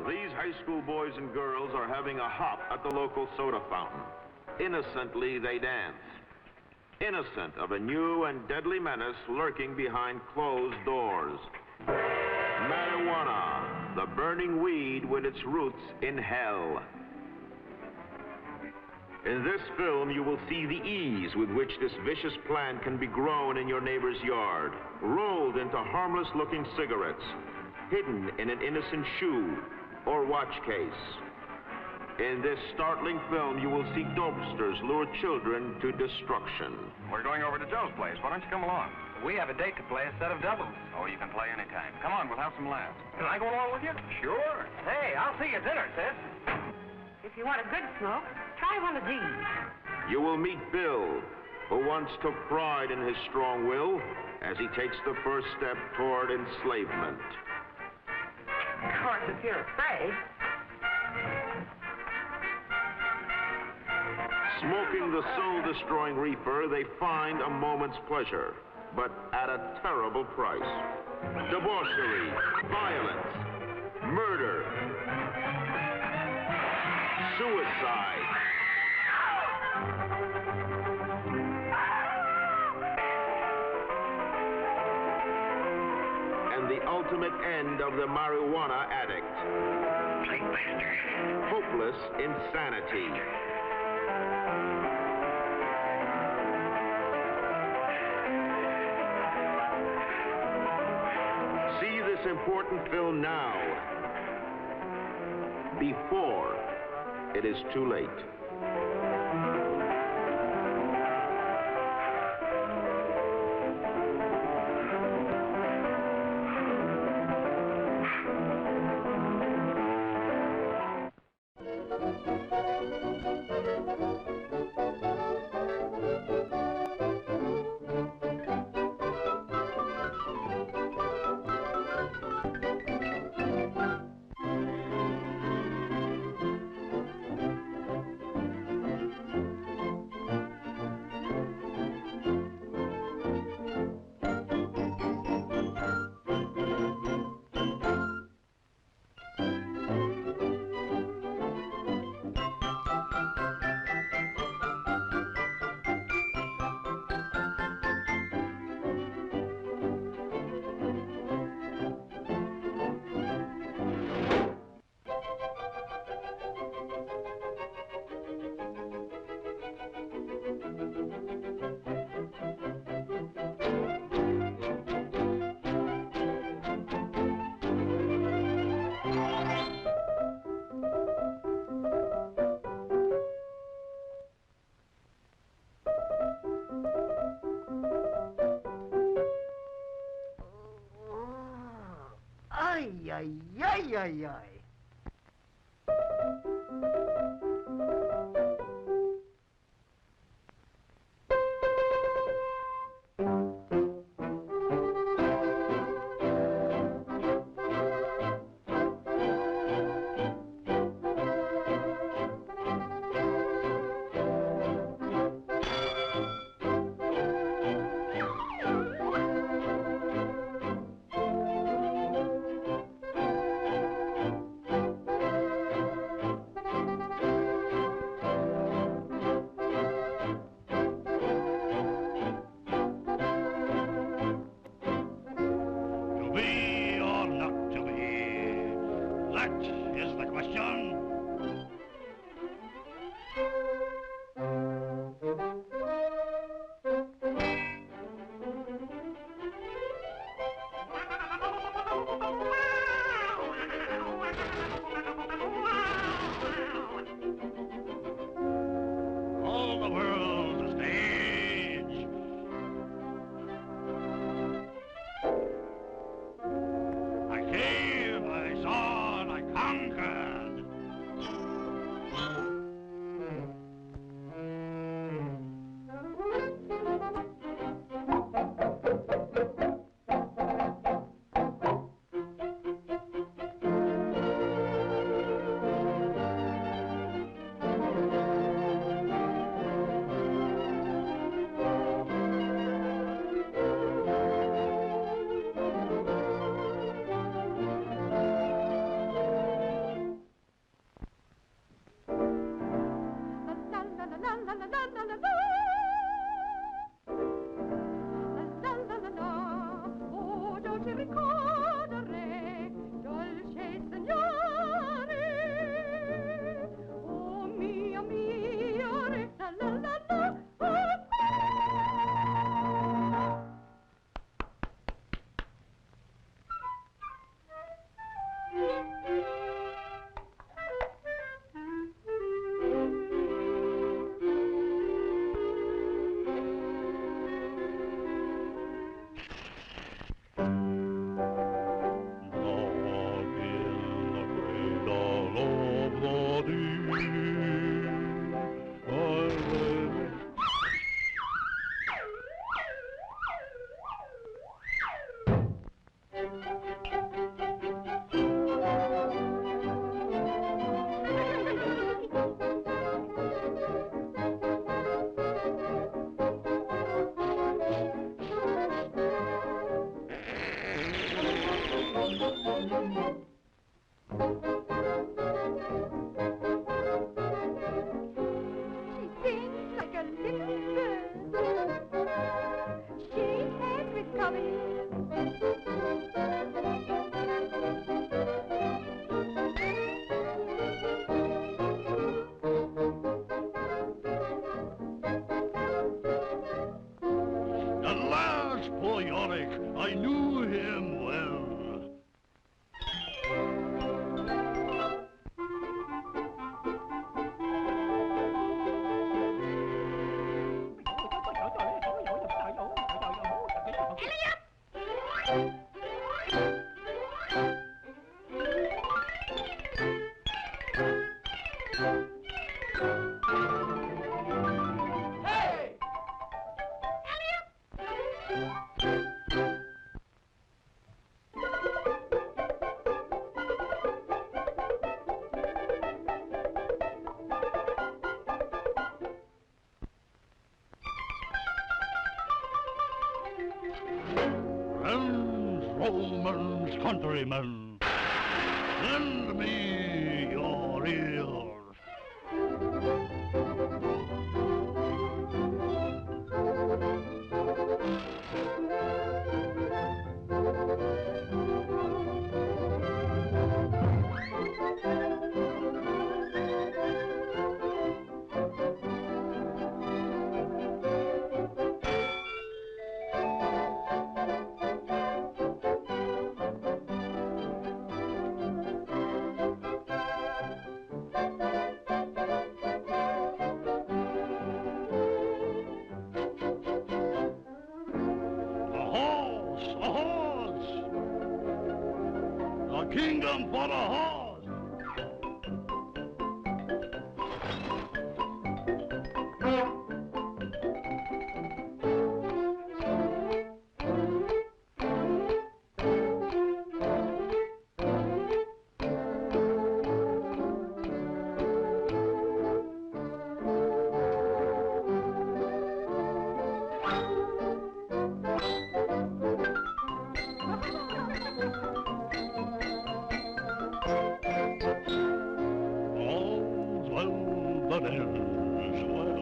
These high school boys and girls are having a hop at the local soda fountain. Innocently, they dance. Innocent of a new and deadly menace lurking behind closed doors. Marijuana, the burning weed with its roots in hell. In this film, you will see the ease with which this vicious plant can be grown in your neighbor's yard, rolled into harmless-looking cigarettes, hidden in an innocent shoe or watch case. In this startling film, you will see dopesters lure children to destruction. We're going over to Joe's place. Why don't you come along? We have a date to play a set of doubles. Oh, you can play anytime. Come on, we'll have some laughs. Can I go along with you? Sure. Hey, I'll see you at dinner, sis. If you want a good smoke, try one of these. You will meet Bill, who once took pride in his strong will as he takes the first step toward enslavement. Of course, if you're afraid. Smoking the soul-destroying reefer, they find a moment's pleasure, but at a terrible price. Debauchery, violence, murder, suicide. And the ultimate end of the marijuana addict. Hopeless insanity. See this important film now, before it is too late. Ay, ay, ay, ay, ay. sings like a little bird. She has recovered. At last, poor Yorick, I knew him well. Friends, Romans, countrymen, lend me your ears. Kingdom for the horse! All's well that ends well.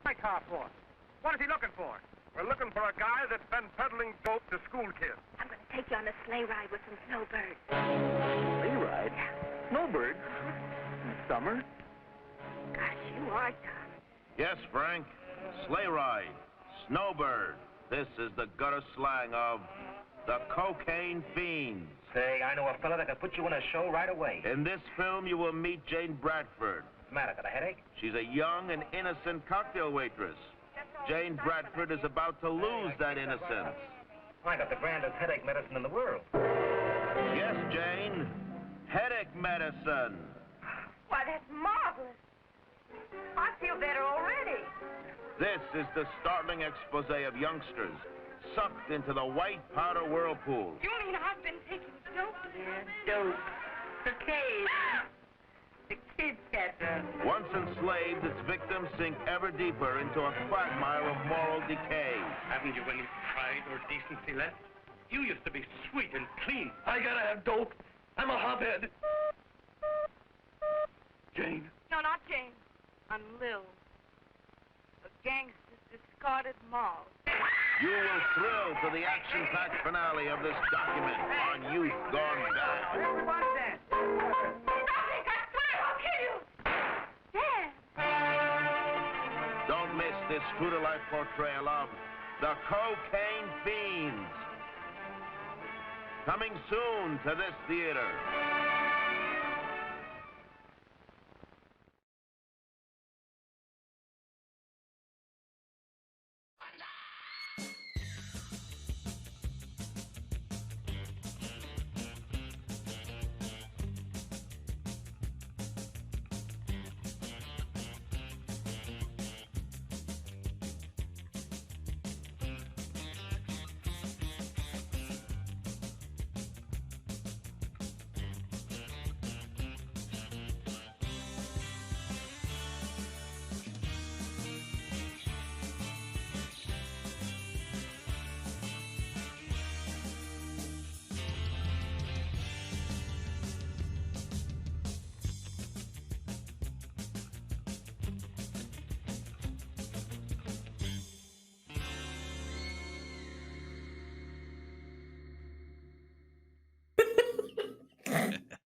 My car for? What is he looking for? We're looking for a guy that's been peddling dope to school kids. I'm going to take you on a sleigh ride with some snowbirds. Sleigh ride? Snowbirds? In the summer? Gosh, you are tough. Yes, Frank. Sleigh ride. Snowbird. This is the gutter slang of the cocaine fiends. Say, I know a fella that can put you in a show right away. In this film, you will meet Jane Bradford. What's the matter, got a headache? She's a young and innocent cocktail waitress. Jane Bradford is about to lose that innocence. I got the grandest headache medicine in the world. Yes, Jane. Headache medicine. Why, that's marvelous. I feel better already. This is the startling expose of youngsters sucked into the white powder whirlpool. You mean I've been taking dope? Yeah, dope. Cocaine. The kids get them. Once enslaved, its victims sink ever deeper into a quagmire of moral decay. Haven't you any pride or decency left? You used to be sweet and clean. I gotta have dope. I'm a hophead. Jane. No, not Jane. I'm Lil. A gangster's discarded moll. You will thrill to the action-packed finale of this document on Youth Gone Bad. Everybody dance. Don't miss this true-to-life portrayal of the cocaine fiends. Coming soon to this theater.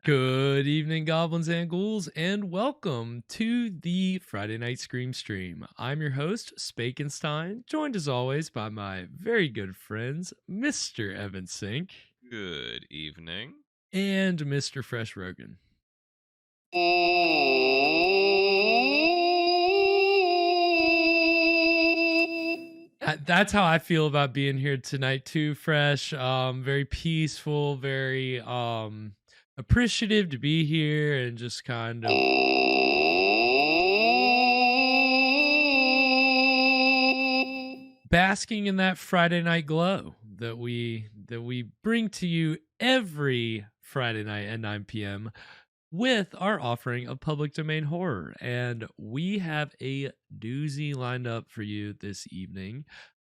Good evening, goblins and ghouls, and welcome to the Friday Night Scream Stream. I'm your host, Spakenstein, joined as always by my very good friends, Mr. Evan Sink. Good evening. And Mr. Fresh Rogan. That's how I feel about being here tonight too, Fresh. Very peaceful, very appreciative to be here and just kind of basking in that Friday night glow that we bring to you every Friday night at 9 p.m. with our offering of public domain horror. And we have a doozy lined up for you this evening.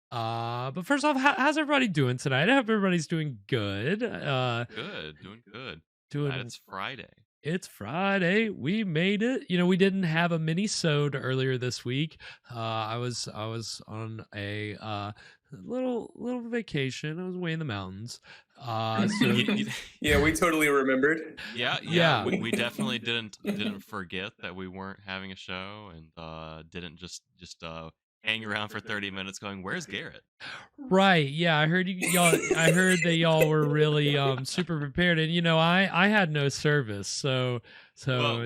But first off, how's everybody doing tonight? I hope everybody's doing good. Doing good. It's Friday. It's Friday. We made it. You know, we didn't have a mini-sode earlier this week. I was on a little vacation. I was away in the mountains. Yeah, we totally remembered. Yeah. We definitely didn't forget that we weren't having a show and didn't just hang around for 30 minutes going, where's Garrett? Right. Yeah, I heard I heard that y'all were really super prepared, and I had no service, so well,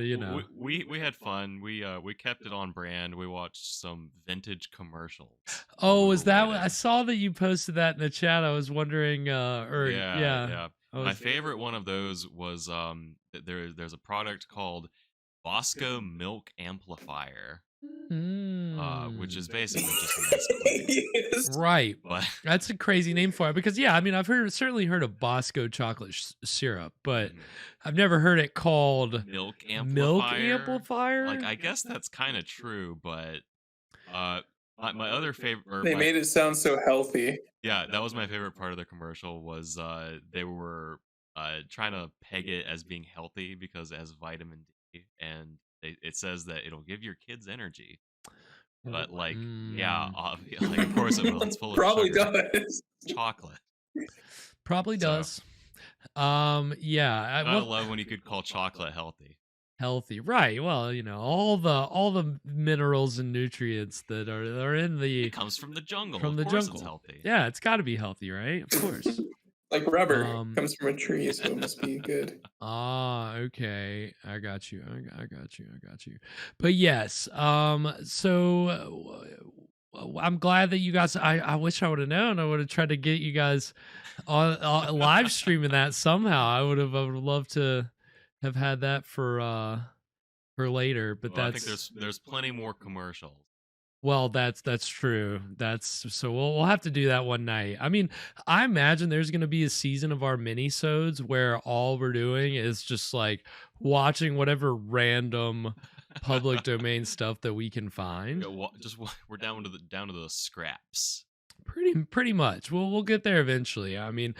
we had fun. We kept it on brand. We watched some vintage commercials. Oh, was that I saw that you posted that in the chat. I was wondering yeah. My favorite one of those was there's a product called Bosco Milk Amplifier. Which is basically just a Nesquik. Yes. Right. But that's a crazy name for it because I've certainly heard of Bosco chocolate syrup, but I've never heard it called Milk Amplifier. Milk Amplifier? Like, I guess that's kind of true, but my other favorite. They made it sound so healthy. Yeah, that was my favorite part of the commercial. Was they were trying to peg it as being healthy because it has vitamin D, and it says that it'll give your kids energy. But of course it will. It's full of probably sugar. Does Chocolate. Probably does. I love when you could call chocolate healthy. Healthy, right? Well, all the minerals and nutrients that are in the it comes from the jungle. From the jungle, it's healthy. Yeah, it's got to be healthy, right? Of course. Like rubber comes from a tree, so it must be good. Okay. I got you. But yes, so I'm glad that you guys. I wish I would have known. I would have tried to get you guys on live streaming that somehow. I would love to have had that for later. But I think there's plenty more commercials. Well, that's true. So we'll have to do that one night. I mean, I imagine there's going to be a season of our mini-sodes where all we're doing is just like watching whatever random public domain stuff that we can find. We're down to the scraps. Pretty much. We'll get there eventually. I mean,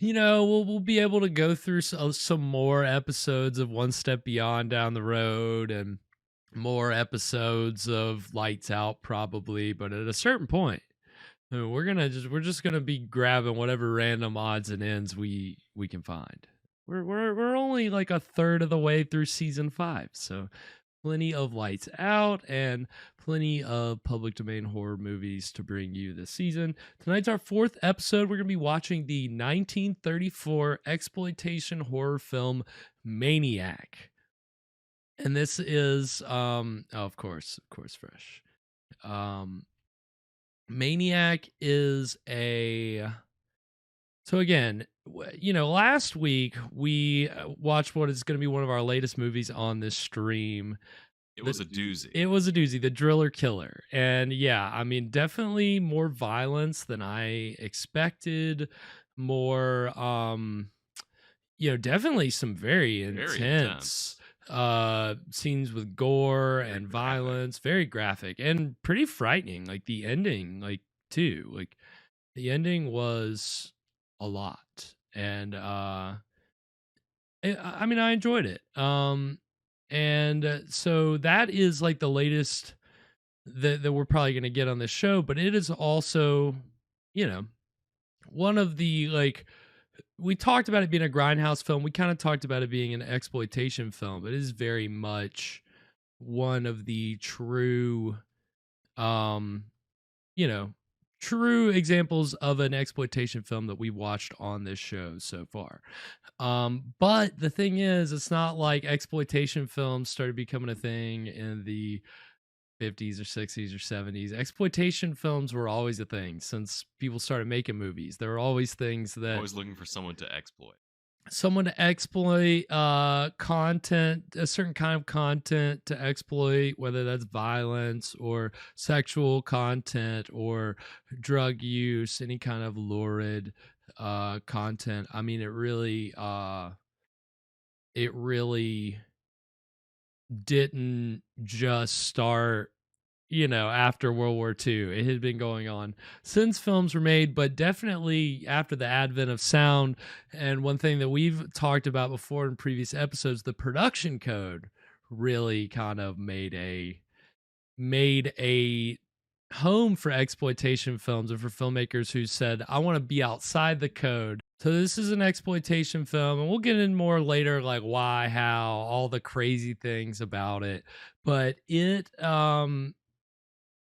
we'll be able to go through some more episodes of One Step Beyond down the road and more episodes of Lights Out probably, but at a certain point we're just gonna be grabbing whatever random odds and ends we can find. We're only like a third of the way through season 5, so plenty of Lights Out and plenty of public domain horror movies to bring you this season. Tonight's our 4th episode. We're gonna be watching the 1934 exploitation horror film Maniac. And this is, of course, Fresh. Maniac is so again, last week we watched what is going to be one of our latest movies on this stream. It was a doozy. The Driller Killer. And yeah, I mean, definitely more violence than I expected. More, definitely some very intense scenes with gore and violence, very graphic and pretty frightening. Like the ending, the ending was a lot, and I enjoyed it. And so that is like the latest that we're probably going to get on this show, but it is also, one of the we talked about it being a grindhouse film. We kind of talked about it being an exploitation film. It is very much one of the true, true examples of an exploitation film that we watched on this show so far. But the thing is, it's not like exploitation films started becoming a thing in the 50s or 60s or 70s. Exploitation films were always a thing since people started making movies. There were always things that always looking for someone to exploit. Content, a certain kind of content to exploit, whether that's violence or sexual content or drug use, any kind of lurid content. I mean, it really didn't just start, after World War II. It had been going on since films were made, but definitely after the advent of sound. And one thing that we've talked about before in previous episodes, the production code really kind of made a home for exploitation films and for filmmakers who said, I want to be outside the code. So this is an exploitation film, and we'll get in more later, like why, how, all the crazy things about it. But it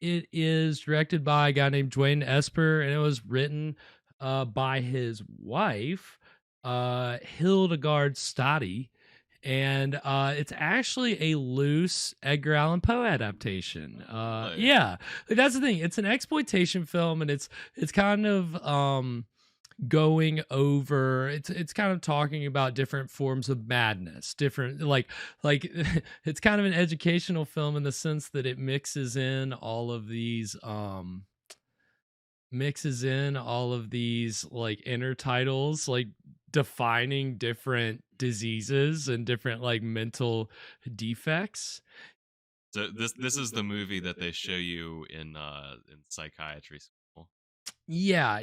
is directed by a guy named Dwain Esper, and it was written by his wife, Hildegarde Stadie. And it's actually a loose Edgar Allan Poe adaptation. Yeah, that's the thing. It's an exploitation film, and it's kind of going over. It's kind of talking about different forms of madness, different like it's kind of an educational film in the sense that it mixes in all of these like inner titles, like defining different diseases and different like mental defects. So this is the movie that they show you in psychiatry school. Yeah,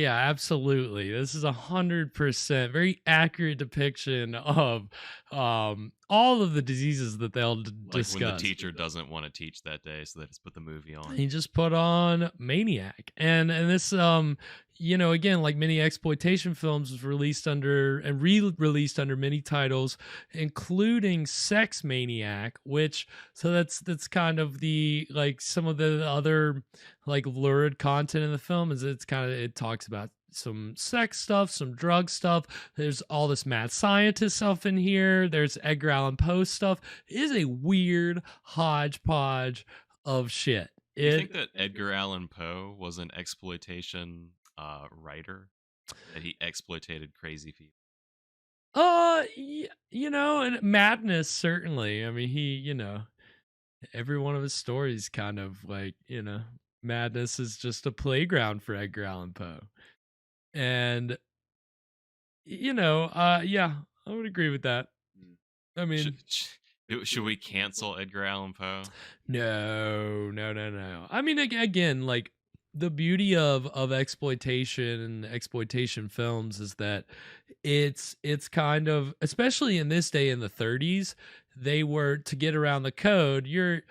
absolutely. This is 100% very accurate depiction of all of the diseases that they'll discuss. Like when the teacher doesn't want to teach that day, so they just put the movie on. He just put on Maniac, and this again, like many exploitation films, was released under and re-released under many titles, including Sex Maniac, that's kind of the like some of the other like lurid content in the film is it talks about some sex stuff, some drug stuff. There's all this mad scientist stuff in here. There's Edgar Allan Poe stuff. It is a weird hodgepodge of shit. You think that Edgar Allan Poe was an exploitation writer, that he exploited crazy people? And madness, certainly. I mean, he, every one of his stories kind of like, madness is just a playground for Edgar Allan Poe. And, yeah, I would agree with that. I mean, should we cancel Edgar Allan Poe? No. I mean, again, like the beauty of exploitation and exploitation films is that it's kind of, especially in this day in the 30s, they were to get around the code. You're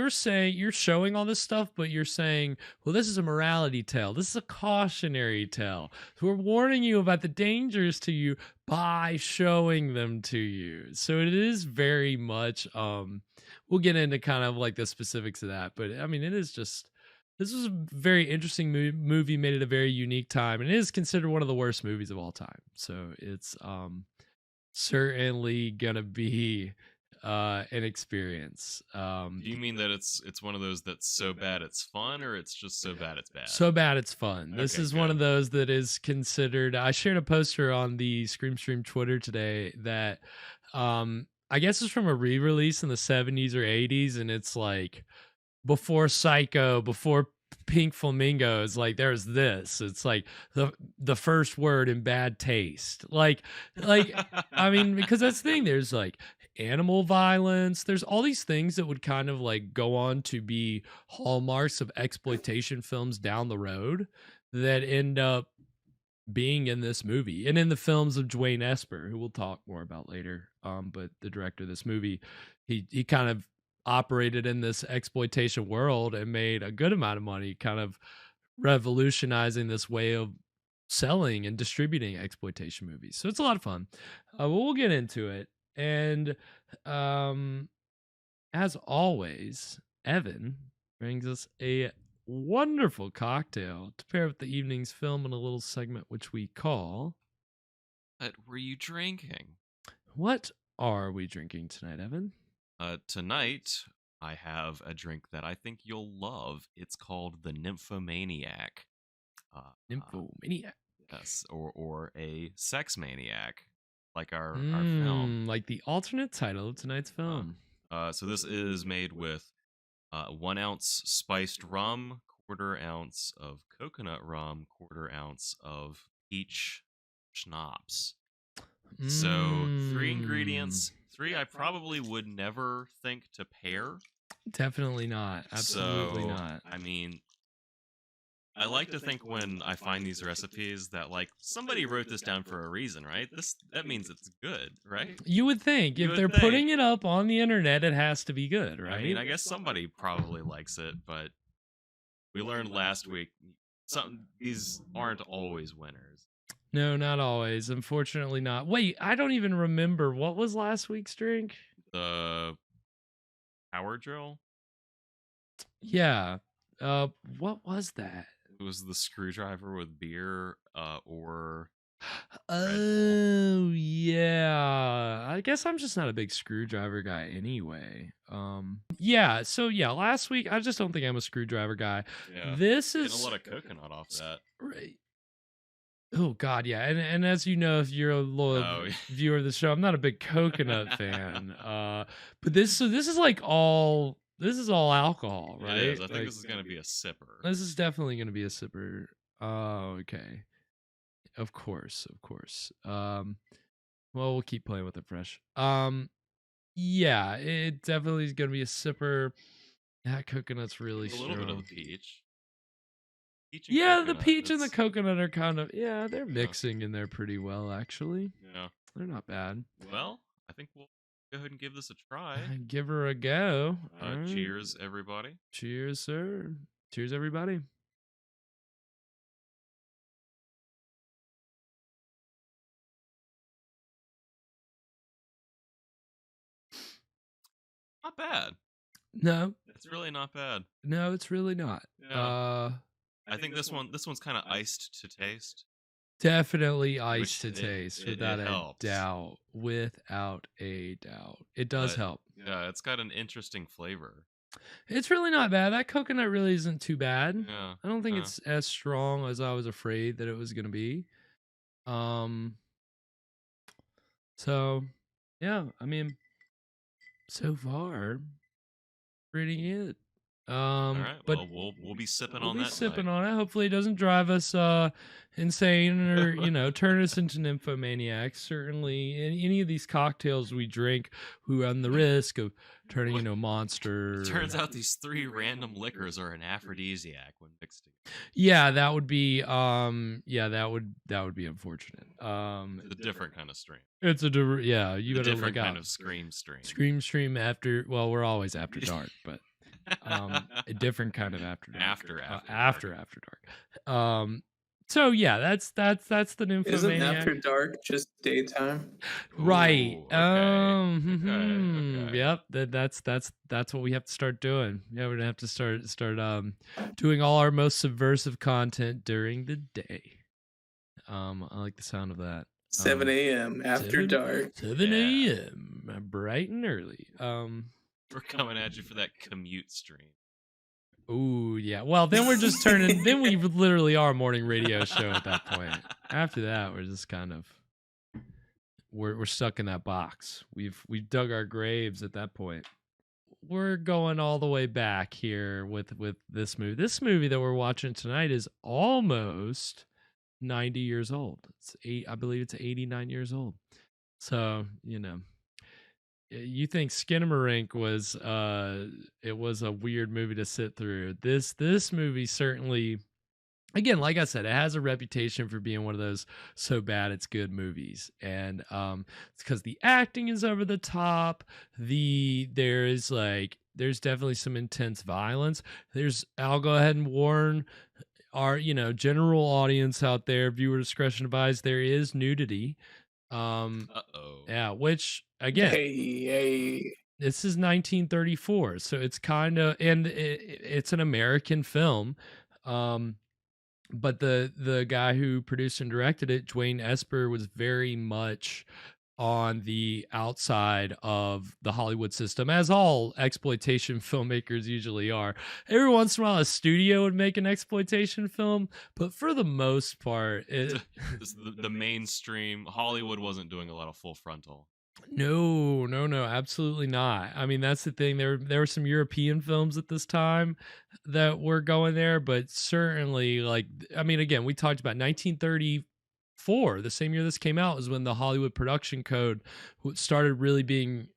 saying, you're showing all this stuff, but you're saying, well, this is a morality tale. This is a cautionary tale. So we're warning you about the dangers to you by showing them to you. So it is very much, we'll get into kind of like the specifics of that, but I mean, this was a very interesting movie, made at a very unique time, and it is considered one of the worst movies of all time. So it's certainly gonna be an experience. Do you mean that it's one of those that's so bad it's fun, or it's just so bad it's bad? So bad it's fun. This is one of those that is considered. I shared a poster on the Scream Stream Twitter today that I guess it's from a re-release in the 70s or 80s, and it's like before Psycho, before Pink Flamingos, like there's this. It's like the first word in Bad Taste. Like I mean, because that's the thing. There's like animal violence. There's all these things that would kind of like go on to be hallmarks of exploitation films down the road that end up being in this movie and in the films of Dwain Esper, who we'll talk more about later. But the director of this movie, he kind of operated in this exploitation world and made a good amount of money, kind of revolutionizing this way of selling and distributing exploitation movies. So it's a lot of fun. We'll get into it. And as always, Evan brings us a wonderful cocktail to pair with the evening's film in a little segment which we call... What were you drinking? What are we drinking tonight, Evan? Tonight, I have a drink that I think you'll love. It's called the Nymphomaniac. Nymphomaniac. Yes, or a sex maniac, like our film. Like the alternate title of tonight's film. So this is made with 1 ounce spiced rum, 1/4 ounce of coconut rum, 1/4 ounce of peach schnapps. So 3 ingredients, 3 I probably would never think to pair. Definitely not. Absolutely not. I mean, I like to think when I find these recipes that like somebody wrote this down for a reason, right? That means it's good, right? You would think if they're putting it up on the internet, it has to be good, right? I mean, I guess somebody probably likes it, but we learned last week these aren't always winners. No, not always. Unfortunately not. Wait, I don't even remember. What was last week's drink? The power drill? Yeah. What was that? It was the screwdriver with beer, or... Oh, yeah. I guess I'm just not a big screwdriver guy anyway. Yeah, so yeah, last week, I just don't think I'm a screwdriver guy. Yeah. This is... Getting a lot of coconut off that. Right. Oh God, yeah, and as you know, if you're a loyal viewer of the show, I'm not a big coconut fan. But this is like all alcohol, right? It is. I think this is gonna be a sipper. This is definitely gonna be a sipper. Oh, okay. Of course. Well, we'll keep playing with it fresh. Yeah, it definitely is gonna be a sipper. That coconut's really strong. A little bit of the peach. Yeah, the peach and the coconut are kind of, they're mixing in there pretty well, actually. Yeah. They're not bad. Well, I think we'll go ahead and give this a try. Give her a go. Right. Cheers, everybody. Cheers, sir. Cheers, everybody. Not bad. No. It's really not bad. No, it's really not. Yeah. I think this one's kind of iced to taste. Definitely iced to taste, without a doubt. Without a doubt. It does help. Yeah, it's got an interesting flavor. It's really not bad. That coconut really isn't too bad. Yeah. I don't think it's as strong as I was afraid that it was going to be. So, yeah, I mean, so far, pretty good. All right, but we'll be sipping on that. Sipping on it. Hopefully, it doesn't drive us insane or turn us into nymphomaniacs. Certainly, any of these cocktails we drink, we run the risk of turning into a monster. It turns out these 3 random liquors are an aphrodisiac when mixed together. Yeah, that would be that would be unfortunate. It's a different kind of stream. It's a you better different look kind out. of scream stream. Scream stream after. Well, we're always after dark, but. A different kind of after dark. After dark. So yeah, that's the nymphomaniac. Isn't after dark just daytime? Right. Okay. Yep. That's what we have to start doing. Yeah, we're gonna have to start doing all our most subversive content during the day. I like the sound of that. 7 a.m. after dark. 7 a.m. bright and early. We're coming at you for that commute stream. Ooh, yeah. Well, then we're just turning. Then we literally are a morning radio show at that point. After that, we're just kind of we're stuck in that box. We've dug our graves at that point. We're going all the way back here with this movie. This movie that we're watching tonight is almost 90 years old. I believe it's 89 years old. So you think Skinamarink was it was a weird movie to sit through. This movie certainly, again, like I said, it has a reputation for being one of those so bad it's good movies. And it's because the acting is over the top. There's definitely some intense violence. I'll go ahead and warn our, general audience out there, viewer discretion advised, there is nudity. Yeah, which again, Hey. this is 1934, so it's kind of, and it's an American film. But the guy who produced and directed it, Dwain Esper, was very much on the outside of the Hollywood system, as all exploitation filmmakers usually are. Every once in a while, a studio would make an exploitation film, but for the most part, the mainstream Hollywood wasn't doing a lot of full frontal. No, absolutely not. I mean, that's the thing. There were some European films at this time that were going there, but certainly, again, we talked about 1934, the same year this came out, is when the Hollywood Production Code started really being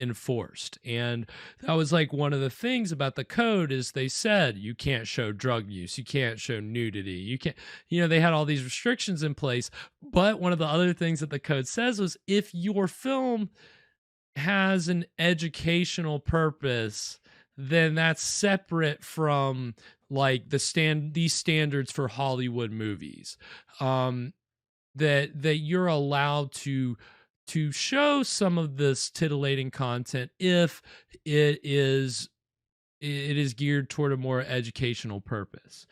enforced. And that was one of the things about the code is they said you can't show drug use, you can't show nudity, you can't, they had all these restrictions in place. But one of the other things that the code says was if your film has an educational purpose, then that's separate from these standards for Hollywood movies, that you're allowed to show some of this titillating content if it is geared toward a more educational purpose.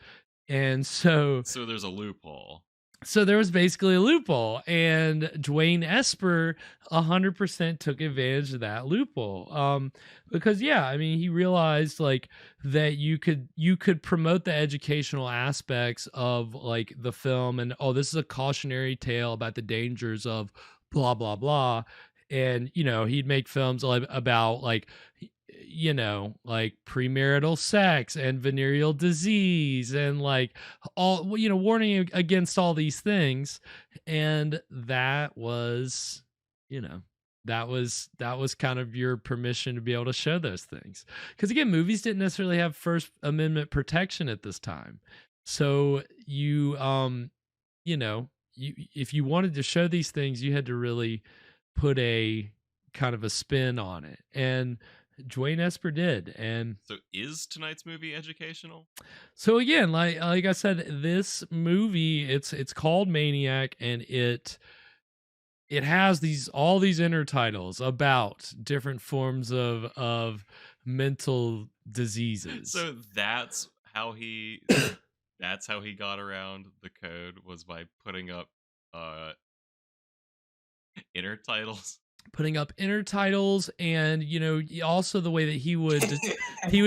And so there's a loophole. So there was basically a loophole, and Dwain Esper 100% took advantage of that loophole. Because he realized that you could promote the educational aspects of the film, and this is a cautionary tale about the dangers of blah blah blah, and he'd make films about premarital sex and venereal disease and all warning against all these things. And that was that was kind of your permission to be able to show those things, because again, movies didn't necessarily have First Amendment protection at this time. So if you wanted to show these things, you had to really put a kind of a spin on it, and Dwain Esper did. And so is tonight's movie educational? So again, like I said, this movie, it's called Maniac, and it has all these intertitles about different forms of mental diseases. So that's how he got around the code, was by putting up inner titles. Putting up inner titles, and also the way that he would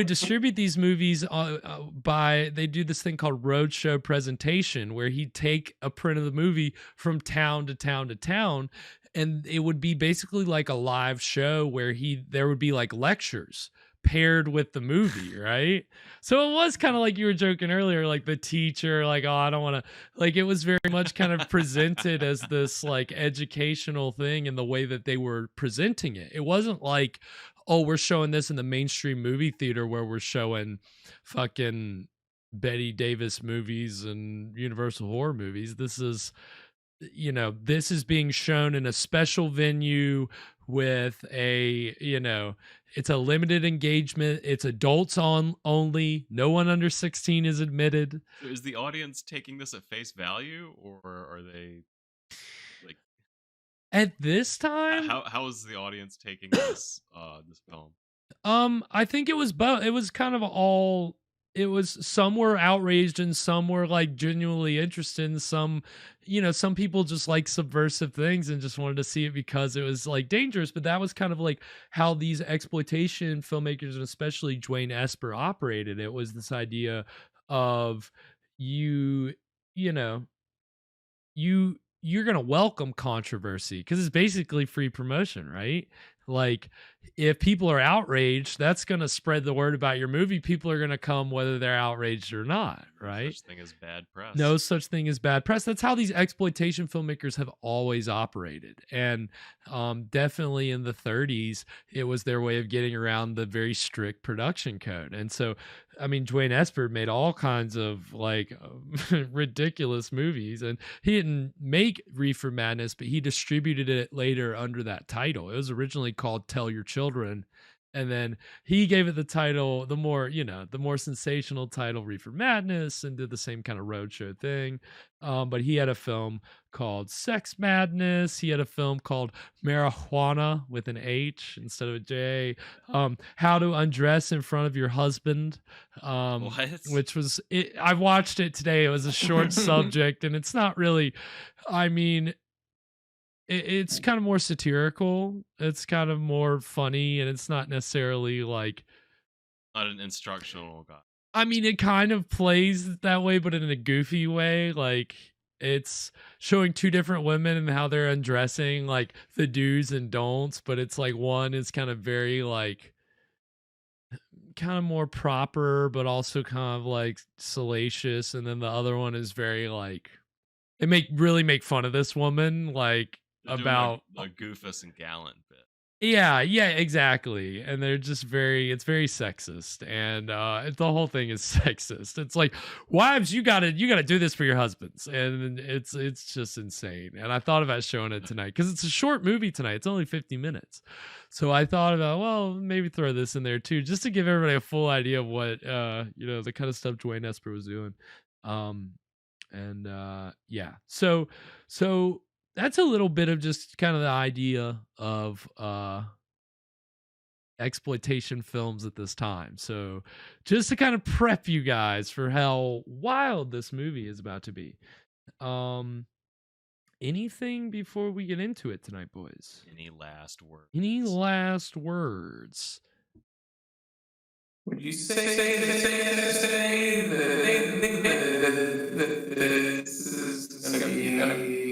distribute these movies they do this thing called roadshow presentation, where he'd take a print of the movie from town to town to town, and it would be basically like a live show where there would be lectures paired with the movie, right? So it was kind of like you were joking earlier, the teacher, oh, I don't want to, it was very much kind of presented as this educational thing in the way that they were presenting it. It wasn't oh, we're showing this in the mainstream movie theater where we're showing fucking Betty Davis movies and Universal horror movies. This is being shown in a special venue with it's a limited engagement. It's adults only. No one under 16 is admitted. So is the audience taking this at face value, or are they at this time? How is the audience taking this this film? I think it was both. It was kind of all. It was, some were outraged and some were genuinely interested, and some people just like subversive things and just wanted to see it because it was dangerous. But that was kind of how these exploitation filmmakers, and especially Dwain Esper, operated. It was this idea of you're going to welcome controversy because it's basically free promotion, right? If people are outraged, that's going to spread the word about your movie. People are going to come whether they're outraged or not, right? No such thing as bad press. No such thing as bad press. That's how these exploitation filmmakers have always operated. And definitely in the 30s, it was their way of getting around the very strict production code. And so, Dwain Esper made all kinds of ridiculous movies, and he didn't make Reefer Madness, but he distributed it later under that title. It was originally called Tell Your Children, And then he gave it the title, the more sensational title, Reefer Madness, and did the same kind of roadshow thing. But he had a film called Sex Madness. He had a film called Marijuana with an H instead of a J. How to Undress in Front of Your Husband. Which was, I watched it today. It was a short subject, and it's not really, I mean, it's kind of more satirical. It's kind of more funny, and it's not necessarily like not an instructional guy. I mean, it kind of plays that way, but in a goofy way. Like, it's showing two different women and how they're undressing, like the do's and don'ts. But it's like one is kind of very like kind of more proper, but also kind of like salacious, and then the other one is very like really make fun of this woman, like. They're About a Goofus and Gallant bit. Yeah, exactly. And they're just it's very sexist, and the whole thing is sexist. It's like, wives, you gotta do this for your husbands, and it's just insane. And I thought about showing it tonight because it's a short movie tonight. It's only 50 minutes, so I thought about, well, maybe throw this in there too, just to give everybody a full idea of what the kind of stuff Dwain Esper was doing. So that's a little bit of just kind of the idea of exploitation films at this time. So just to kind of prep you guys for how wild this movie is about to be. Anything before we get into it tonight, boys? Any last words? Any last words? Would you say that this is gonna be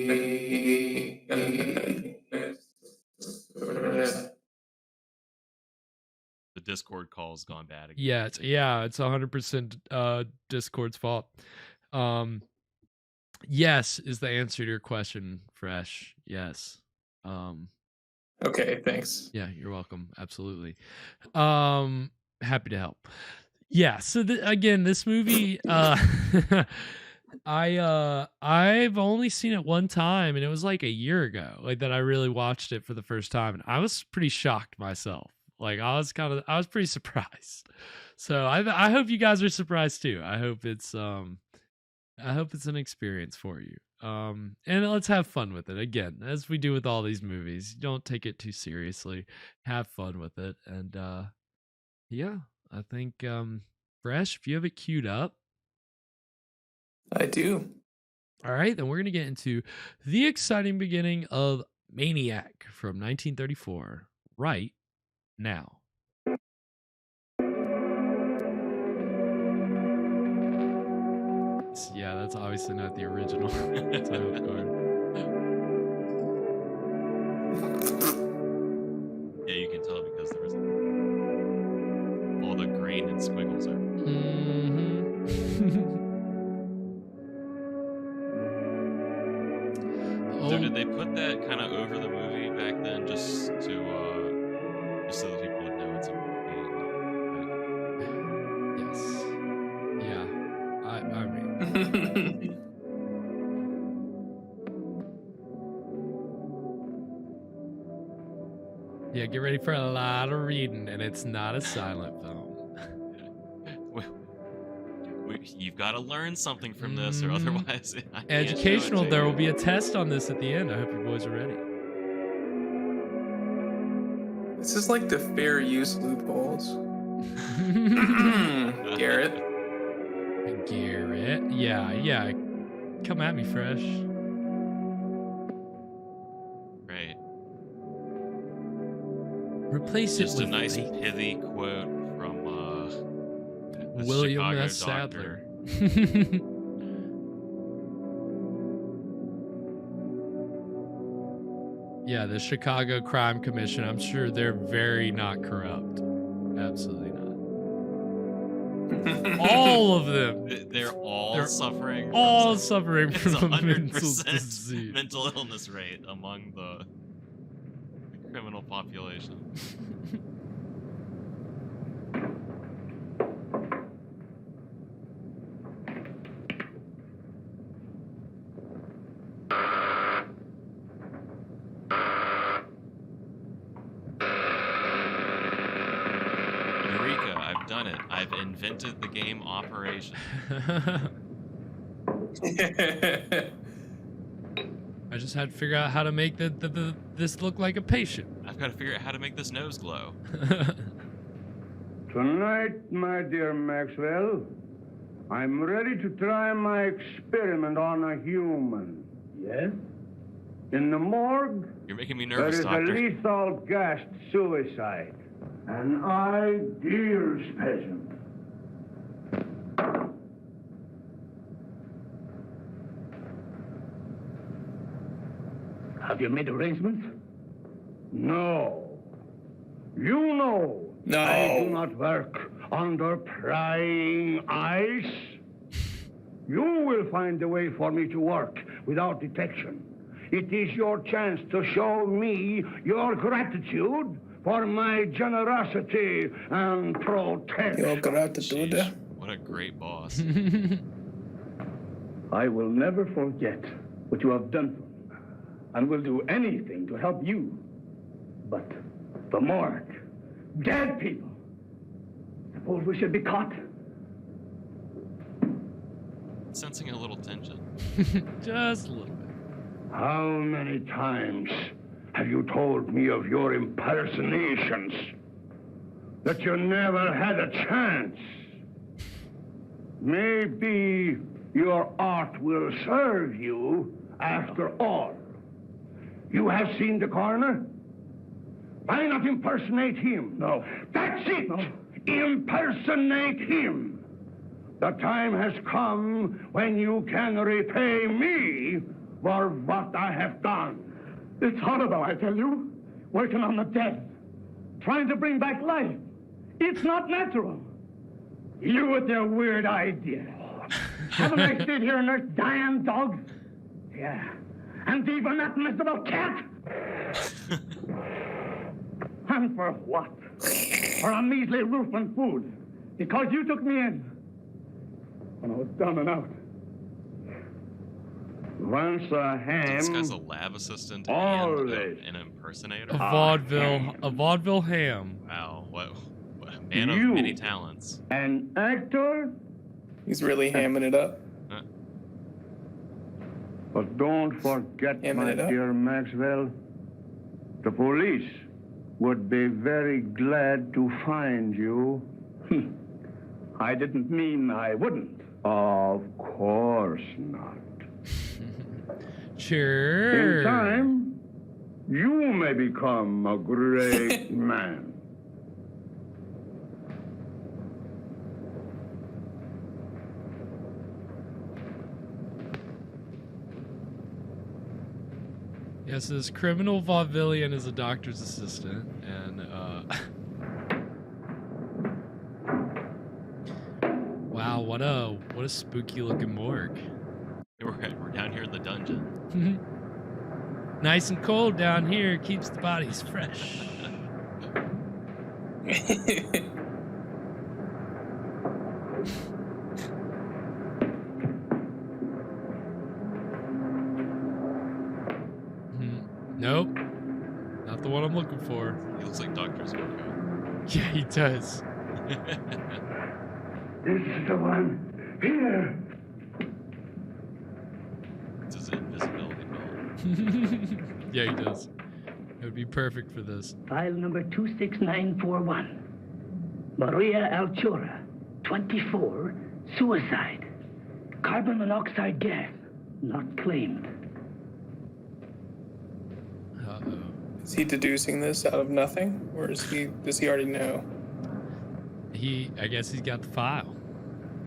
the Discord call's gone bad again. Yeah, it's 100% Discord's fault. Yes is the answer to your question, Fresh. Yes. Okay, thanks. Yeah, you're welcome. Absolutely. Happy to help. Yeah, so again, this movie, I've only seen it one time, and it was like a year ago, like that I really watched it for the first time, and I was pretty shocked myself. Like I was pretty surprised. So I hope you guys are surprised too. I hope it's an experience for you. And let's have fun with it. Again, as we do with all these movies, don't take it too seriously. Have fun with it. And yeah, I think Fresh, if you have it queued up. I do. All right, then we're going to get into the exciting beginning of Maniac from 1934 right now. Yeah, that's obviously not the original title card. Yeah, you can tell because there was all the grain and squiggles are. So did they put that kind of over the movie back then, just so that people would know it's a movie? Yes. Yeah. I mean. Yeah, get ready for a lot of reading, and it's not a silent film. You've got to learn something from this, or otherwise... Educational. There will be a test on this at the end. I hope you boys are ready. This is like the fair use loopholes. Garrett. Yeah. Come at me, Fresh. Right. Replace it Just with a nice pithy quote from William Chicago S. Sadler. Yeah, the Chicago Crime Commission. I'm sure they're very not corrupt. Absolutely not. All of them. They're suffering. All suffering from a 100% mental illness rate among the criminal population. invented the game Operation. I just had to figure out how to make this look like a patient. I've got to figure out how to make this nose glow. Tonight, my dear Maxwell, I'm ready to try my experiment on a human. Yes? In the morgue, You're making me nervous, there is Doctor. a lethal gas suicide. An ideal specimen. Have you made arrangements? No. You know, No. I do not work under prying eyes. You will find a way for me to work without detection. It is your chance to show me your gratitude for my generosity and protection. Your gratitude. What a great boss. I will never forget what you have done for me, and will do anything to help you. But the morgue, dead people. Suppose we should be caught? Sensing a little tension. Just a little bit. How many times have you told me of your impersonations? That you never had a chance? Maybe your art will serve you after all. You have seen the coroner? Why not impersonate him? No. That's it! No. Impersonate him! The time has come when you can repay me for what I have done. It's horrible, I tell you. Working on the dead. Trying to bring back life. It's not natural. You with your weird idea. Haven't I stayed here and nursed dying dogs? Yeah. And even that miserable cat? And for what? For a measly roof and food. Because you took me in. When I was down and out. Once a ham. This guy's a lab assistant and an impersonator. A vaudeville ham. Wow, what a man of many talents. An actor? He's really hamming it up. But don't forget, Hamming my it up. dear Maxwell, the police would be very glad to find you. I didn't mean I wouldn't. Of course not. Sure. In time, you may become a great man. Yes, this criminal vaudevillian is a doctor's assistant, and wow, what a spooky looking morgue. We're down here in the dungeon. Nice and cold down here, keeps the bodies fresh. Nope. Not the one I'm looking for. He looks like Dr. Zorko. Yeah, he does. This is the one. Here. It's his invisibility belt. Yeah, he does. It would be perfect for this. File number 26941. Maria Altura, 24, suicide. Carbon monoxide gas, not claimed. Uh-oh. Is he deducing this out of nothing? Or does he already know? I guess he's got the file.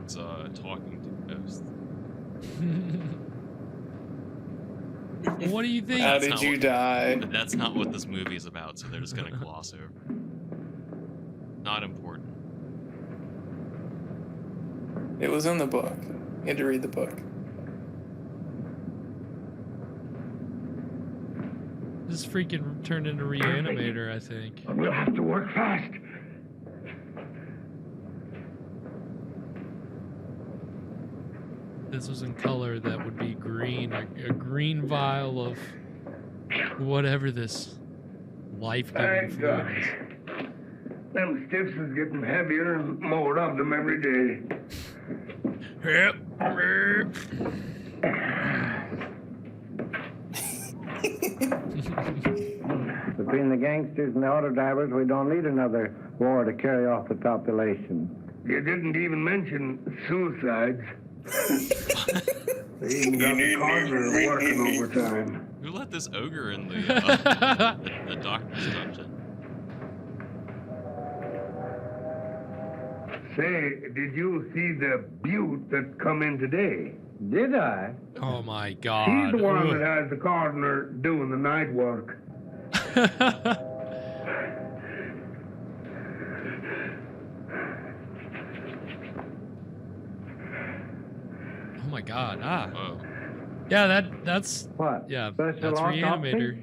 It's talking to ghosts. What do you think? How did you die? But that's not what this movie is about, so they're just gonna gloss over. Not important. It was in the book. You had to read the book. This freaking turned into Reanimator, I think. We'll have to work fast. This was in color, that would be green. A green vial of whatever this life-giving fluid is. Them stiffs is getting heavier and more of them every day. Yep. Between the gangsters and the auto drivers, we don't need another war to carry off the population. You didn't even mention suicides. They even got the coroner working overtime. Who let this ogre in the doctor's dungeon? Say, did you see the beaut that come in today? Did I? Oh my God. She's the one that has the coroner doing the night work. Oh my God. Yeah, that's what? Yeah, Special that's Reanimator.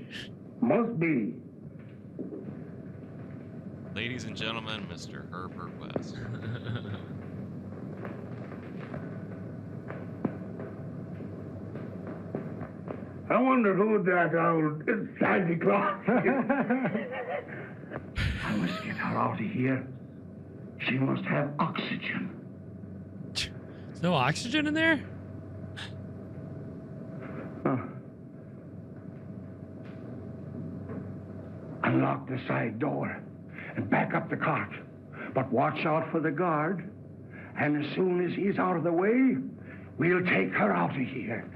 Must be. Ladies and gentlemen, Mr. Herbert West. I wonder who that old Santa Claus is. I must get her out of here. She must have oxygen. There's no oxygen in there? Unlock the side door and back up the cart. But watch out for the guard. And as soon as he's out of the way, we'll take her out of here.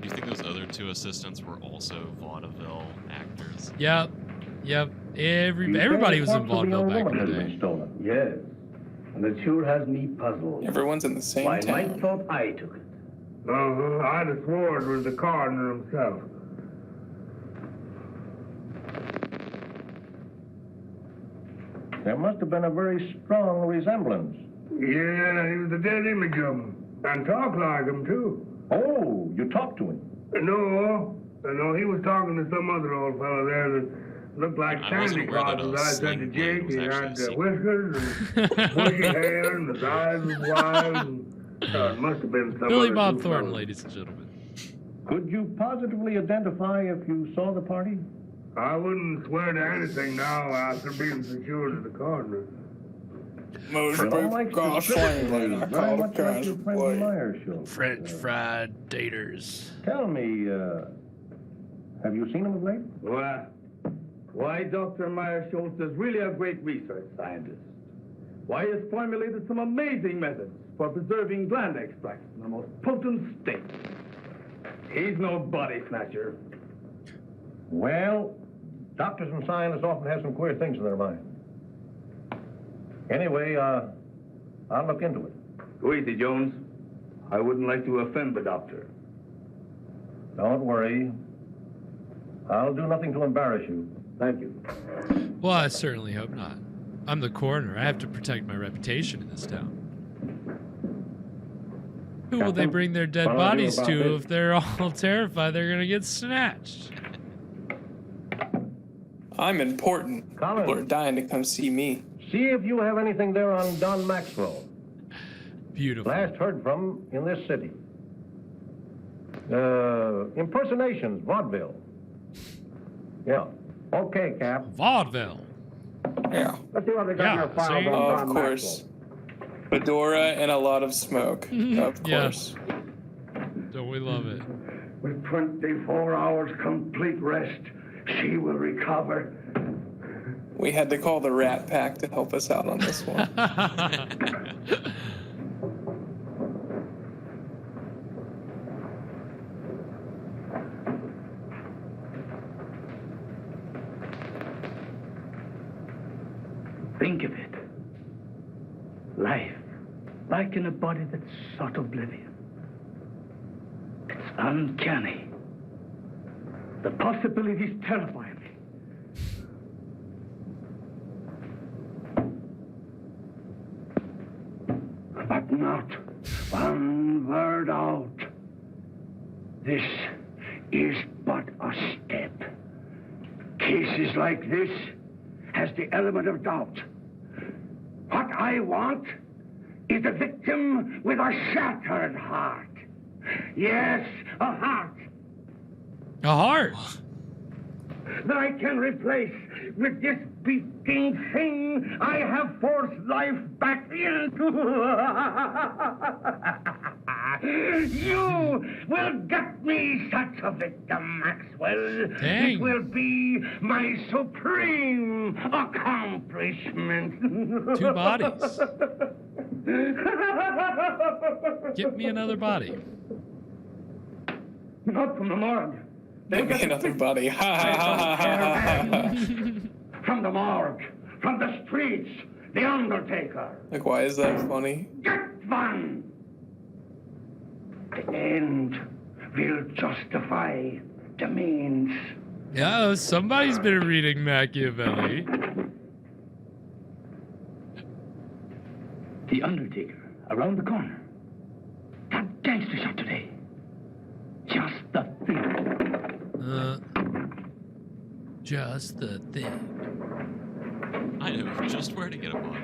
Do you think those other two assistants were also vaudeville actors? Yep. Everybody was in vaudeville back in the day. Yes. And it sure has me puzzled. Everyone's in the same Why, town. I thought I took it. I'd have sworn it was the coroner himself. There must have been a very strong resemblance. Yeah, he was the dead image of him. And talked like him, too. Oh, you talked to him? No, he was talking to some other old fellow there that looked like Santa Claus. As I said to Jake, he had whiskers and bushy hair, and his eyes was wide. And, it must have been some Billy other Bob two Thornton, fellows. ladies and gentlemen. Could you positively identify if you saw the party? I wouldn't swear to anything now after being secured to the coroner. French fried taters. Tell me, have you seen him of late? Why, Dr. Meirschultz is really a great research scientist. Why, he has formulated some amazing methods for preserving gland extracts in the most potent state. He's no body snatcher. Well, doctors and scientists often have some queer things in their mind. Anyway, I'll look into it. Go easy, Jones. I wouldn't like to offend the doctor. Don't worry. I'll do nothing to embarrass you. Thank you. Well, I certainly hope not. I'm the coroner. I have to protect my reputation in this town. Who will they bring their dead bodies to if they're all terrified they're going to get snatched? I'm important. People are dying to come see me. See if you have anything there on Don Maxwell. Beautiful. Last heard from in this city. Impersonations, vaudeville. Yeah. Okay, Cap. Vaudeville. Yeah. Let's see what they got in their file on Of Don course. Maxwell. Fedora and a lot of smoke. Of course. Don't we love it? With 24 hours complete rest, she will recover. We had to call the Rat Pack to help us out on this one. Think of it. Life, like in a body that's sought oblivion. It's uncanny. The possibilities terrify me. But not one word out. This is but a step. Cases like this has the element of doubt. What I want is a victim with a shattered heart. Yes, a heart. A heart. That I can replace with this beating thing I have forced life back into. You will get me such a victim, Maxwell. Dang. It will be my supreme accomplishment. 2 bodies. Get me another body. Not from the morgue. Give me another body. Ha ha ha ha ha. From the morgue, from the streets, the Undertaker. Like, why is that funny? Get one! The end will justify the means. Yeah, somebody's been reading Machiavelli. The Undertaker, around the corner. That gangster shot today. Just the thing. Just the thing. I know just where to get a body.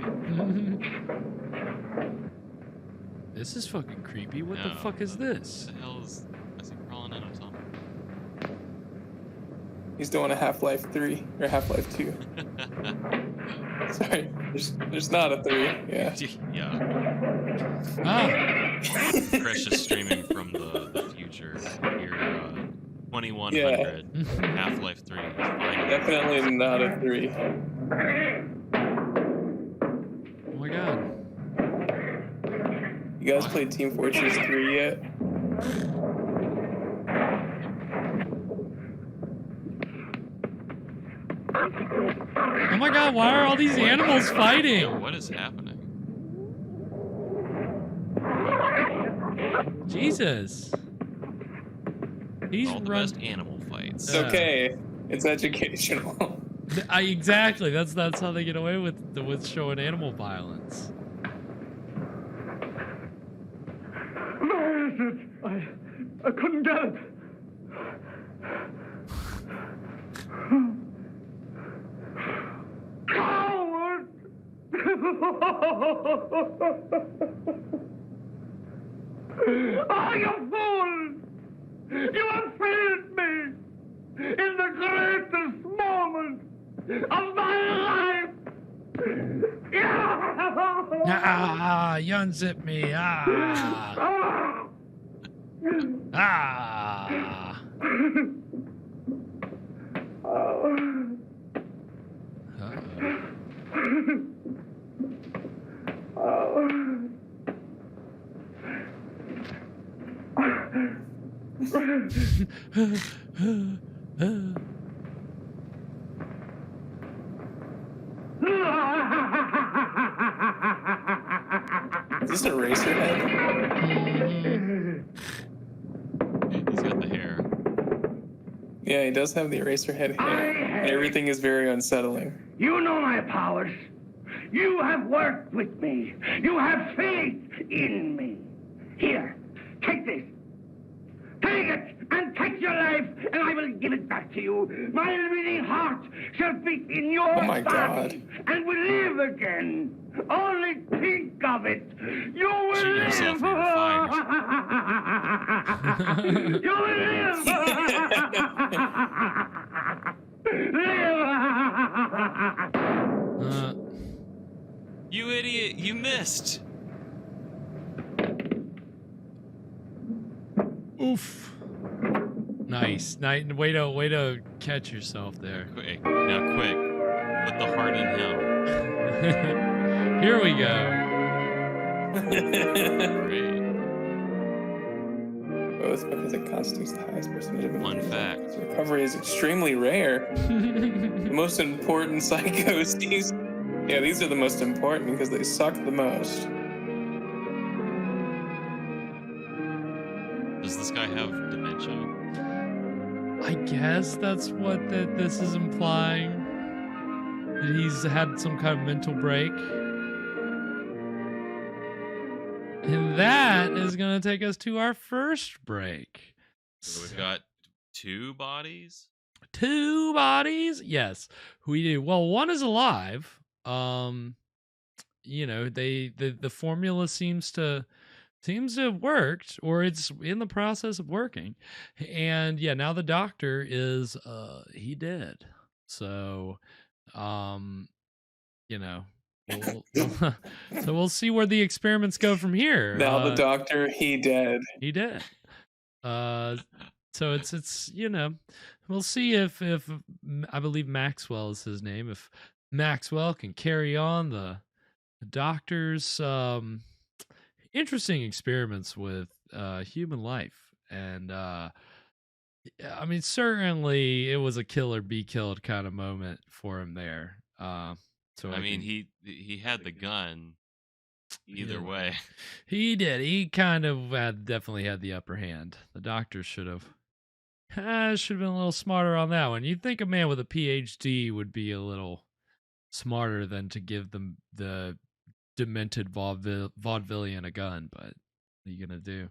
This is fucking creepy. What the fuck is this? What the hell is he crawling in or something? He's doing a Half-Life 3 or Half-Life 2. Sorry, there's not a 3. Yeah. Yeah. Precious streaming from the future. Here, 2100. Half-Life 3. Definitely not a 3. Oh my god. You guys played Team Fortress 3 yet? Oh my god, why are all these animals fighting? What is happening? Jesus. He's all the best animal fights. It's okay. It's educational. Exactly. That's how they get away with showing animal violence. Where is it? I couldn't get it. Coward! Oh, you fool! You have failed me in the greatest moment of my life! Ah, you unzip me. Ah. Ah. Is this a racer head? He's got the hair. Yeah, he does have the eraser head hair. And everything is very unsettling. You know my powers. You have worked with me. You have faith in me. Here, take this. Take it and take your life, and I will give it back to you. My living heart shall beat in your my body and will live again. Only think of it. You will live. You will live. You idiot! You missed. Oof. Nice. Way to catch yourself there. Quick. Now quick. Put the heart in him. Here we go. Great. Both because it constitutes the highest percentage of Fun fact. recovery is extremely rare. The most important psychos, these are the most important because they suck the most. Does this guy have dementia? I guess that's what this is implying. That he's had some kind of mental break. And that is going to take us to our first break. So we've got 2 bodies? 2 bodies? Yes, we do. Well, one is alive. You know, the formula seems to seems to have worked, or it's in the process of working. And yeah, now the doctor is he dead. So you know, so we'll see where the experiments go from here. Now the doctor, he dead. He dead. So it's we'll see if I believe Maxwell is his name, if Maxwell can carry on the doctor's interesting experiments with human life. And I mean, certainly it was a kill or be killed kind of moment for him there. So I mean, he had the gun either way. He did. He kind of definitely had the upper hand. The doctor should have been a little smarter on that one. You'd think a man with a PhD would be a little smarter than to give them the demented vaudevillian a gun, but what are you gonna do?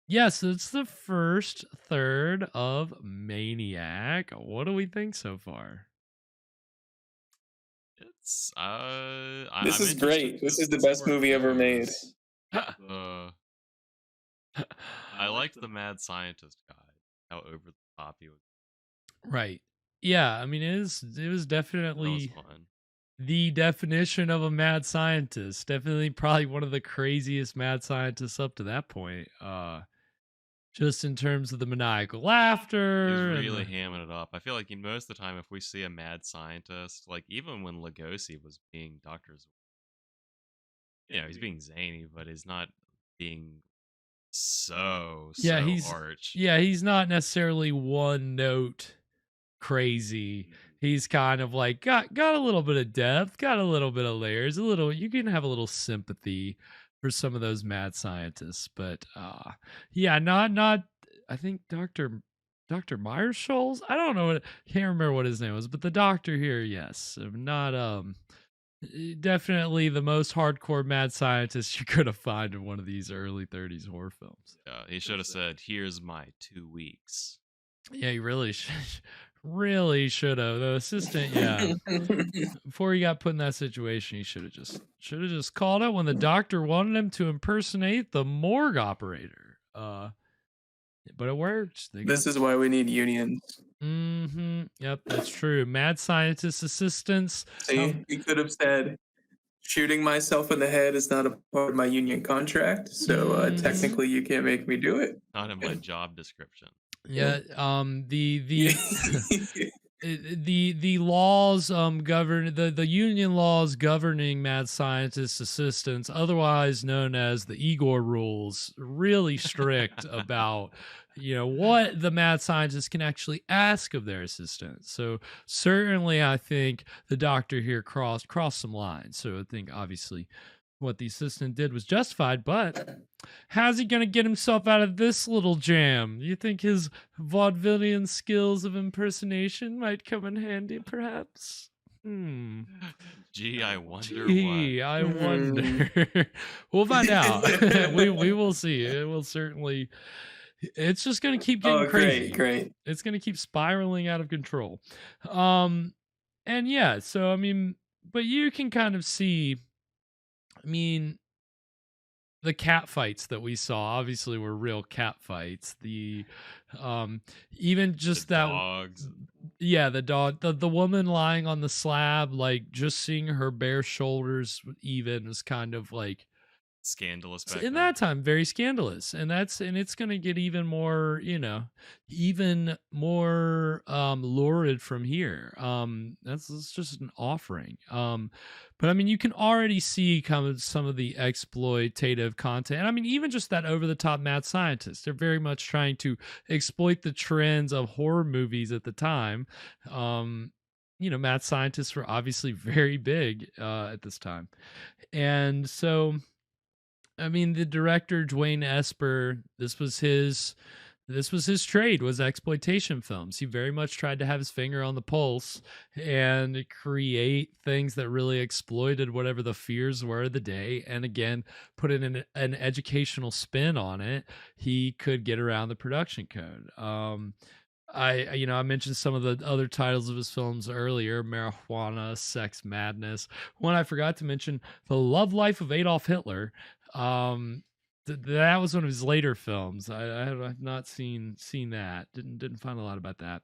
Yes, it's the first third of Maniac. What do we think so far? It's this is great. This is the best movie ever made. I liked the mad scientist guy. How over the top he was. Right. Yeah. I mean, it was definitely the definition of a mad scientist. Definitely, probably one of the craziest mad scientists up to that point. Just in terms of the maniacal laughter. He's really hamming it up. I feel like most of the time, if we see a mad scientist, like even when Lugosi was being Doctor's, he's being zany, but he's not being so arch. Yeah, he's not necessarily one note crazy. He's kind of like got a little bit of depth, got a little bit of layers, you can have a little sympathy for some of those mad scientists. But yeah, not I think Dr. Meirschultz, I don't know, can't remember what his name was, but the doctor here, yes, not definitely the most hardcore mad scientist you could have found in one of these early 30s horror films. Yeah, he should have said, "Here's my 2 weeks." Yeah, he really should have. The assistant, yeah. Before he got put in that situation, he should have just called it when the doctor wanted him to impersonate the morgue operator. But it worked. This is why we need unions. Mm-hmm. Yep, that's true. Mad scientist assistants. See, he could have said, "Shooting myself in the head is not a part of my union contract, so technically you can't make me do it." Not in my job description. Yeah, the laws govern the union laws governing mad scientist assistants, otherwise known as the Igor rules, really strict about what the mad scientists can actually ask of their assistants. So certainly I think the doctor here crossed some lines. So I think obviously what the assistant did was justified, but how's he going to get himself out of this little jam? You think his vaudevillian skills of impersonation might come in handy, perhaps? Gee, I wonder I wonder. We'll find out. we will see. It will certainly... It's just going to keep getting crazy. Great. It's going to keep spiraling out of control. And yeah, so, I mean, but you can kind of see... I mean, the cat fights that we saw obviously were real cat fights. The even just the that dogs. Yeah, the dog, the woman lying on the slab, like just seeing her bare shoulders even was kind of like scandalous back in then. that time, very scandalous. And it's going to get even more, even more lurid from here. That's just an offering. But I mean, you can already see kind of some of the exploitative content. I mean, even just that over the top mad scientist, they're very much trying to exploit the trends of horror movies at the time. Mad scientists were obviously very big at this time. And so, I mean, the director Dwain Esper, this was his trade, was exploitation films. He very much tried to have his finger on the pulse and create things that really exploited whatever the fears were of the day, and again put in an educational spin on it. He could get around the production code. I mentioned some of the other titles of his films earlier: Marijuana, Sex, Madness. One I forgot to mention: The Love Life of Adolf Hitler. That was one of his later films. I have not seen that. Didn't find a lot about that.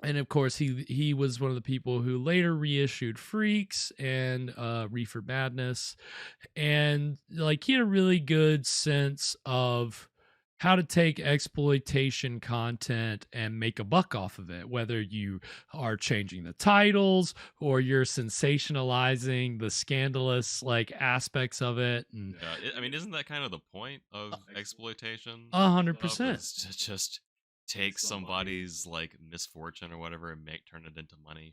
And of course, he was one of the people who later reissued Freaks and Reefer Madness, and like he had a really good sense of how to take exploitation content and make a buck off of it, whether you are changing the titles or you're sensationalizing the scandalous like aspects of it. And I mean, isn't that kind of the point of exploitation? 100%. To just take somebody's like misfortune or whatever and turn it into money.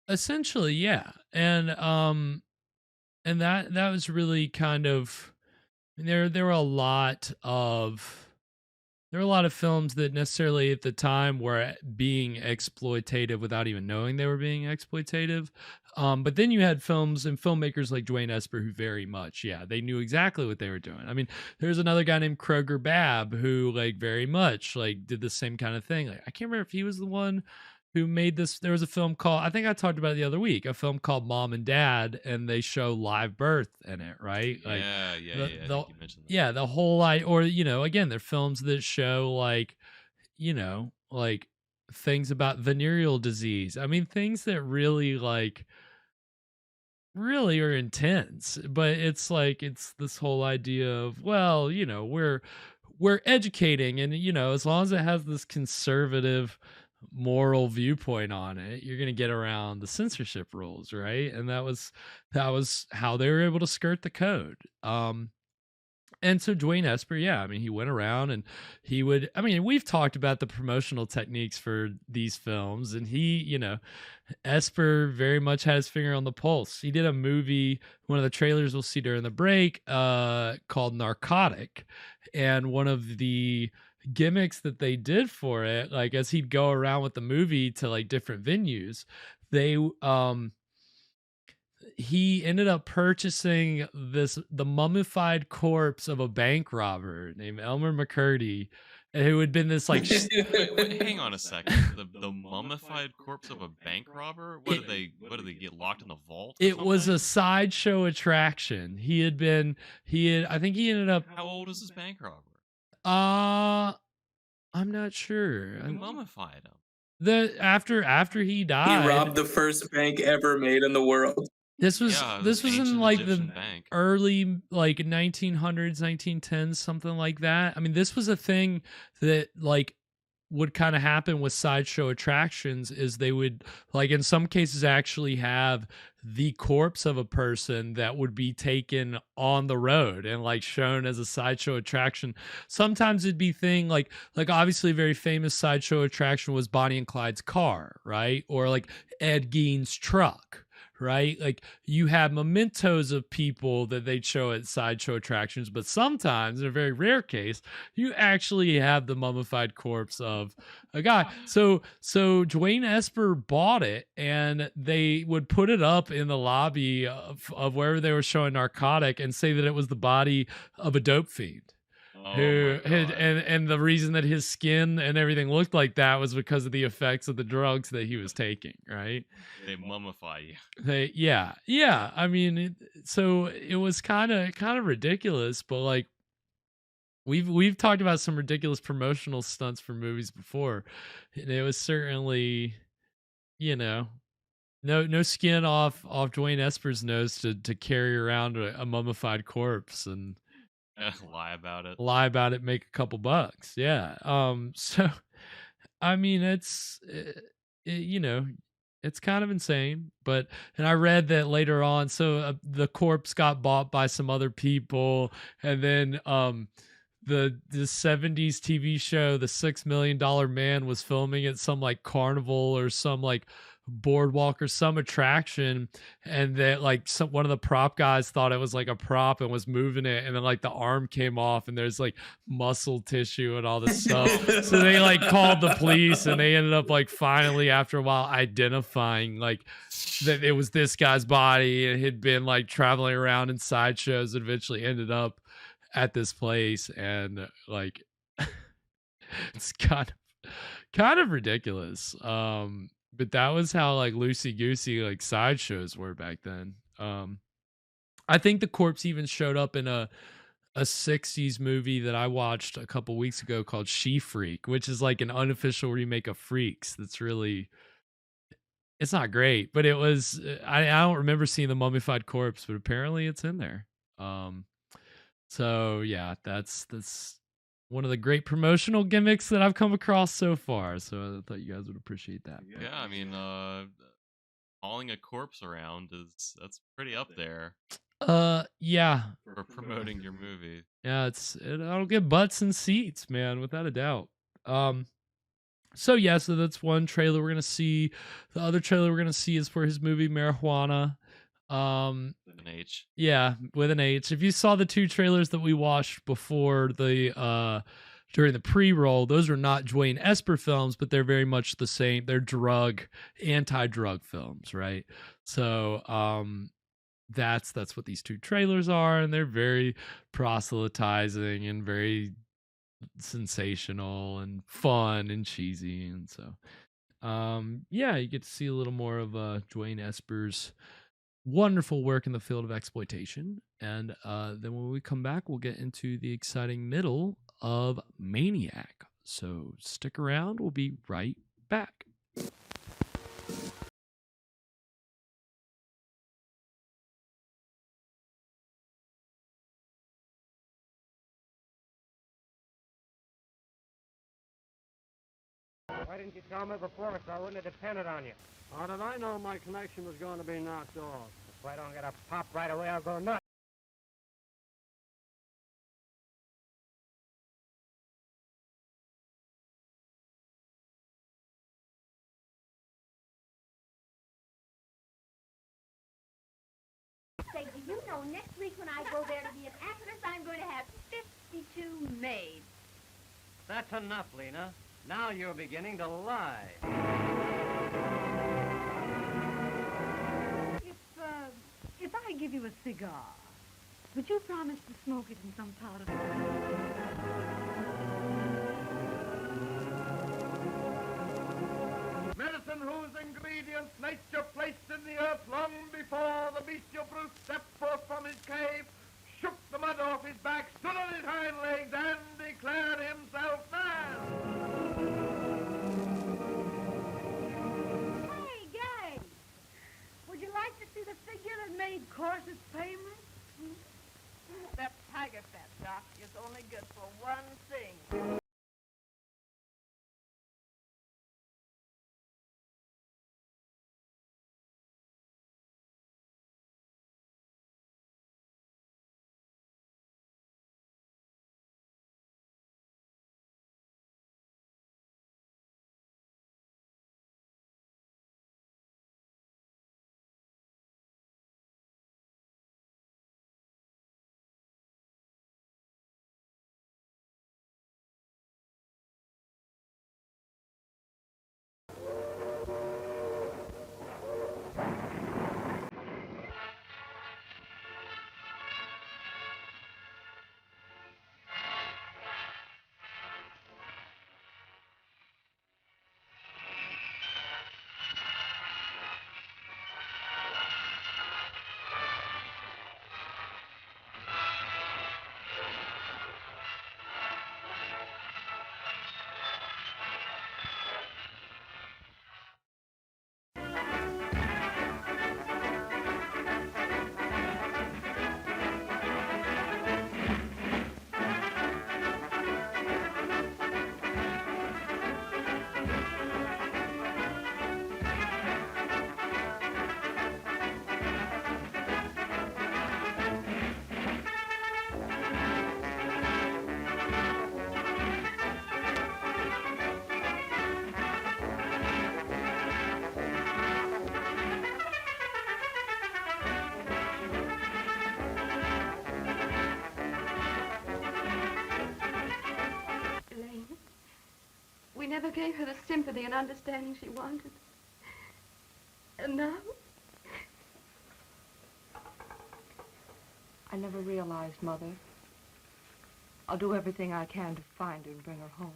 Essentially, yeah. And that was really kind of, there were a lot of films that necessarily at the time were being exploitative without even knowing they were being exploitative. But then you had films and filmmakers like Dwain Esper who very much, they knew exactly what they were doing. I mean, there's another guy named Kroger Babb who like very much like did the same kind of thing. Like I can't remember if he was the one who made this. There was a film called, I think I talked about it the other week, a film called Mom and Dad, and they show live birth in it, right? Like, I think you mentioned that. Yeah, the whole or again, they're films that show like, like things about venereal disease. I mean, things that really are intense, but it's like it's this whole idea of, well, we're educating, and as long as it has this conservative moral viewpoint on it, you're going to get around the censorship rules, right? And that was how they were able to skirt the code. And so Dwain Esper, I mean, he went around and he would, I mean, we've talked about the promotional techniques for these films, and he, Esper very much had his finger on the pulse. He did a movie, one of the trailers we'll see during the break, called Narcotic. And one of the gimmicks that they did for it, like as he'd go around with the movie to like different venues, he ended up purchasing the mummified corpse of a bank robber named Elmer McCurdy, who had been this like wait, hang on a second. The mummified corpse of a bank robber? What did they get locked in the vault? It was a sideshow attraction. I think he ended up. How old is this bank robber? I'm not sure. Who mummified him? After he died, he robbed the first bank ever made in the world. This was in like Egyptian the bank. early like 1900s, 1910s, something like that. I mean, this was a thing that like would kind of happen with sideshow attractions, is they would like in some cases actually have the corpse of a person that would be taken on the road and like shown as a sideshow attraction. Sometimes it'd be thing like obviously a very famous sideshow attraction was Bonnie and Clyde's car, right? Or like Ed Gein's truck. Right? Like you have mementos of people that they'd show at sideshow attractions, but sometimes in a very rare case, you actually have the mummified corpse of a guy. So Dwain Esper bought it, and they would put it up in the lobby of wherever they were showing Narcotic and say that it was the body of a dope fiend. And the reason that his skin and everything looked like that was because of the effects of the drugs that he was taking, right? They mummify you. Yeah. I mean, so it was kind of ridiculous, but like we've talked about some ridiculous promotional stunts for movies before, and it was certainly, no skin off Dwain Esper's nose to carry around a mummified corpse and lie about it, make a couple bucks. So I mean, it's it's kind of insane, and I read that later on, so the corpse got bought by some other people, and then the 70s TV show The $6 Million Man was filming at some like carnival or some like boardwalk or some attraction, and that like one of the prop guys thought it was like a prop and was moving it, and then like the arm came off and there's like muscle tissue and all this stuff. So they like called the police, and they ended up like finally after a while identifying like that it was this guy's body, and had been like traveling around in sideshows and eventually ended up at this place. And like It's kind of ridiculous. But that was how like loosey goosey like sideshows were back then. I think the corpse even showed up in a 60s movie that I watched a couple weeks ago called She Freak, which is like an unofficial remake of Freaks. That's really, it's not great, but it was, I don't remember seeing the mummified corpse, but apparently it's in there. So yeah, that's one of the great promotional gimmicks that I've come across so far. So I thought you guys would appreciate that. Yeah, I mean, hauling a corpse around that's pretty up there. Yeah. For promoting your movie. Yeah, it'll get butts and seats, man, without a doubt. So yeah, so that's one trailer we're gonna see. The other trailer we're gonna see is for his movie Marijuana. With an H. Yeah, with an H. If you saw the two trailers that we watched before the during the pre-roll, those are not Dwain Esper films, but they're very much the same. They're anti-drug films, right? So that's what these two trailers are, and they're very proselytizing and very sensational and fun and cheesy. And so yeah, you get to see a little more of Dwain Esper's wonderful work in the field of exploitation. And then when we come back, we'll get into the exciting middle of Maniac. So stick around, we'll be right back. Why didn't you tell me before, so I wouldn't have depended on you? How did I know my connection was going to be knocked off? If I don't get a pop right away, I'll go nuts. Say, do you know, next week when I go there to be an actress, I'm going to have 52 maids. That's enough, Lena. Now you're beginning to lie. If I give you a cigar, would you promise to smoke it in some part of the Medicine whose ingredients nature placed in the earth long before the bestial brute stepped forth from his cave, shook the mud off his back, stood on his hind legs, and declared himself man. Hey, Gay! Would you like to see the figure that made Corset's famous? That tiger fat, Doc, is only good for one thing. We never gave her the sympathy and understanding she wanted. And now? I never realized, Mother. I'll do everything I can to find her and bring her home.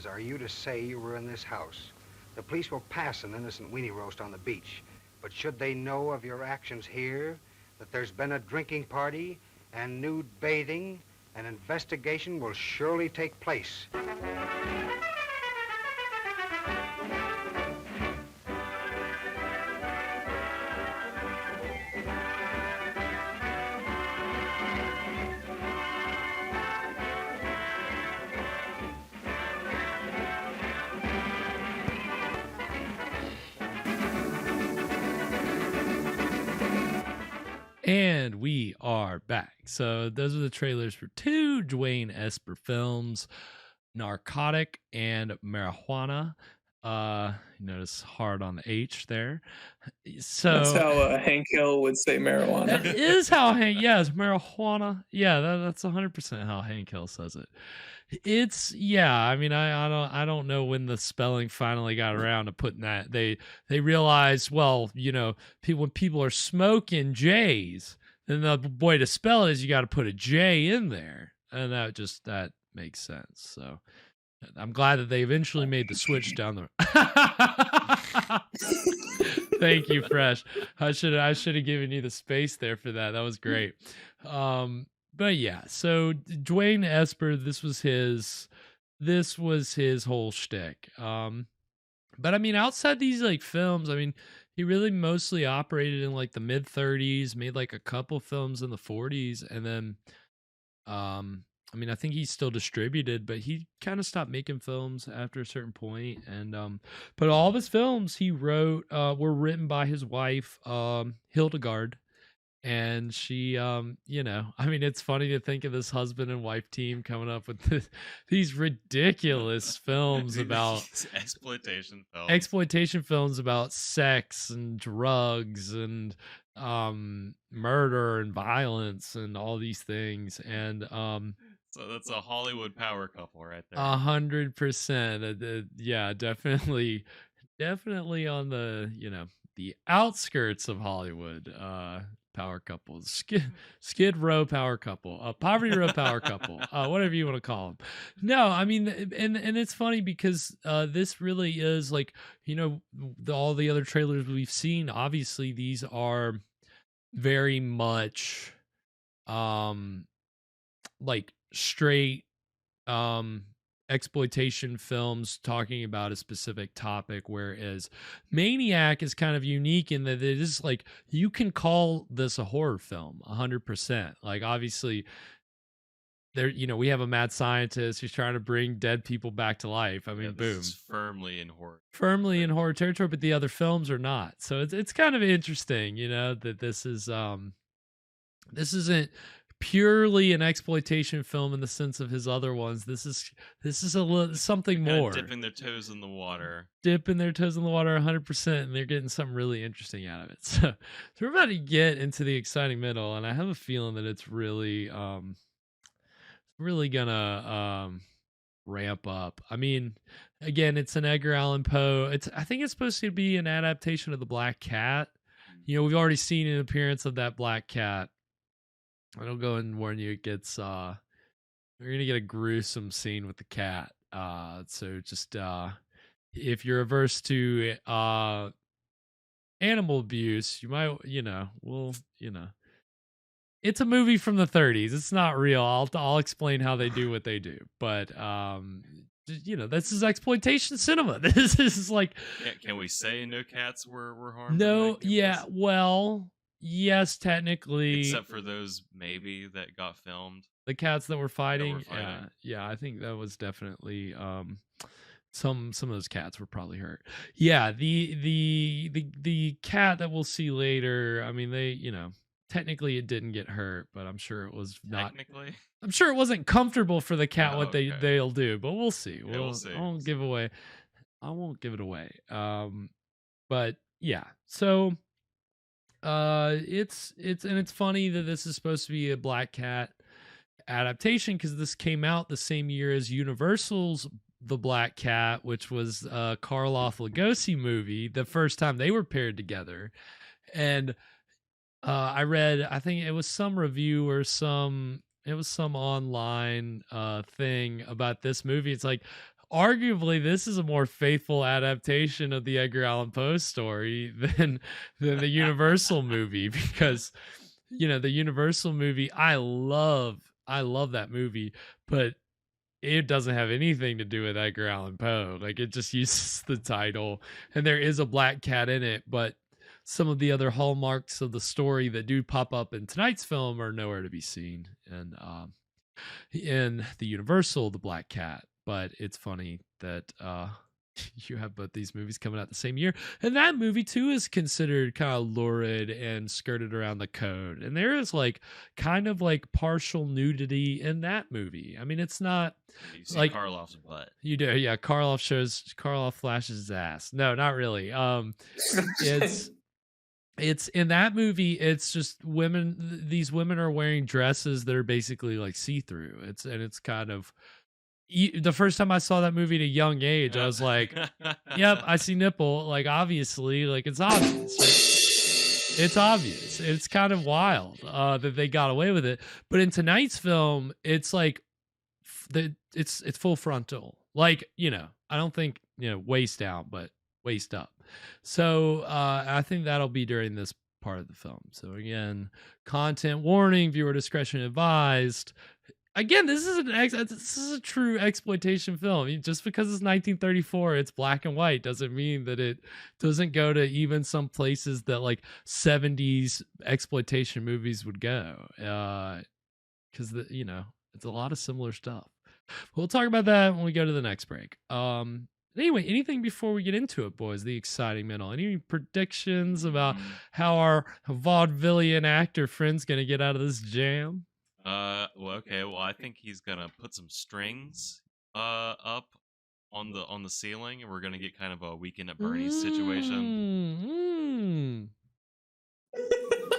Are you to say you were in this house? The police will pass an innocent weenie roast on the beach, but should they know of your actions here, that there's been a drinking party and nude bathing, an investigation will surely take place. And we are back. So those are the trailers for two Dwain Esper films, Narcotic and Marijuana. Notice hard on the H there. So that's how Hank Hill would say marijuana. That is how Hank, yes, marijuana. Yeah, that's 100% how Hank Hill says it. It's, yeah, I mean, I don't know when the spelling finally got around to putting that. They realized, well, you know, when people are smoking J's, then the way to spell it is you got to put a J in there, and that makes sense. So I'm glad that they eventually made the switch down the. Thank you, Fresh. I should have given you the space there for that. That was great. But yeah, so Dwain Esper, this was his whole shtick. But I mean, outside these like films, I mean, he really mostly operated in like the mid 30s, made like a couple films in the 40s, and then, I mean, I think he's still distributed, but he kind of stopped making films after a certain point. And but all of his films he wrote were written by his wife, Hildegarde. And she, you know, I mean, it's funny to think of this husband and wife team coming up with these ridiculous films about exploitation films about sex and drugs and murder and violence and all these things. And so that's a Hollywood power couple right there. 100%. Yeah, definitely on the, you know, the outskirts of Hollywood. Power couples, skid row power couple, poverty row power couple, whatever you want to call them. No, I mean, and it's funny because this really is like, you know, all the other trailers we've seen, obviously these are very much like straight exploitation films talking about a specific topic, whereas Maniac is kind of unique in that it is like, you can call this a horror film 100%. Like, obviously there, you know, we have a mad scientist who's trying to bring dead people back to life. I mean, yeah, boom, is firmly in horror territory, but the other films are not. So it's kind of interesting, you know, that this isn't purely an exploitation film in the sense of his other ones. This is a little something more. Dipping their toes in the water. 100%, and they're getting something really interesting out of it. So we're about to get into the exciting middle, and I have a feeling that it's really gonna ramp up. I mean, again, it's an Edgar Allan Poe. I think it's supposed to be an adaptation of The Black Cat. You know, we've already seen an appearance of that black cat. I'll go and warn you, it gets you're gonna get a gruesome scene with the cat. So just if you're averse to animal abuse, you might, you know, it's a movie from the 30s. It's not real. I'll explain how they do what they do. But you know, this is exploitation cinema. This is like, can we say no cats were harmed? No, yeah, well, yes, technically, except for those maybe that got filmed. The cats that were fighting. Yeah, I think that was definitely some of those cats were probably hurt. Yeah, the cat that we'll see later. I mean, they, you know, technically it didn't get hurt, but I'm sure it was not. Technically? I'm sure it wasn't comfortable for the cat Oh, what they'll do, but we'll see. Yeah, we'll see. I won't give it away. But yeah, so it's funny that this is supposed to be a Black Cat adaptation because this came out the same year as Universal's The Black Cat, which was a Karloff Lugosi movie, the first time they were paired together. And I read, I think it was some review or some online thing about this movie. It's like, arguably, this is a more faithful adaptation of the Edgar Allan Poe story than the Universal movie, because the Universal movie, I love that movie, but it doesn't have anything to do with Edgar Allan Poe. Like, it just uses the title, and there is a black cat in it, but some of the other hallmarks of the story that do pop up in tonight's film are nowhere to be seen. And in the Universal, The Black Cat. But it's funny that you have both these movies coming out the same year. And that movie, too, is considered kind of lurid and skirted around the code. And there is kind of partial nudity in that movie. I mean, it's not You see Karloff's butt. You do, yeah. Karloff flashes his ass. No, not really. It's in that movie, it's just women. These women are wearing dresses that are basically see-through. It's kind of, the first time I saw that movie at a young age, I was like, yep, I see nipple. Obviously, it's obvious. It's obvious. It's kind of wild that they got away with it. But in tonight's film, it's it's full frontal. I don't think, waist down, but waist up. So I think that'll be during this part of the film. So again, content warning, viewer discretion advised. Again, this is a true exploitation film. Just because it's 1934, it's black and white, doesn't mean that it doesn't go to even some places that 70s exploitation movies would go. Because it's a lot of similar stuff. We'll talk about that when we go to the next break. Anyway, anything before we get into it, boys? The exciting middle. Any predictions about how our vaudevillian actor friend's gonna get out of this jam? Okay. Well, I think he's gonna put some strings up on the ceiling, and we're gonna get kind of a Weekend at Bernie's situation.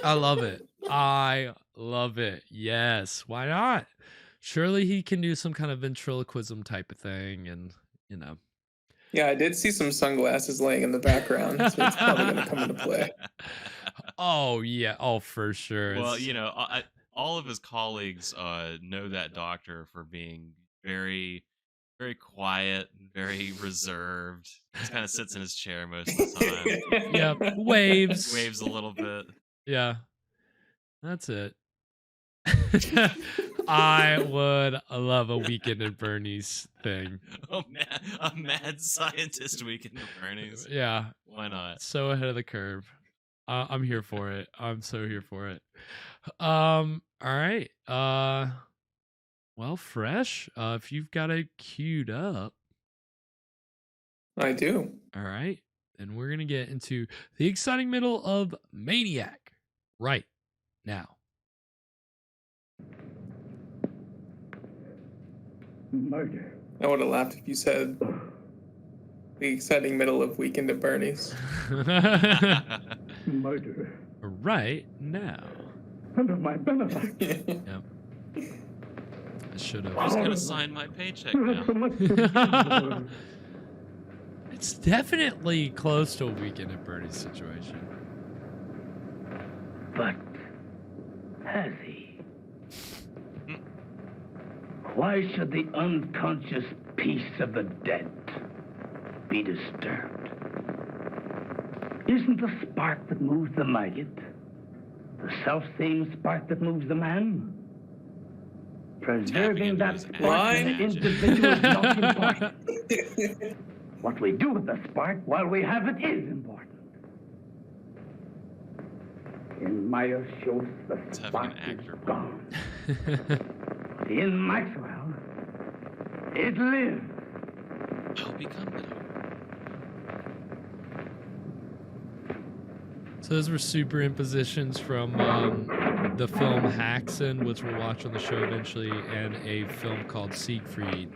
I love it. I love it. Yes. Why not? Surely he can do some kind of ventriloquism type of thing, and Yeah, I did see some sunglasses laying in the background, so it's probably going to come into play. Oh, yeah. Oh, for sure. Well, all of his colleagues know that doctor for being very, very quiet, very reserved. Just kind of sits in his chair most of the time. Yeah, waves. Waves a little bit. Yeah, that's it. I would love a Weekend at Bernie's thing. Oh man, a mad scientist Weekend at Bernie's. Yeah, why not? So ahead of the curve. I'm here for it. I'm so here for it. All right. Well, Fresh, if you've got it queued up. I do. All right. And we're going to get into the exciting middle of Maniac right now. Murder. I would have laughed if you said the exciting middle of Weekend at Bernie's. Murder. Right now. Under my benefactor. Yep. I should have. Who's going to sign my paycheck now? It's definitely close to a Weekend at Bernie's situation. But has he? Why should the unconscious peace of the dead be disturbed? Isn't the spark that moves the maggot the self-same spark that moves the man? Preserving that spark in the individual is not important. What we do with the spark while we have it is important. In Meirschultz, the spark is gone. In Maxwell, it lives. I'll become So those were superimpositions from the film Haxan, which we'll watch on the show eventually, and a film called Siegfried,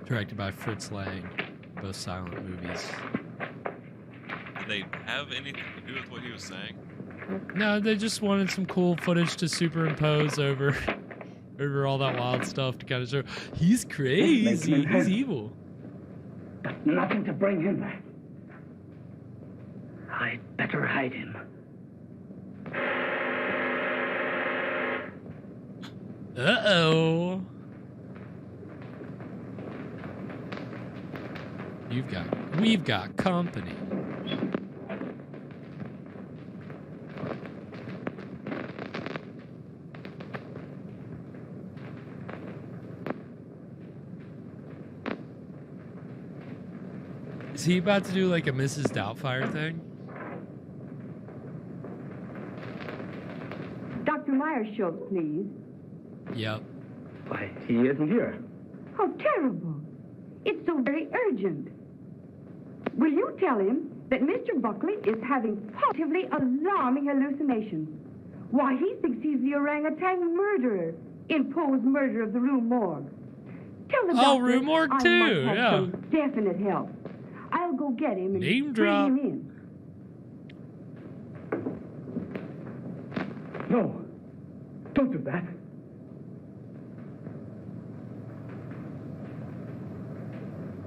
directed by Fritz Lang, both silent movies. Did they have anything to do with what he was saying? No, they just wanted some cool footage to superimpose over all that wild stuff to kind of show he's crazy, he's evil. But nothing to bring him back. I'd better hide him. Uh-oh. We've got company. Is he about to do like a Mrs. Doubtfire thing? Dr. Meirschultz, please. Yep. Why, he isn't here. How terrible. It's so very urgent. Will you tell him that Mr. Buckley is having positively alarming hallucinations? Why, he thinks he's the orangutan murderer in Poe's Murder of the Rue Morgue. Tell the doctor Rue Morgue I too, must have yeah. some definite help. I'll go get him and Name bring drop. him in. No, don't do that.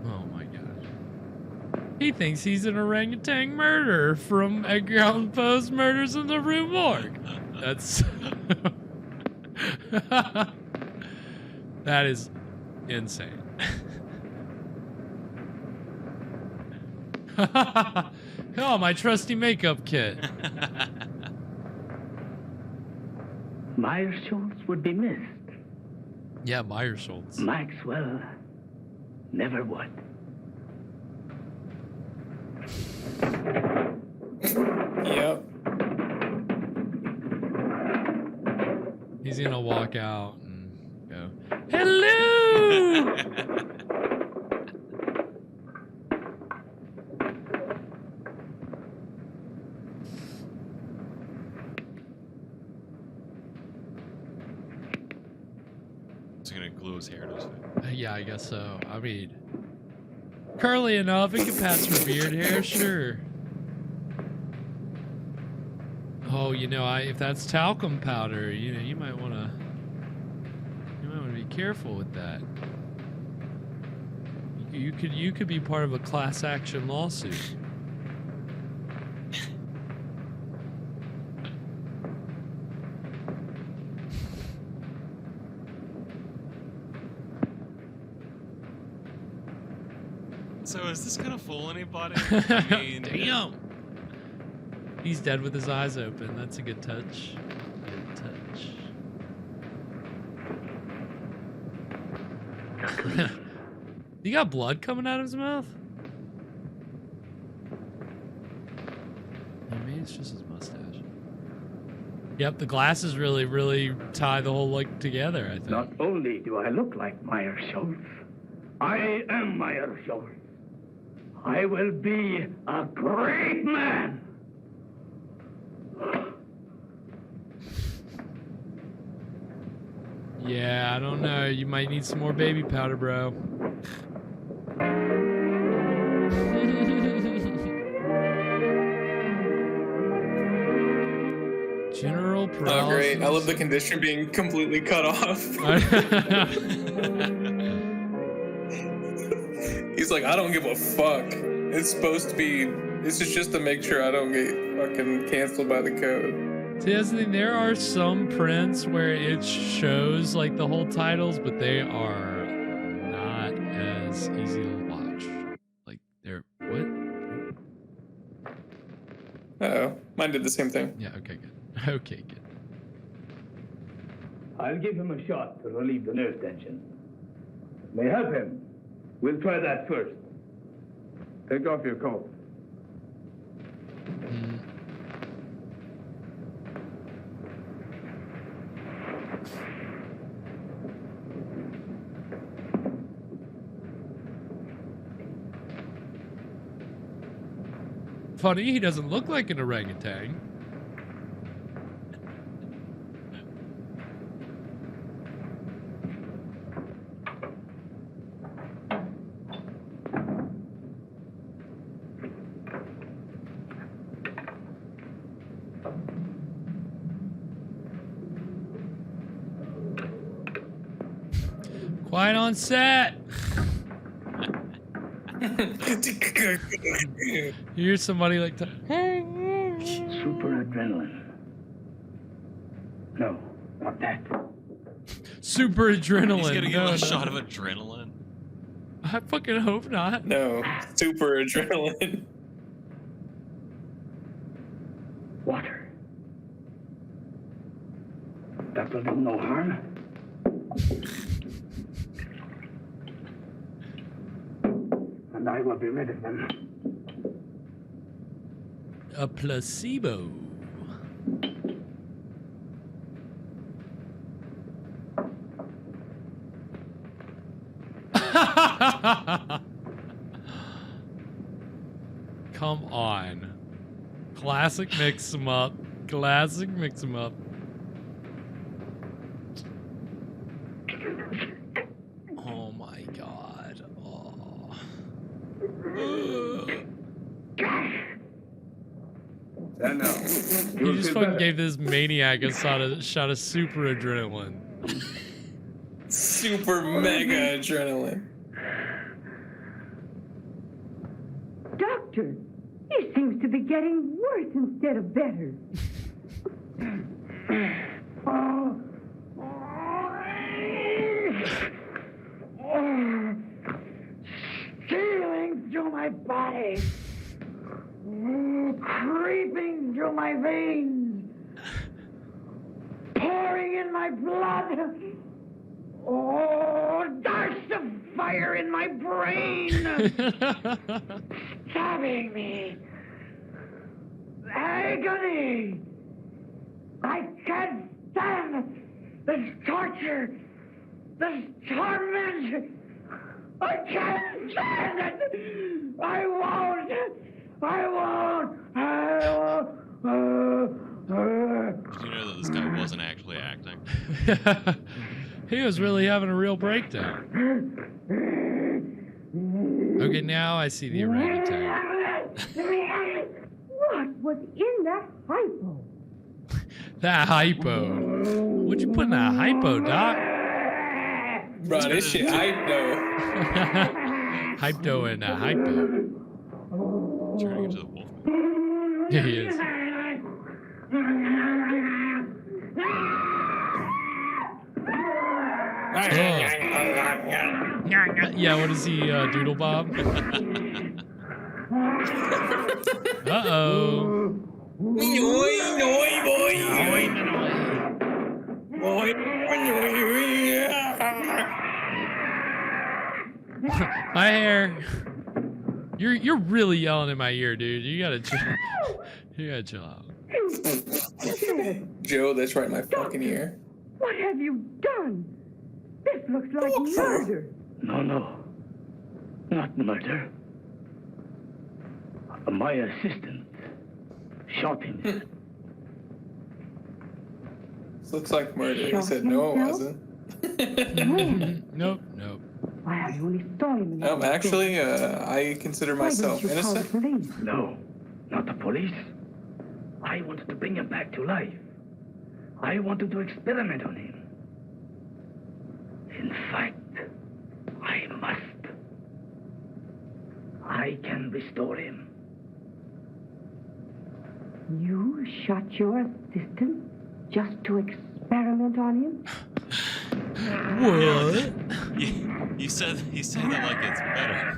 Oh my gosh. He thinks he's an orangutan murderer from Edgar Allan Poe's Murders in the Rue Morgue. That's... that is insane. Oh, my trusty makeup kit. Meirschultz would be missed. Yeah, Meirschultz. Maxwell never would. Yep. He's gonna walk out and go, hello! He's gonna glue his hair to his face. Yeah, I guess so. I mean, curly enough, it can pass for beard hair, sure. Oh, you know, if that's talcum powder, you know, you might want to be careful with that. You could be part of a class action lawsuit. So is this gonna fool anybody? I mean, damn. He's dead with his eyes open. That's a good touch. Good touch. He got blood coming out of his mouth? Maybe it's just his mustache. Yep, the glasses really tie the whole look together, I think. Not only do I look like Meirschultz, I am Meirschultz. I will be a great man. Yeah, I don't know. You might need some more baby powder, bro. General paralysis. Oh, great. I love the condition being completely cut off. He's like, I don't give a fuck. It's supposed to be, this is just to make sure I don't get fucking canceled by the code. See, that's the thing. There are some prints where it shows like the whole titles, but they are not as easy to watch. Like they're what? Uh-oh. Mine did the same thing. Yeah, okay, good. Okay, good. I'll give him a shot to relieve the nerve tension. May help him. We'll try that first. Take off your coat. Funny, he doesn't look like an orangutan. Quiet on set. You hear somebody like that. Super adrenaline. No, not that. Super adrenaline. He's gonna give no, a shot of adrenaline. I fucking hope not. No, super adrenaline. Water. That will do no harm. And I will be rid of them. A placebo. Come on. Classic mix 'em up. Classic mix 'em up. Oh my god. Oh. You just fucking gave this maniac a shot of super adrenaline. Super mega adrenaline. Doctor, he seems to be getting worse instead of better. Stealing through my body. Creeping through my veins. Pouring in my blood. Oh, darts of fire in my brain. Stabbing me. Agony. I can't stand this torture. This torment. I can't stand it. I won't. Did you know that this guy wasn't actually acting? He was really having a real breakdown. Okay, now I see the orangutan. What was in that hypo? That hypo. What'd you put in that hypo, Doc? Bro, this shit hype though. Hypto and hypo. Turning into the wolf. Yeah, he is. Yeah, what is he, Doodle Bob? Uh-oh. My hair. You're really yelling in my ear, dude. You gotta chill out. Joe, that's right in my fucking ear. What have you done? This looks like murder. No. Not murder. My assistant shot him. This looks like murder. He said no, it wasn't. Nope. I only saw him in the actually, I consider myself innocent. No, not the police. I wanted to bring him back to life. I wanted to experiment on him. In fact, I must. I can restore him. You shot your assistant just to experiment on him? What? You said that like it's better.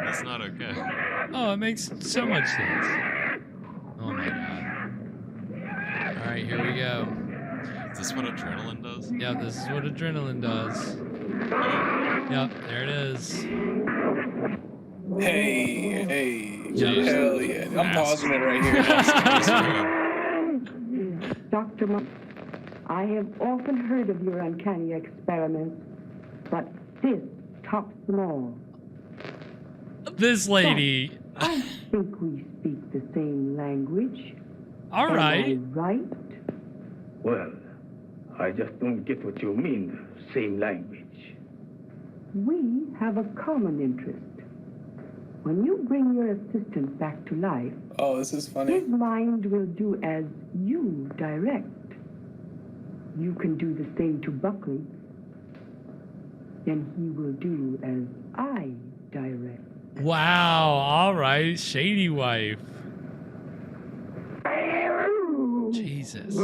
That's not okay. Oh, it makes so much sense. Oh my god. Alright, here we go. Is this what adrenaline does? Yep, this is what adrenaline does. Yep, there it is. Hey. Jeez. Hell yeah. I'm pausing it right here. Dr. I have often heard of your uncanny experiments, but this tops them all. This lady. I think we speak the same language. All right. Am I right? Well, I just don't get what you mean, same language. We have a common interest. When you bring your assistant back to life, Oh, this is funny. his mind will do as you direct. You can do the same to Buckley. Then he will do as I direct. Wow. All right. Shady wife. Jesus.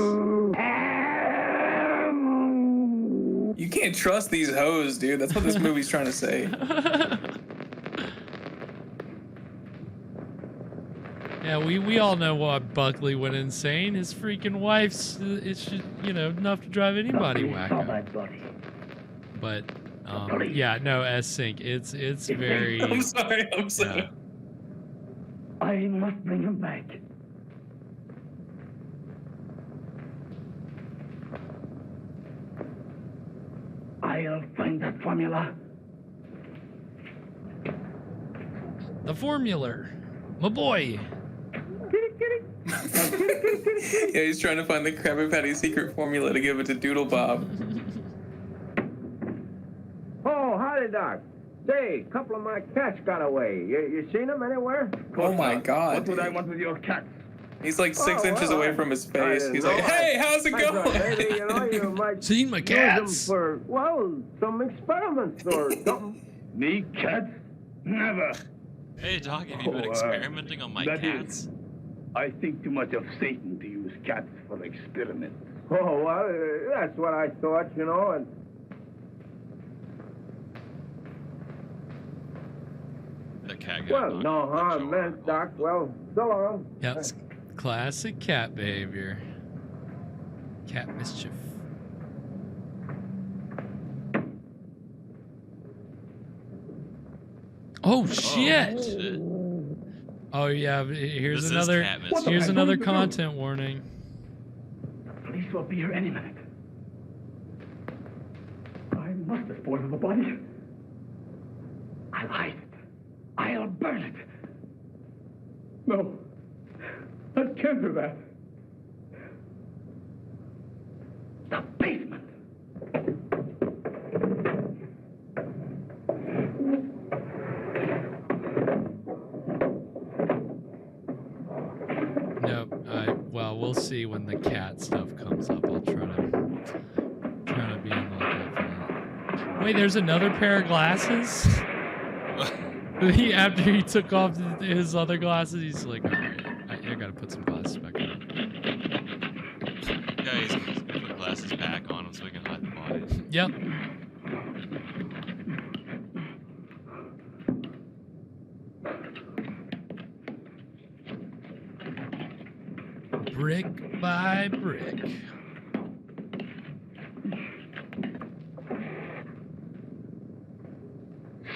You can't trust these hoes, dude. That's what this movie's trying to say. Yeah, we all know why Buckley went insane. His freaking wife's, it's just, you know, enough to drive anybody wacko. But, yeah, no, S-Sync, it's very... I'm sorry. Yeah. I must bring him back. I'll find that formula. The formula. My boy. Yeah, he's trying to find the Krabby Patty secret formula to give it to Doodle Bob. Oh, howdy, Doc. Say, a couple of my cats got away. You seen them anywhere? Oh my God. What would I want with your cat? He's like 6 inches away from his face. He's know. like, hey, how's it I thought going? maybe, you know, you might Seen my use cats. them for, well, some experiments or something. Me, cats? Never. Hey, Doc, have you been experimenting on my that cats? is, I think too much of Satan to use cats for experiments. Oh, well, that's what I thought, you know, and... The cat got Well, knocked no off the harm jaw. meant, Doc. Well, so long. Yeah, it's classic cat behavior. Cat mischief. Oh shit! Oh yeah, here's This is another cat mischief. here's another content warning. The police will be here any minute. I must dispose of the body. I'll hide it. I'll burn it. No, I can't do that. The basement. Nope. Well, we'll see when the cat stuff comes up. I'll try to be on the lookout for that. Wait, there's another pair of glasses? After he took off his other glasses, he's like, all right, I gotta put some glasses back on. Yeah, he's gonna put glasses back on him so he can hide the body. Yep. Brick by brick.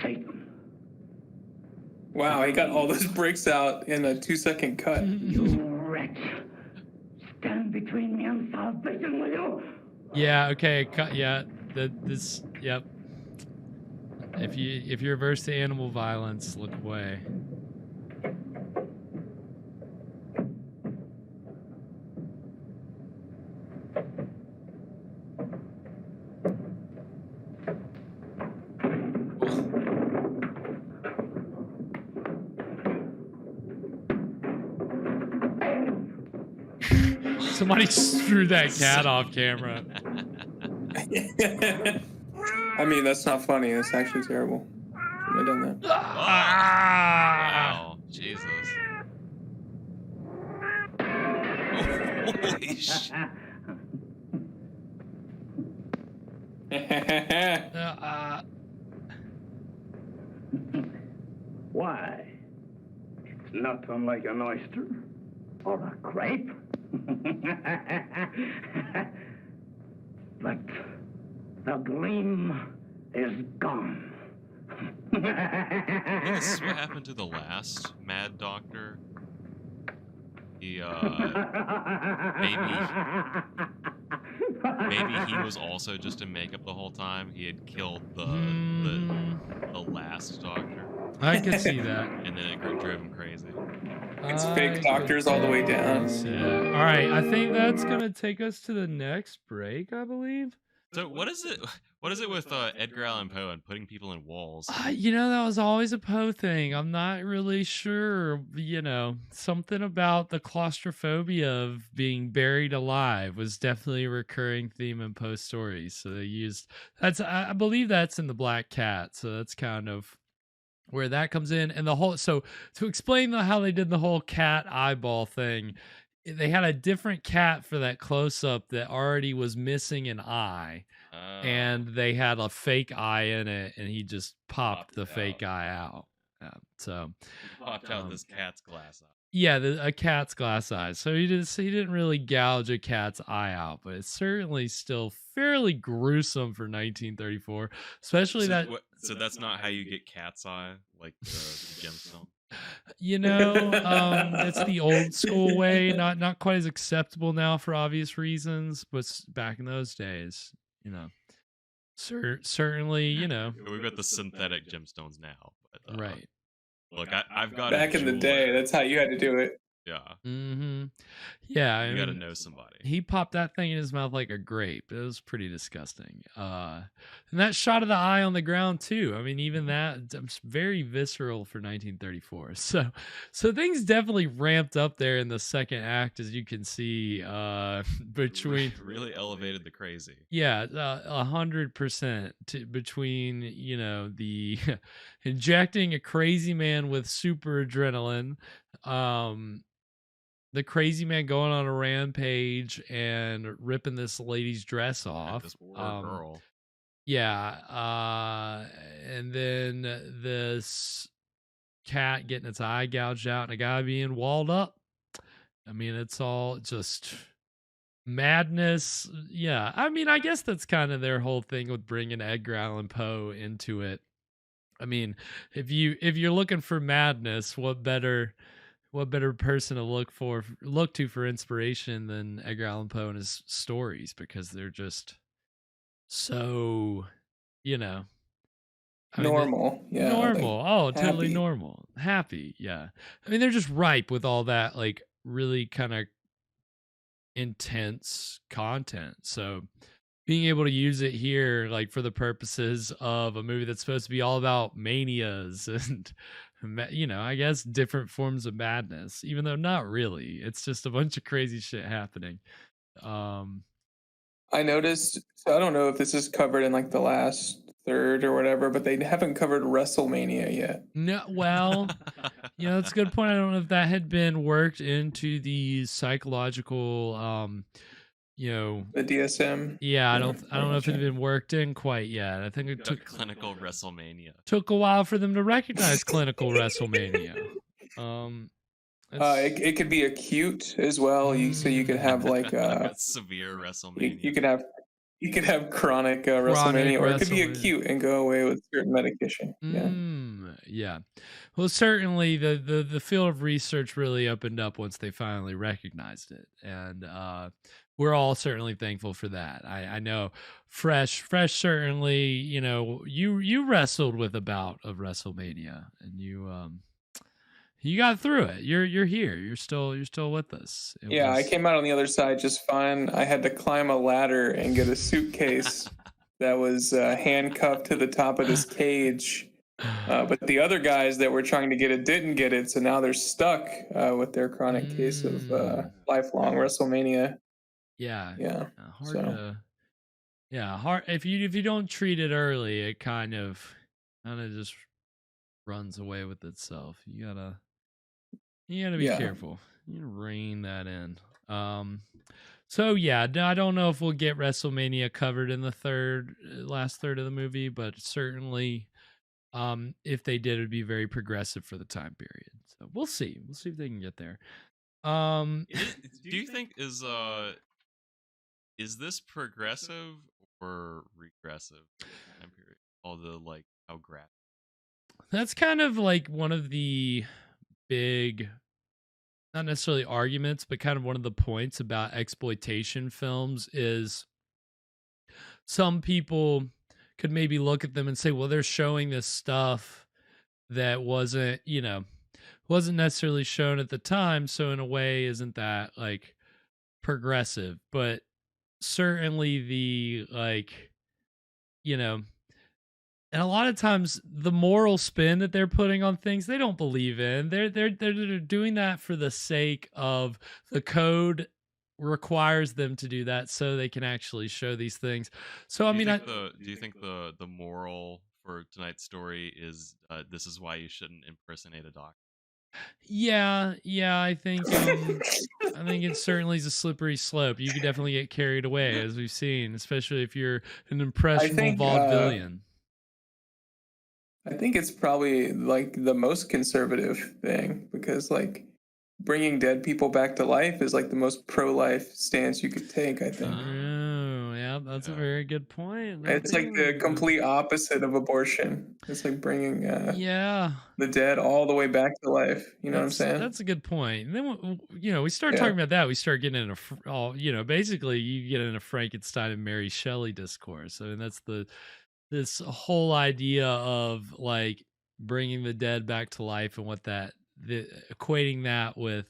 Satan. Wow, he got all those bricks out in a 2-second cut. You wretch. Stand between me and salvation, will you? Yeah. Okay. Yeah. This. Yep. If you're averse to animal violence, look away. Somebody threw that cat off camera. I mean, that's not funny. That's actually terrible. Shouldn't have done that. Wow. Jesus. Holy shit. Why? It's not unlike an oyster or a grape. But the gleam is gone. What happened to the last Mad Doctor? He, maybe he was also just in makeup the whole time. He had killed the last Doctor. I could see that. And then it drove him crazy. It's fake doctors all the way down. All right, I think that's gonna take us to the next break, I believe. So what is it? What is it with Edgar Allan Poe and putting people in walls? That was always a Poe thing. I'm not really sure. Something about the claustrophobia of being buried alive was definitely a recurring theme in Poe stories. So they used I believe that's in the Black Cat. So that's kind of where that comes in. And so to explain how they did the whole cat eyeball thing, they had a different cat for that close up that already was missing an eye. And they had a fake eye in it, and he just popped the fake eye out. So he popped out this cat's glass eye. Yeah, a cat's glass eye. So he didn't really gouge a cat's eye out, but it's certainly still fairly gruesome for 1934, especially So that's not how you get cat's eye, like the gemstone. It's the old school way, not quite as acceptable now for obvious reasons, but back in those days, certainly, We've got the synthetic gemstones now. But, right. Look, I've got back in the day. That's how you had to do it. Yeah. Mm-hmm. Yeah. You got to know somebody. He popped that thing in his mouth like a grape. It was pretty disgusting. And that shot of the eye on the ground too. I mean, even that, very visceral for 1934. So things definitely ramped up there in the second act, as you can see. Between really elevated the crazy. Yeah, 100% between the injecting a crazy man with super adrenaline. The crazy man going on a rampage and ripping this lady's dress off. This poor girl. Yeah. And then this cat getting its eye gouged out and a guy being walled up. I mean, it's all just madness. Yeah. I mean, I guess that's kind of their whole thing with bringing Edgar Allan Poe into it. I mean, if you're looking for madness, what better person to look to for inspiration than Edgar Allan Poe and his stories, because they're just so, normal. Normal. Like, totally happy. Normal. Happy. Yeah. I mean, they're just ripe with all that, like, really kind of intense content. So being able to use it here, like, for the purposes of a movie that's supposed to be all about manias and I guess different forms of madness, even though not really. It's just a bunch of crazy shit happening. I noticed, so I don't know if this is covered in like the last third or whatever, but they haven't covered WrestleMania yet. No, well, that's a good point. I don't know if that had been worked into the psychological the DSM. Yeah, I don't know if it had been worked in quite yet. I think it took clinical WrestleMania. Took a while for them to recognize clinical WrestleMania. It could be acute as well. So you could have like severe WrestleMania. You could have chronic WrestleMania, or it could be acute and go away with certain medication. Yeah. Well, certainly the field of research really opened up once they finally recognized it, and we're all certainly thankful for that. I know Fresh certainly, you wrestled with a bout of WrestleMania, and you got through it. You're here. You're still with us. I came out on the other side just fine. I had to climb a ladder and get a suitcase that was handcuffed to the top of this cage. But the other guys that were trying to get it didn't get it, so now they're stuck with their chronic case of lifelong WrestleMania. Yeah. Hard. If you don't treat it early, it kind of just runs away with itself. You gotta be careful. You gotta rein that in. So yeah, I don't know if we'll get WrestleMania covered in the last third of the movie, but certainly, if they did, it'd be very progressive for the time period. So we'll see. We'll see if they can get there. Do you think is this progressive or regressive time period? All the how graphic. That's kind of like one of the big, not necessarily arguments, but kind of one of the points about exploitation films is some people could maybe look at them and say, well, they're showing this stuff that wasn't, wasn't necessarily shown at the time. So in a way, isn't that like progressive? But certainly the and a lot of times the moral spin that they're putting on things they don't believe in. They're doing that for the sake of the code requires them to do that so they can actually show these things. So do you think the moral for tonight's story is this is why you shouldn't impersonate a doctor? Yeah, I think it certainly is a slippery slope. You could definitely get carried away, as we've seen, especially if you're an impressionable vaudevillian. I think it's probably like the most conservative thing, because like bringing dead people back to life is like the most pro-life stance you could take, I think. Oh, yeah, that's a very good point. It's like the complete opposite of abortion. It's like bringing the dead all the way back to life. You know what I'm saying? That's a good point. And then, we start talking about that. We start getting in basically you get in a Frankenstein and Mary Shelley discourse. I mean, that's this whole idea of like bringing the dead back to life and what equating that with,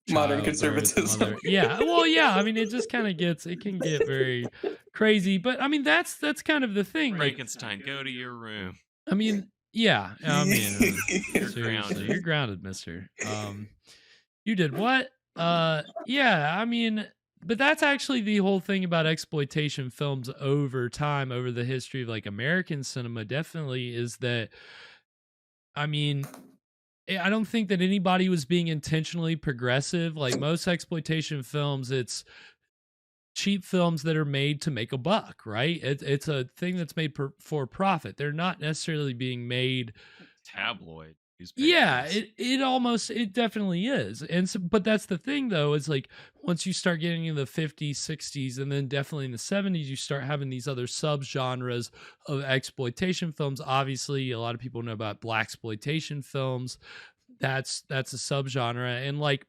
modern conservatism. I mean, it just kind of can get very crazy, but I mean, that's kind of the thing. Frankenstein, go to your room. I mean, you're grounded, mister. You did what? I mean, but that's actually the whole thing about exploitation films over time, over the history of like American cinema, definitely is that, I mean, I don't think that anybody was being intentionally progressive. Like most exploitation films, it's cheap films that are made to make a buck, right? It's a thing that's made for profit. They're not necessarily being made tabloid. Yeah, it definitely is. And so, but that's the thing though, is like once you start getting in the 50s, 60s, and then definitely in the 70s, you start having these other subgenres of exploitation films. Obviously, a lot of people know about blaxploitation films. That's a subgenre. And like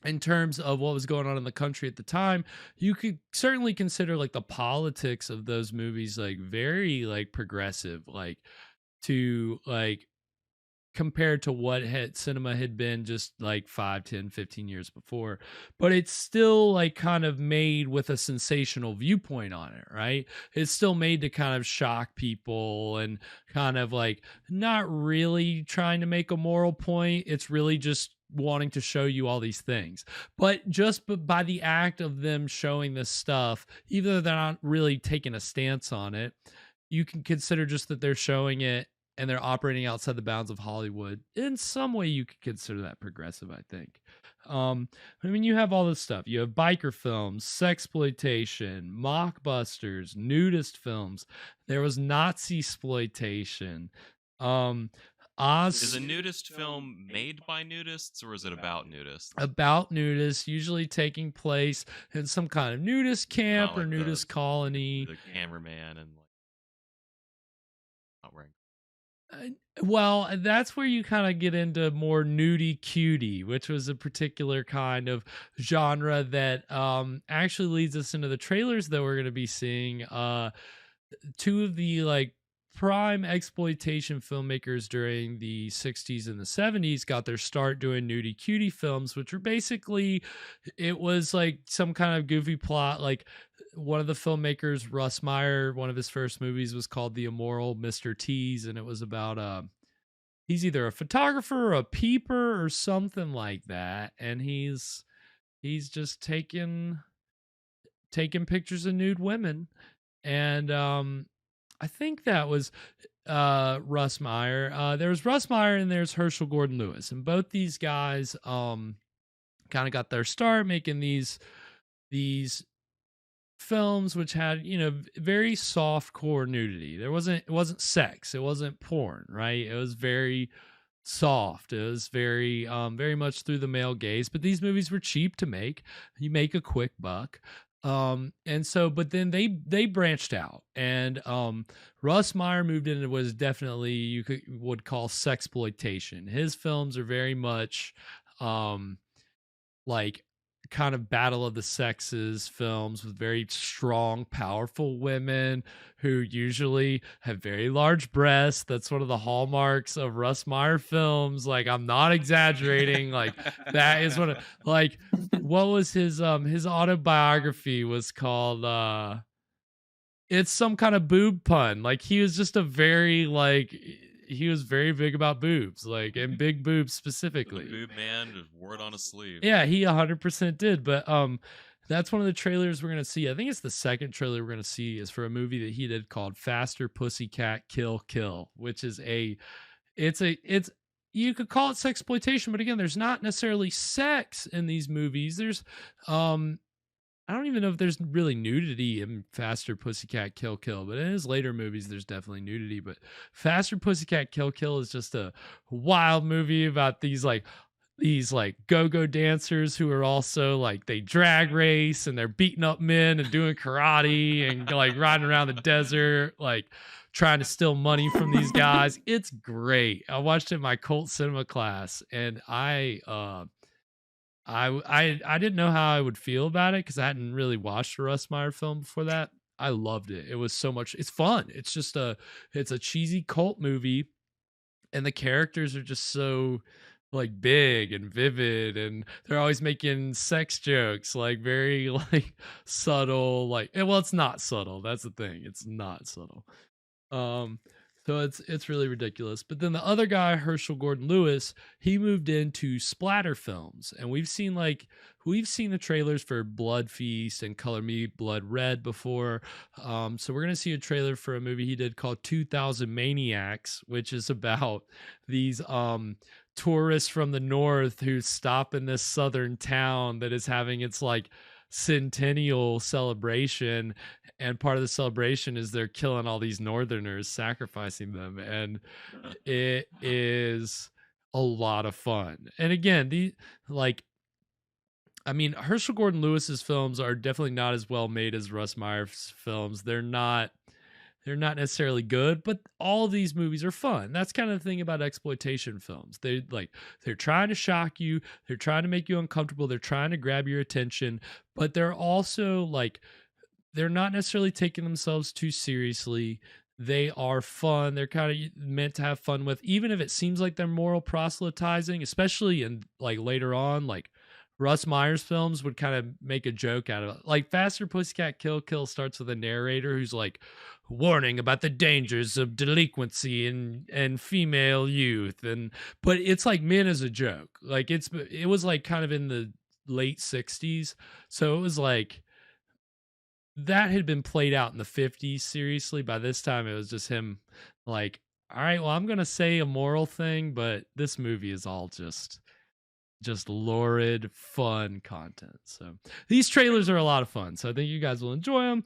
in terms of what was going on in the country at the time, you could certainly consider like the politics of those movies like very like progressive, like to like compared to what cinema had been just like 5, 10, 15 years before. But it's still like kind of made with a sensational viewpoint on it, right? It's still made to kind of shock people and kind of like not really trying to make a moral point. It's really just wanting to show you all these things. But just by the act of them showing this stuff, even though they're not really taking a stance on it, you can consider just that they're showing it and they're operating outside the bounds of Hollywood. In some way, you could consider that progressive, I think. I mean, you have all this stuff. You have biker films, sexploitation, mockbusters, nudist films. There was Nazi exploitation. Is a nudist film made by nudists, or is it about nudists? About nudists, usually taking place in some kind of nudist camp or nudist colony. The cameraman and like not wearing. Well, that's where you kind of get into more nudie cutie, which was a particular kind of genre that actually leads us into the trailers that we're going to be seeing. Two of the like prime exploitation filmmakers during the 60s and the 70s got their start doing nudie cutie films, which were basically, it was like some kind of goofy plot. Like one of the filmmakers, Russ Meyer, one of his first movies was called The Immoral Mr. Tease, and it was about he's either a photographer or a peeper or something like that, and he's just taking pictures of nude women. And I think that was Russ Meyer. There was Russ Meyer and there's Herschel Gordon Lewis, and both these guys kind of got their start making these films which had, very soft core nudity. It wasn't sex, it wasn't porn, right? It was very soft. It was very much through the male gaze, but these movies were cheap to make. You make a quick buck. And so, but then they branched out, and Russ Meyer moved in and was definitely would call sexploitation. His films are very much like kind of battle of the sexes films with very strong, powerful women who usually have very large breasts. That's one of the hallmarks of Russ Meyer films. Like, I'm not exaggerating. Like, that is one of, like, what was his autobiography was called, it's some kind of boob pun. Like, he was just he was very big about boobs, like, and big boobs specifically. The boob man just wore it on his sleeve. Yeah, he 100% did. But that's one of the trailers we're gonna see. I think it's the second trailer we're gonna see is for a movie that he did called Faster Pussycat Kill Kill, which is it's you could call it sexploitation, but again, there's not necessarily sex in these movies. There's I don't even know if there's really nudity in Faster Pussycat Kill Kill, but in his later movies, there's definitely nudity. But Faster Pussycat Kill Kill is just a wild movie about these go-go dancers who are also like, they drag race and they're beating up men and doing karate and like riding around the desert, like trying to steal money from these guys. It's great. I watched it in my cult cinema class, and I didn't know how I would feel about it because I hadn't really watched a Russ Meyer film before that. I loved it. It was so much. It's fun. It's just it's a cheesy cult movie, and the characters are just so like big and vivid, and they're always making sex jokes, like very like subtle. Like, well, it's not subtle. That's the thing. It's not subtle. So it's really ridiculous. But then the other guy, Herschel Gordon Lewis, he moved into splatter films, and we've seen the trailers for Blood Feast and Color Me Blood Red before. So we're gonna see a trailer for a movie he did called 2000 Maniacs, which is about these tourists from the north who stop in this southern town that is having its like centennial celebration, and part of the celebration is they're killing all these northerners, sacrificing them, and it is a lot of fun. And again, Herschel Gordon Lewis's films are definitely not as well made as Russ Meyer's films. They're not necessarily good, but all these movies are fun. That's kind of the thing about exploitation films. They're trying to shock you, they're trying to make you uncomfortable, they're trying to grab your attention, but they're also like, they're not necessarily taking themselves too seriously. They are fun. They're kind of meant to have fun with, even if it seems like they're moral proselytizing, especially in like later on, like Russ Meyer's films would kind of make a joke out of it. Like Faster Pussycat Kill Kill starts with a narrator who's like, warning about the dangers of delinquency and female youth, but it's like meant as a joke. Like it was like kind of in the late 60s, so it was like that had been played out in the 50s seriously. By this time it was just him like, all right, well, I'm gonna say a moral thing, but this movie is all just lurid, fun content. So these trailers are a lot of fun. So I think you guys will enjoy them.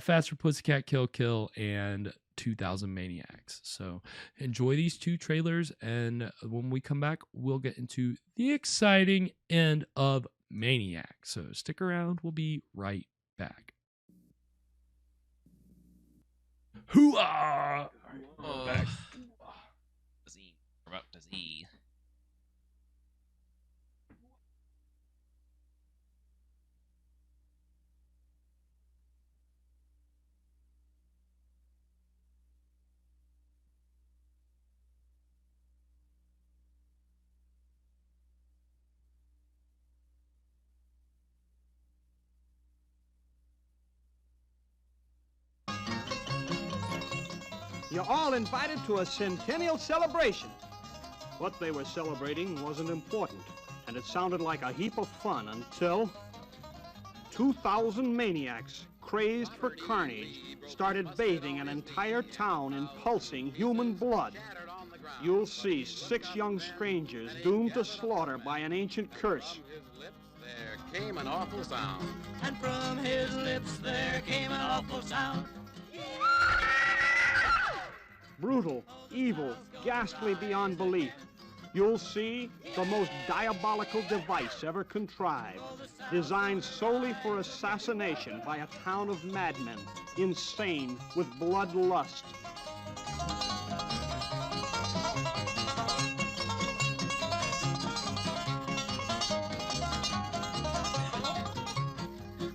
Faster Pussycat Kill Kill and 2000 Maniacs. So enjoy these two trailers, and when we come back, we'll get into the exciting end of Maniac. So stick around. We'll be right back. Hoo-ah! We're back. We're about to see. You're all invited to a centennial celebration. What they were celebrating wasn't important, and it sounded like a heap of fun until 2000 maniacs, crazed for carnage, started bathing an entire town in pulsing human blood. You'll see 6 young strangers doomed to slaughter by an ancient curse. There came an awful sound. And from his lips there came an awful sound. Brutal, evil, ghastly beyond belief. You'll see the most diabolical device ever contrived, designed solely for assassination by a town of madmen, insane with bloodlust.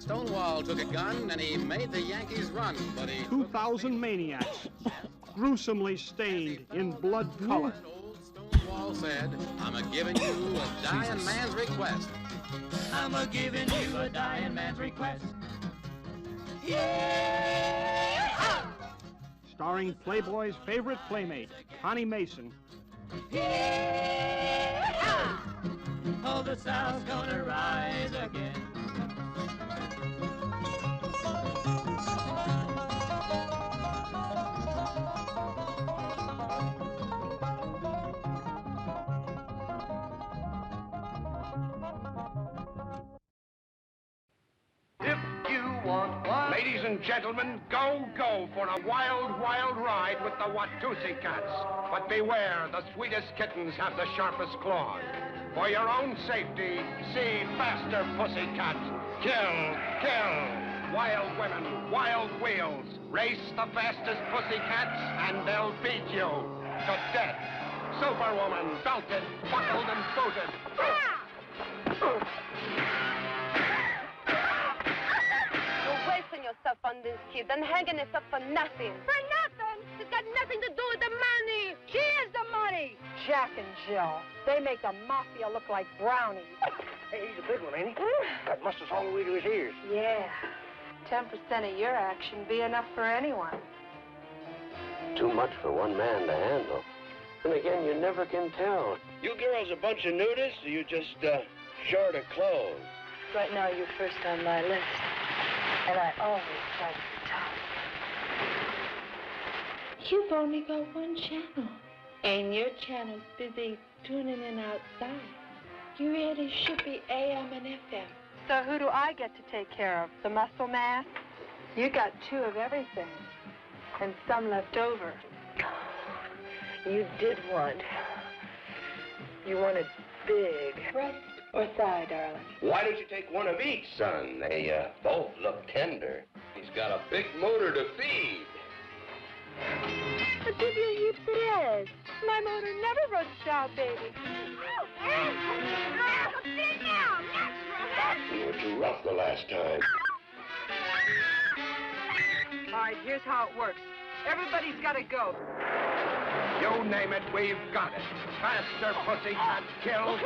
Stonewall took a gun and he made the Yankees run, but he... 2,000 maniacs, gruesomely stained in blood color. Stonewall said, I'm a-giving you a dying man's request. I'm a-giving you a dying man's request. Starring Playboy's favorite playmate, Connie Mason. Oh, the South's gonna rise again. If you want one... Ladies and gentlemen, go for a wild, wild ride with the Watusi cats. But beware, the sweetest kittens have the sharpest claws. For your own safety, see faster, pussycat. Kill. Wild women, wild wheels. Race the fastest pussycats, and they'll beat you to death. Superwoman, belted, buckled, and booted. You're wasting yourself on this kid and hanging us up for nothing. For nothing? It's got nothing to do with the money. She is the money. Jack and Jill, they make the mafia look like brownies. Hey, he's a big one, ain't he? Got muscles all the way to his ears. Yeah. 10% of your action be enough for anyone. Too much for one man to handle. And again, you never can tell. You girls a bunch of nudists, or you just, short of clothes? Right now, you're first on my list. And I always try to be top. You've only got one channel. And your channel's busy tuning in outside. You really should be AM and FM. So who do I get to take care of? The muscle mass? You got 2 of everything. And some left over. You did want. You wanted big. Breast or thigh, darling? Why don't you take one of each, son? They, both look tender. He's got a big motor to feed. I'll give you heaps of this. My motor never runs out, baby. You were too rough the last time. All right, here's how it works. Everybody's got to go. You name it, we've got it. Faster pussycat kills,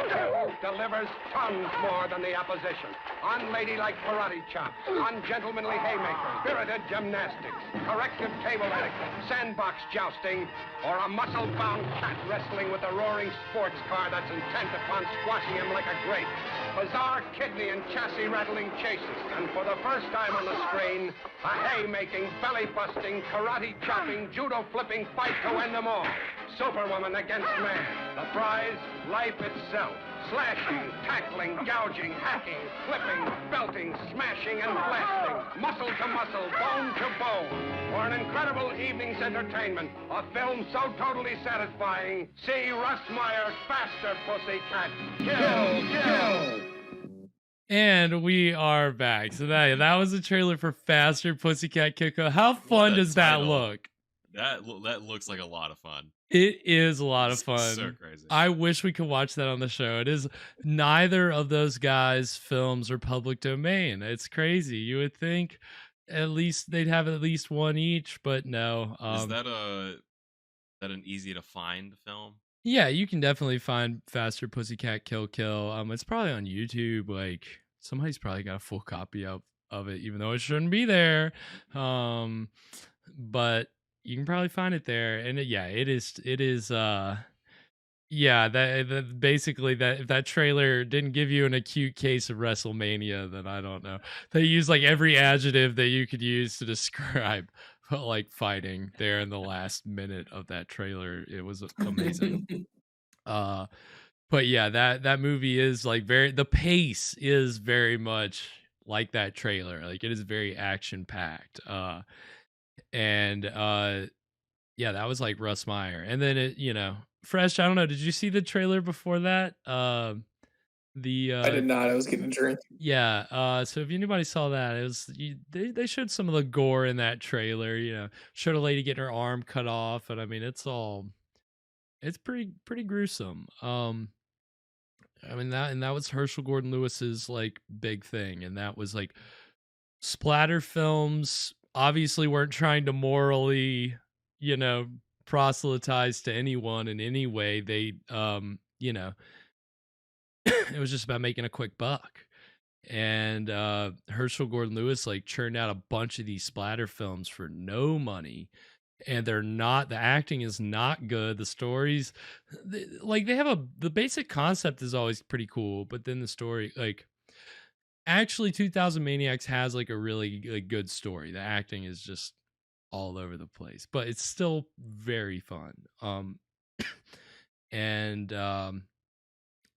delivers tons more than the opposition. Unladylike karate chops, ungentlemanly haymakers, spirited gymnastics, corrective table etiquette, sandbox jousting, or a muscle-bound cat wrestling with a roaring sports car that's intent upon squashing him like a grape. Bizarre kidney and chassis-rattling chases, and for the first time on the screen, a hay-making, belly-busting, karate-chopping, judo-flipping fight to end them all. Superwoman against man. The prize, life itself. Slashing, tackling, gouging, hacking, flipping, belting, smashing, and blasting. Muscle to muscle, bone to bone. For an incredible evening's entertainment, a film so totally satisfying, see Russ Meyer's Faster Pussycat. Kill! And we are back. So that was a trailer for Faster Pussycat Kill. How fun does that look? That looks like a lot of fun. It is a lot of fun. So crazy. I wish we could watch that on the show. It is neither of those guys' films are public domain. It's crazy. You would think at least they'd have at least one each, but no. Is that an easy to find film? Yeah, you can definitely find Faster Pussycat Kill. It's probably on YouTube. Like somebody's probably got a full copy of it, even though it shouldn't be there. But you can probably find it there, and it is. That basically that if that trailer didn't give you an acute case of WrestleMania, then I don't know. They use like every adjective that you could use to describe like fighting there in the last minute of that trailer. It was amazing. But yeah, that movie is like the pace is very much like that trailer. Like it is very action packed. And yeah, that was like Russ Meyer. And then it, fresh, I don't know, did you see the trailer before that? I did not. I was getting a drink. Yeah. So if anybody saw that, it was they showed some of the gore in that trailer. Showed a lady getting her arm cut off, and I mean it's pretty gruesome. I mean that was Herschel Gordon Lewis's like big thing, and that was like splatter films obviously weren't trying to morally, proselytize to anyone in any way. They, it was just about making a quick buck. And Herschel Gordon Lewis like churned out a bunch of these splatter films for no money, and the acting is not good. The stories, they have the basic concept is always pretty cool, but then the story, actually 2000 Maniacs has like a really good story. The acting is just all over the place, but it's still very fun.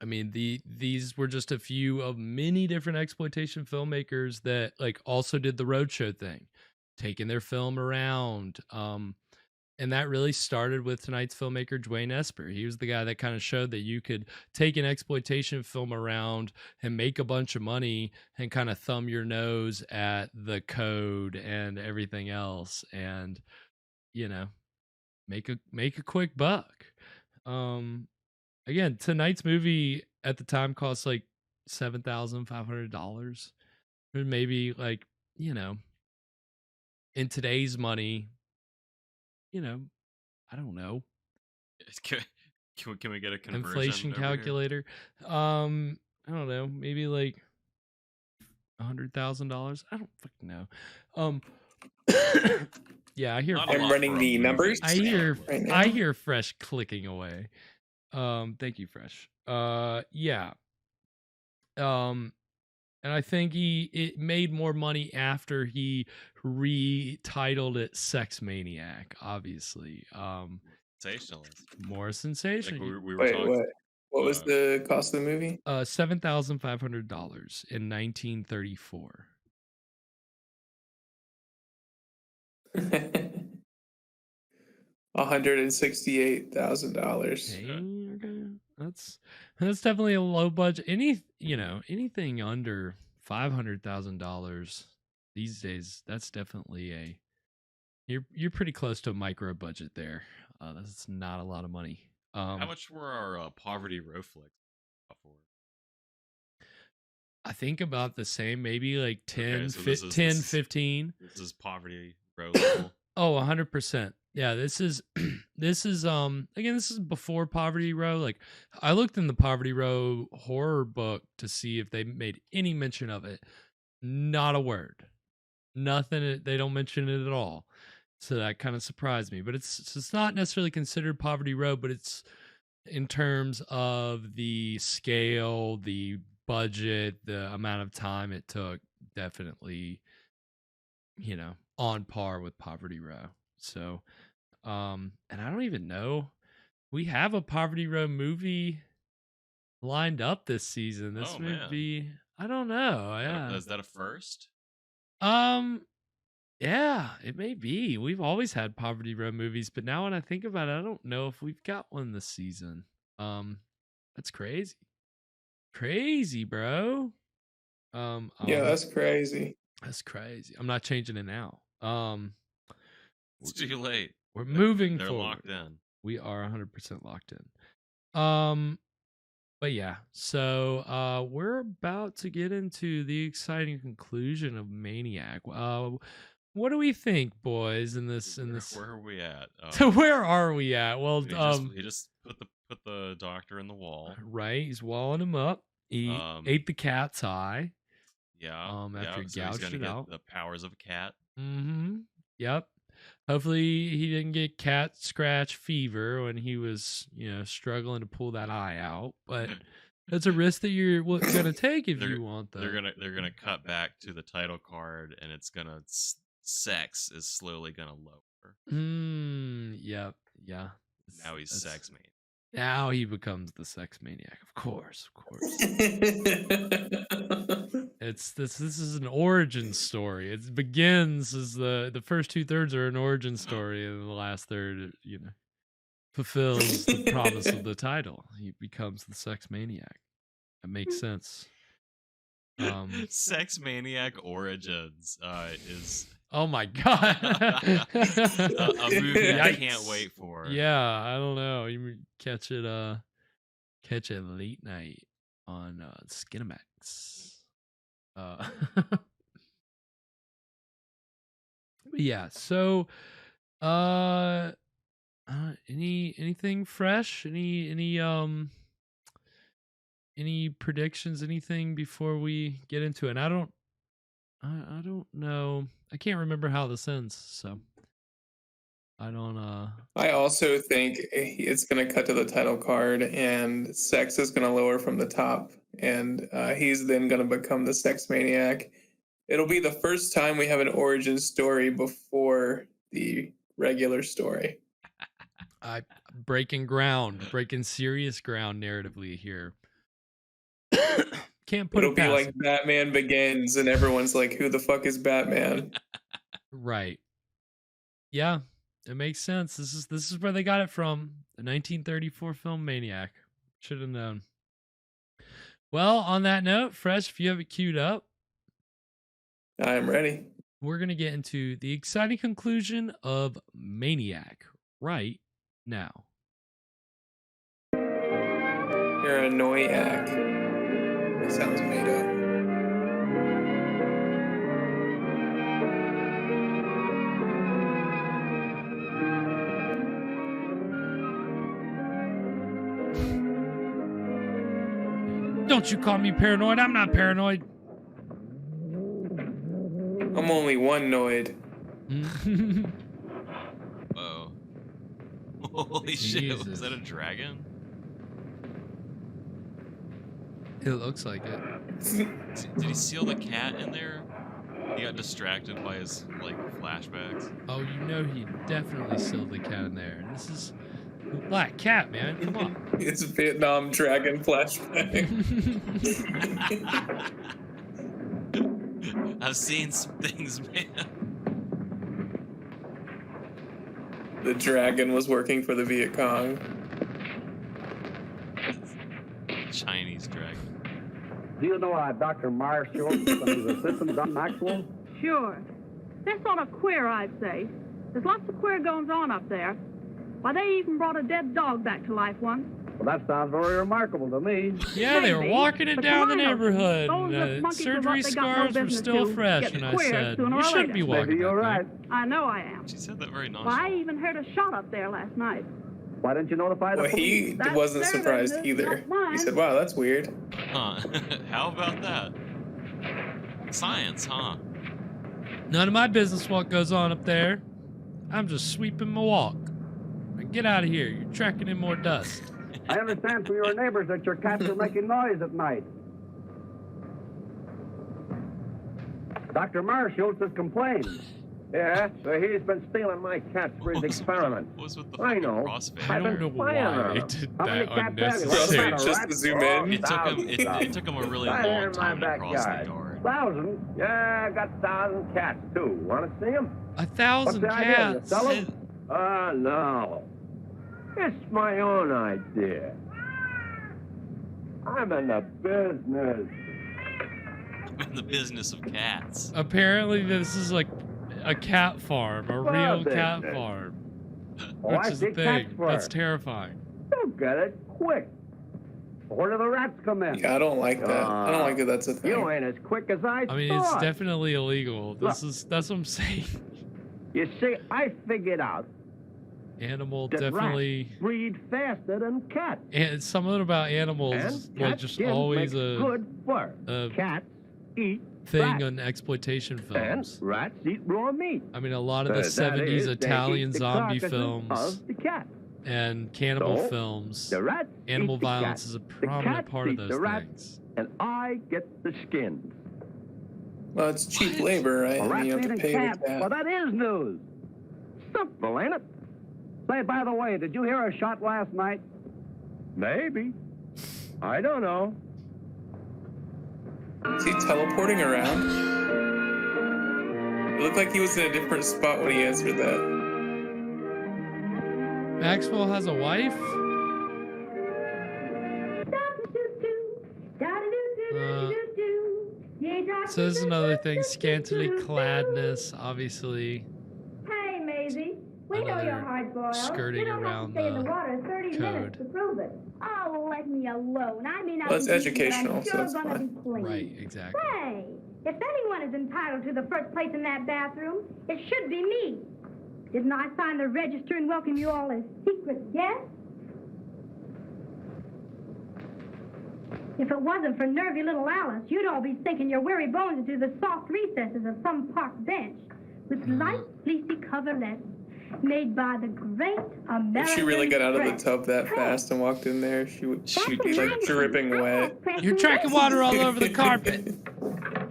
I mean, these were just a few of many different exploitation filmmakers that like also did the roadshow thing, taking their film around. And that really started with tonight's filmmaker, Dwain Esper. He was the guy that kind of showed that you could take an exploitation film around and make a bunch of money and kind of thumb your nose at the code and everything else, and make a quick buck. Again, tonight's movie at the time cost like $7,500. Or maybe like, in today's money, I don't know. Can we get a conversion inflation calculator? I don't know, maybe like $100,000. I don't fucking know. Yeah, I hear. I'm running the numbers. I hear Fresh clicking away. Thank you, Fresh. Yeah. And I think it made more money after he retitled it Sex Maniac, obviously. Sensationalist. More sensational. Like we were Wait, talking, what was the cost of the movie? $7,500 in 1934. $168,000. Okay. That's definitely a low budget. Anything under $500,000 these days, that's definitely you're pretty close to a micro budget there. That's not a lot of money. how much were our Poverty Row flicks for? I think about the same, maybe like 10, Okay, so 15. This is Poverty Row level. Oh, 100%. Yeah, this is again, this is before Poverty Row. Like, I looked in the Poverty Row horror book to see if they made any mention of it. Not a word. Nothing. They don't mention it at all. So that kind of surprised me. But it's not necessarily considered Poverty Row, but it's in terms of the scale, the budget, the amount of time it took, definitely, on par with Poverty Row. So, and I don't even know. We have a Poverty Row movie lined up this season. This would be, I don't know. Yeah. Is that a first? Yeah, it may be. We've always had Poverty Row movies, but now when I think about it, I don't know if we've got one this season. That's crazy. Crazy, bro. Yeah, that's crazy. That's crazy. I'm not changing it now. It's too late. We're moving They're forward. locked in. We are 100% locked in. But yeah, so we're about to get into the exciting conclusion of Maniac. What do we think, boys? Where are we at? So where are we at? Well, he just put the doctor in the wall. Right, he's walling him up. He ate the cat's eye. Yeah. After he so gouged he's gonna it get out. the powers of a cat. Mm-hmm. Yep. Hopefully he didn't get cat scratch fever when he was, struggling to pull that eye out. But that's a risk that you're gonna take if you want that. They're gonna cut back to the title card, and it's gonna sex is slowly gonna lower. Yep. Yeah. Now he's sex maniac. Now he becomes the sex maniac. Of course. This is an origin story. It begins as the first 2/3 are an origin story, and the last third, fulfills the promise of the title. He becomes the sex maniac. That makes sense. Sex Maniac Origins is oh my god, a movie I can't wait for. Yeah, I don't know. You catch it late night on Skinamax. Yeah. So, anything fresh? Any predictions? Anything before we get into it? And I don't know. I can't remember how this ends. So I don't. I also think it's going to cut to the title card, and sex is going to lower from the top, and he's then going to become the sex maniac. It'll be the first time we have an origin story before the regular story. Breaking serious ground narratively here. Can't put It'll it be past like Batman Begins, and everyone's like, "Who the fuck is Batman?" Right. Yeah, it makes sense. This is where they got it from. The 1934 film Maniac. Should have known. Well, on that note, Fresh, if you have it queued up, I am ready. We're gonna get into the exciting conclusion of Maniac right now. You're a Noyak. That sounds made up. Don't you call me paranoid. I'm not paranoid. I'm only one noid. Whoa. Holy shit, was that a dragon? It looks like it. Did he seal the cat in there? He got distracted by his, like, flashbacks. Oh, you know he definitely sealed the cat in there. This is Black Cat, man. Come on. It's Vietnam dragon flashback. I've seen some things, man. The dragon was working for the Viet Cong. Chinese dragon. Do you know Dr. Meirschultz and his assistant, Don Maxwell? Sure. They're sort of queer, I'd say. There's lots of queer goings on up there. Why, they even brought a dead dog back to life once. Well, that sounds very remarkable to me. Yeah, they were walking it down the neighborhood. Those Surgery scars were still fresh, and I said, you shouldn't be walking. Maybe you're right. I know I am. She said that very Well, nonchalantly. I even heard a shot up there last night. Why didn't you notify the Well, police? he wasn't surprised either. He said, "Wow, that's weird." Huh. How about that? Science, huh? None of my business what goes on up there. I'm just sweeping my walk. Get out of here. You're tracking in more dust. I understand from your neighbors that your cats are making noise at night. Dr. Meirschultz has complained. Yeah, so he's been stealing my cats for his experiment. I know. I don't know why they did that unnecessary. Just to zoom in. It took him a really long time to cross the yard. 1,000? Yeah, I got 1,000 cats too. Want to see them? 1,000 What's the cats? idea? You sell them? No. It's my own idea. I'm in the business. In the business of cats. Apparently, this is like a cat farm, a real cat farm. Oh, Which I is see the thing. cats farm. That's terrifying. You'll get it quick. Where do the rats come in? Yeah, I don't like that. I don't like that. That's a thing. You ain't as quick as I I mean, thought. it's definitely illegal. That's what I'm saying. You see, I figured out Animal that definitely. rats breed faster than cats. And something about animals, And like cat just skin always makes good fur. Cats eat thing rats. on exploitation And films. rats eat raw meat. I mean, a lot of the That 70s is, they Italian eat the zombie carcasses films of the cat. and cannibal So, films. The rats Animal eat the violence cat. is a The prominent cats part of eat those the rats, things. And I get the skins. Well, it's cheap labor, right? Well, I mean, you have to rats pay eating the cats. cat. Well, that is news. Simple, ain't it? Say, by the way, did you hear a shot last night? Maybe. I don't know. Is he teleporting around? It looked like he was in a different spot when he answered that. Maxwell has a wife? So this is another thing, scantily cladness, obviously. Hey, Maisie, we know you're hard-boiled. skirting You don't around have to stay in the the water 30 code. minutes to prove it. Oh, let me alone. I mean, Well, it's educational, so sure it's gonna fine. be clean. Right, exactly. Say, If anyone is entitled to the first place in that bathroom, it should be me. Didn't I sign the register and welcome you all as secret guests? If it wasn't for nervy little Alice, you'd all be sinking your weary bones into the soft recesses of some park bench with light, fleecy coverlets made by the great American If she really got out of the press. tub that fast and walked in there, she'd be like dripping wet. You're tracking water all over the carpet.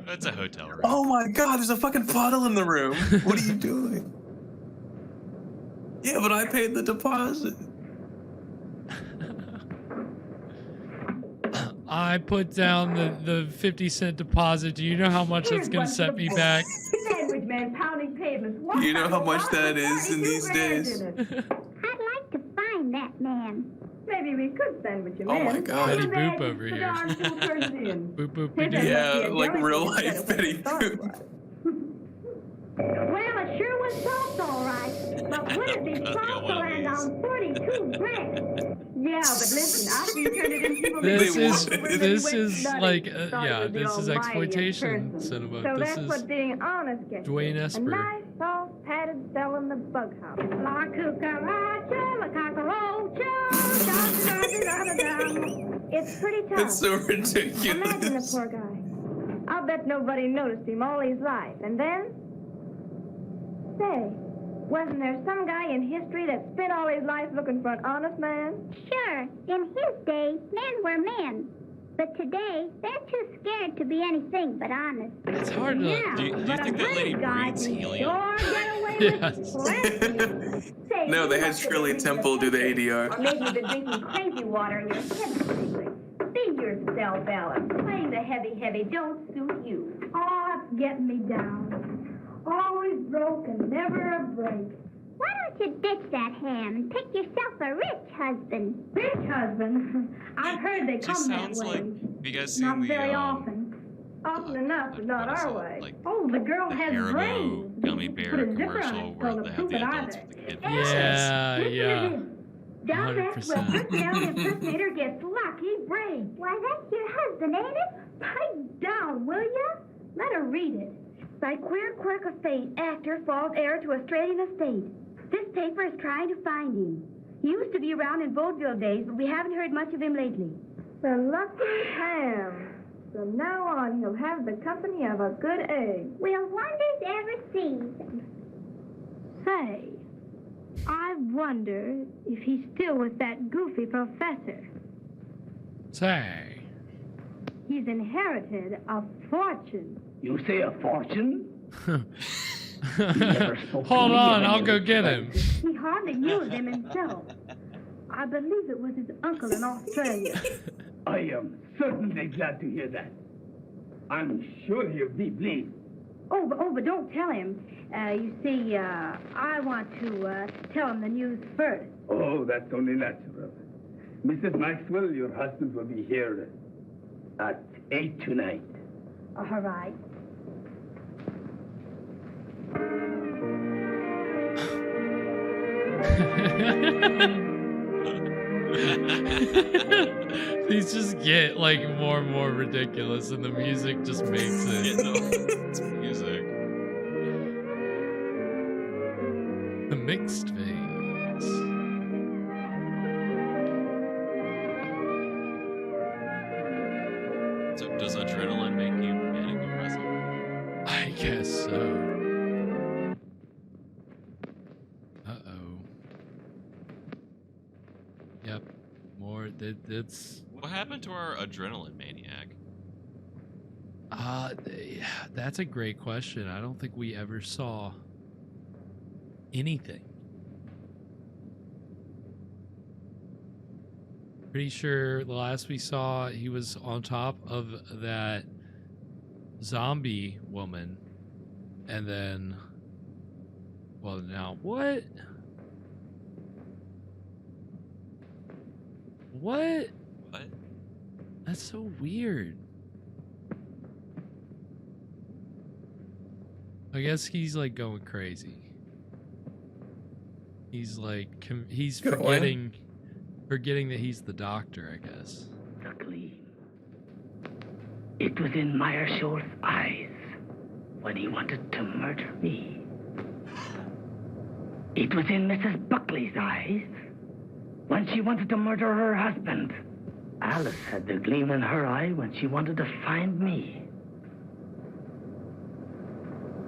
That's a hotel room. Oh my god, there's a fucking puddle in the room. What are you doing? Yeah, but I paid the deposit. I put down the 50-cent deposit. Do you know how much that's going to set me back? Sandwich man pounding pavements. What You know how much the- that is in these days? I'd like to find that man. Maybe we could sandwich him Oh in. my God. Betty Boop over here. Boop boop be doo. Yeah, like real life Betty Boop. Well, it sure was soft, all right. But would it be soft to land on 42 grand? Yeah, but listen, after you turn it into This is like yeah, this is exploitation cinema. So This that's is what being honest gets. Dwain A Esper. nice, soft, padded cell in the bug house. La cucaracha, la cockroacha, da-da-da-da-da-da. It's pretty tough. It's so ridiculous. Imagine the poor guy. I'll bet nobody noticed him all his life. And then? Say, wasn't there some guy in history that spent all his life looking for an honest man? Sure, in his day, men were men. But today, they're too scared to be anything but honest. It's hard to. Yeah, Do you but think a that lady brave guy breathes can helium? sure get away Yes. with plenty. Say, No, they you had must have Shirley been Temple do the ADR. Or maybe you've been drinking crazy water in your head lately. Be yourself, Ellen. Playing the heavy don't suit you. Oh, it's getting me down. Always broke and never a break. Why don't you ditch that ham and pick yourself a rich husband? Rich husband? I've heard they Just come that sounds way. like. Have you guys seen Not the very often. Often enough, but not what is our it, way. like Oh, the girl has Haribo brains. gummy Put bear a zipper on commercial it, where so they the have proof the it adults either. with the kid Yeah, Listen yeah. to this. Down Maxwell, 100%. first down impersonator gets lucky break. Why, that's your husband, ain't it? Pipe down, will ya? Let her read it. By queer quirk of fate, actor falls heir to Australian estate. This paper is trying to find him. He used to be around in vaudeville days, but we haven't heard much of him lately. The lucky ham. From now on, he'll have the company of a good egg. Will wonders ever cease? Say, I wonder if he's still with that goofy professor. Say. He's inherited a fortune. You say a fortune? Hold on, I'll go get him. He hardly used him himself. I believe it was his uncle in Australia. I am certainly glad to hear that. I'm sure he'll be pleased. Oh, but don't tell him. You see, I want to tell him the news first. Oh, that's only natural. Mrs. Maxwell, your husband will be here at 8 tonight. All right. These just get like more and more ridiculous, and the music just makes it. Yeah, no, it's music. The mixed phase. So does adrenaline make you manic depressive? I guess so. Yep. More. It's. What happened to our adrenaline maniac? That's a great question. I don't think we ever saw anything. Pretty sure the last we saw, he was on top of that zombie woman, and then, well, now what? What? What? That's so weird. I guess he's like going crazy. He's like, he's forgetting that he's the doctor, I guess. The gleam. It was in Meirschultz's eyes. when he wanted to murder me. It was in Mrs. Buckley's eyes when she wanted to murder her husband. Alice had the gleam in her eye when she wanted to find me.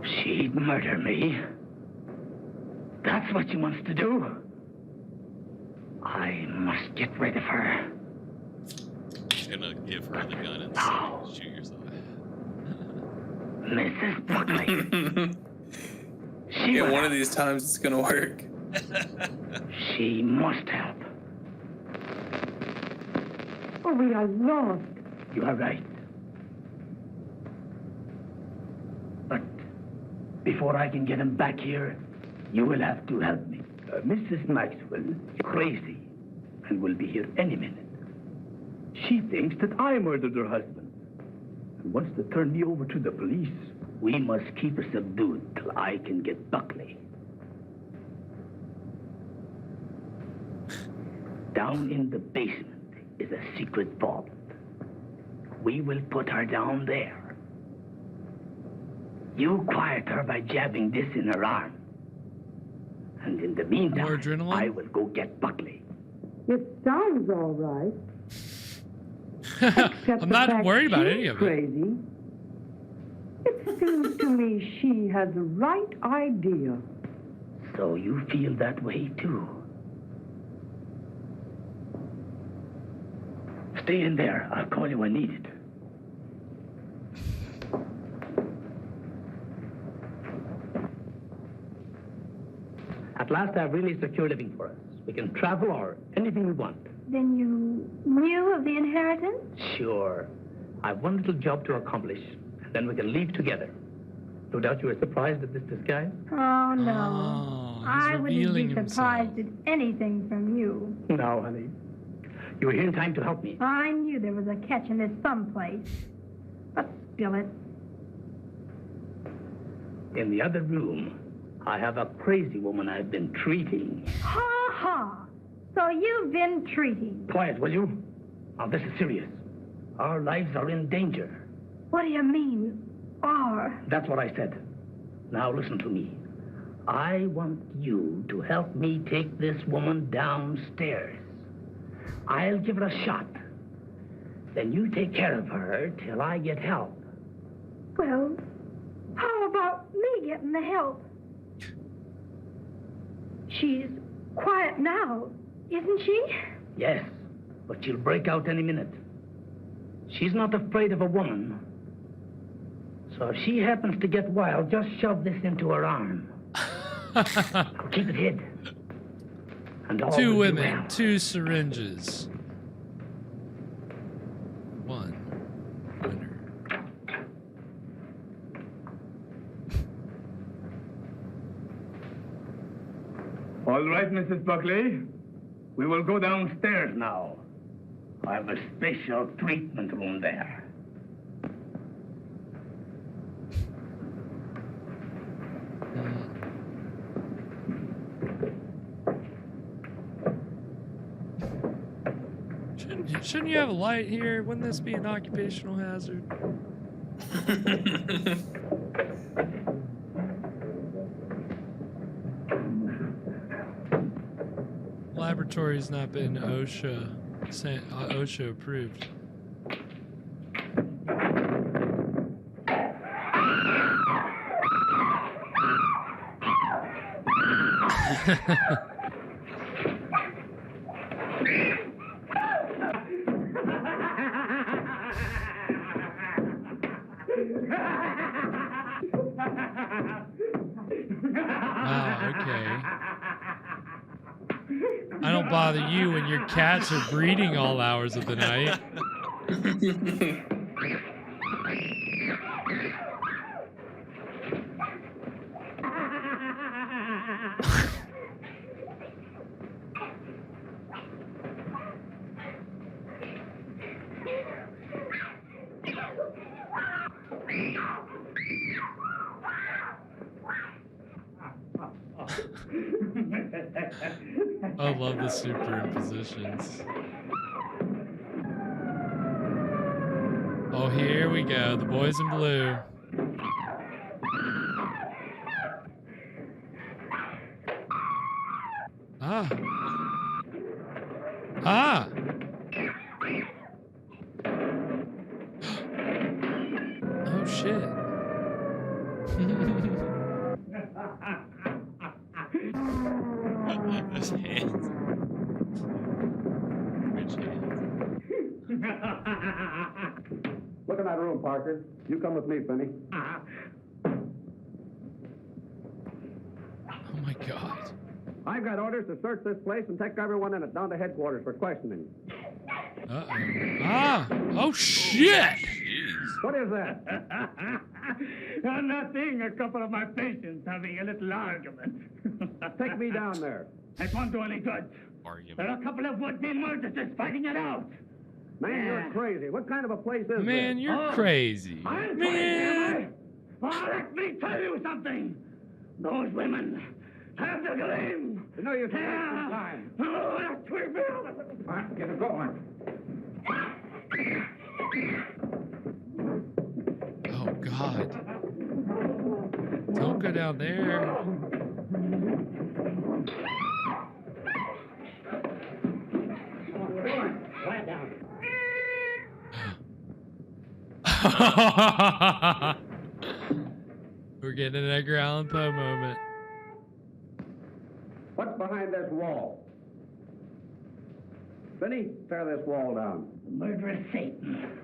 She'd murder me. That's what she wants to do. I must get rid of her. You're gonna give her the gun and shoot yourself. Mrs. Buckley. One of these times it's gonna work. She must help. Oh, we are lost. You are right. But before I can get him back here, you will have to help me. Mrs. Maxwell is crazy and will be here any minute. She thinks that I murdered her husband and wants to turn me over to the police. We must keep her subdued till I can get Buckley. Down in the basement is a secret vault. We will put her down there. You quiet her by jabbing this in her arm. And in the meantime, I will go get Buckley. It sounds all right. I'm not worried about any of it. Crazy. It seems to me she has the right idea. So you feel that way too? Stay in there. I'll call you when needed. At last, I've really secure living for us. We can travel or anything we want. Then you knew of the inheritance? Sure. I've one little job to accomplish, and then we can leave together. No doubt you were surprised at this disguise? Oh, no. I wouldn't be surprised at anything from you. No, honey. You were here in time to help me. I knew there was a catch in this someplace. But spill it. In the other room, I have a crazy woman I've been treating. Ha ha! So you've been treating. Quiet, will you? Now, this is serious. Our lives are in danger. What do you mean, are? That's what I said. Now, listen to me. I want you to help me take this woman downstairs. I'll give her a shot. Then you take care of her till I get help. Well, how about me getting the help? She's quiet now, isn't she? Yes, but she'll break out any minute. She's not afraid of a woman. So if she happens to get wild, just shove this into her arm. Keep it hid. And all 2 will be women, well. 2 syringes. 1 winner. All right, Mrs. Buckley. We will go downstairs now. I have a special treatment room there. Shouldn't you have a light here? Wouldn't this be an occupational hazard? Laboratory's not been OSHA approved. I don't bother you when your cats are breeding all hours of the night. I love the superimpositions. Oh, here we go. The boys in blue. Ah. Ah. Oh shit. Those hands. Rich hands. Look in that room, Parker. You come with me, Finney. Oh my God. I've got orders to search this place and take everyone in it down to headquarters for questioning. Uh-oh. Ah! Oh, shit! What is that? Nothing. A couple of my patients having a little argument. Take me down there. It won't do any good. Argument. There are a couple of would-be murderers fighting it out. Man, you're crazy. What kind of a place is this? Man, you're crazy. I'm Man. crazy, am I? Oh, let me tell you something. Those women have the gleam. You know you can take some time. Oh, that's we will. All right, get it going. Oh, God. Don't go down there. Quiet down. We're getting an Edgar Allan Poe moment. What's behind this wall? Finney, tear this wall down. Murderous Satan.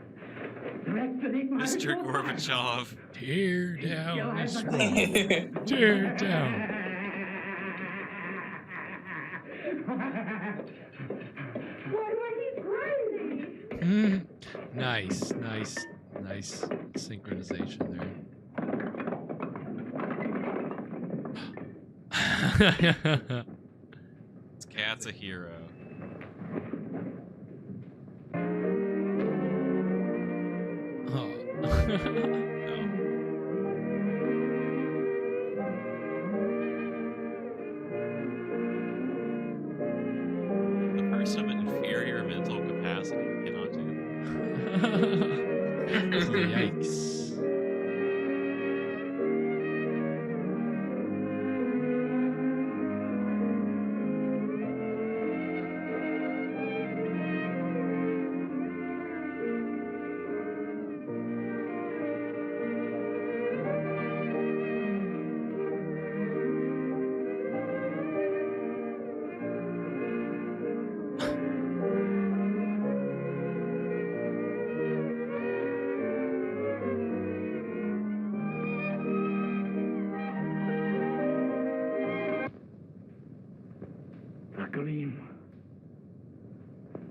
Mr. Gorbachev. Tear down this wall. Tear it down. Nice, nice, nice synchronization there. This cat's a hero. Oh. The person of inferior mental capacity cannot do Yikes.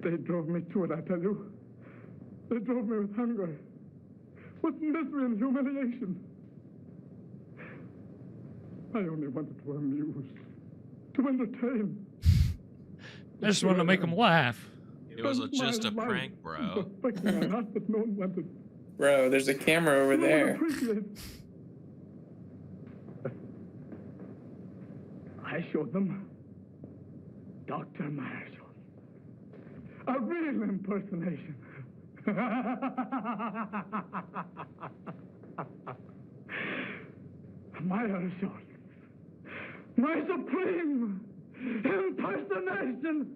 They drove me to it, I tell you. They drove me with hunger, with misery and humiliation. I only wanted to amuse, to entertain. I just wanted to make them laugh. It was just a prank, bro. Bro, there's a camera over there. I showed them Dr. Meirschultz. A real impersonation. Meirschultz. My supreme impersonation.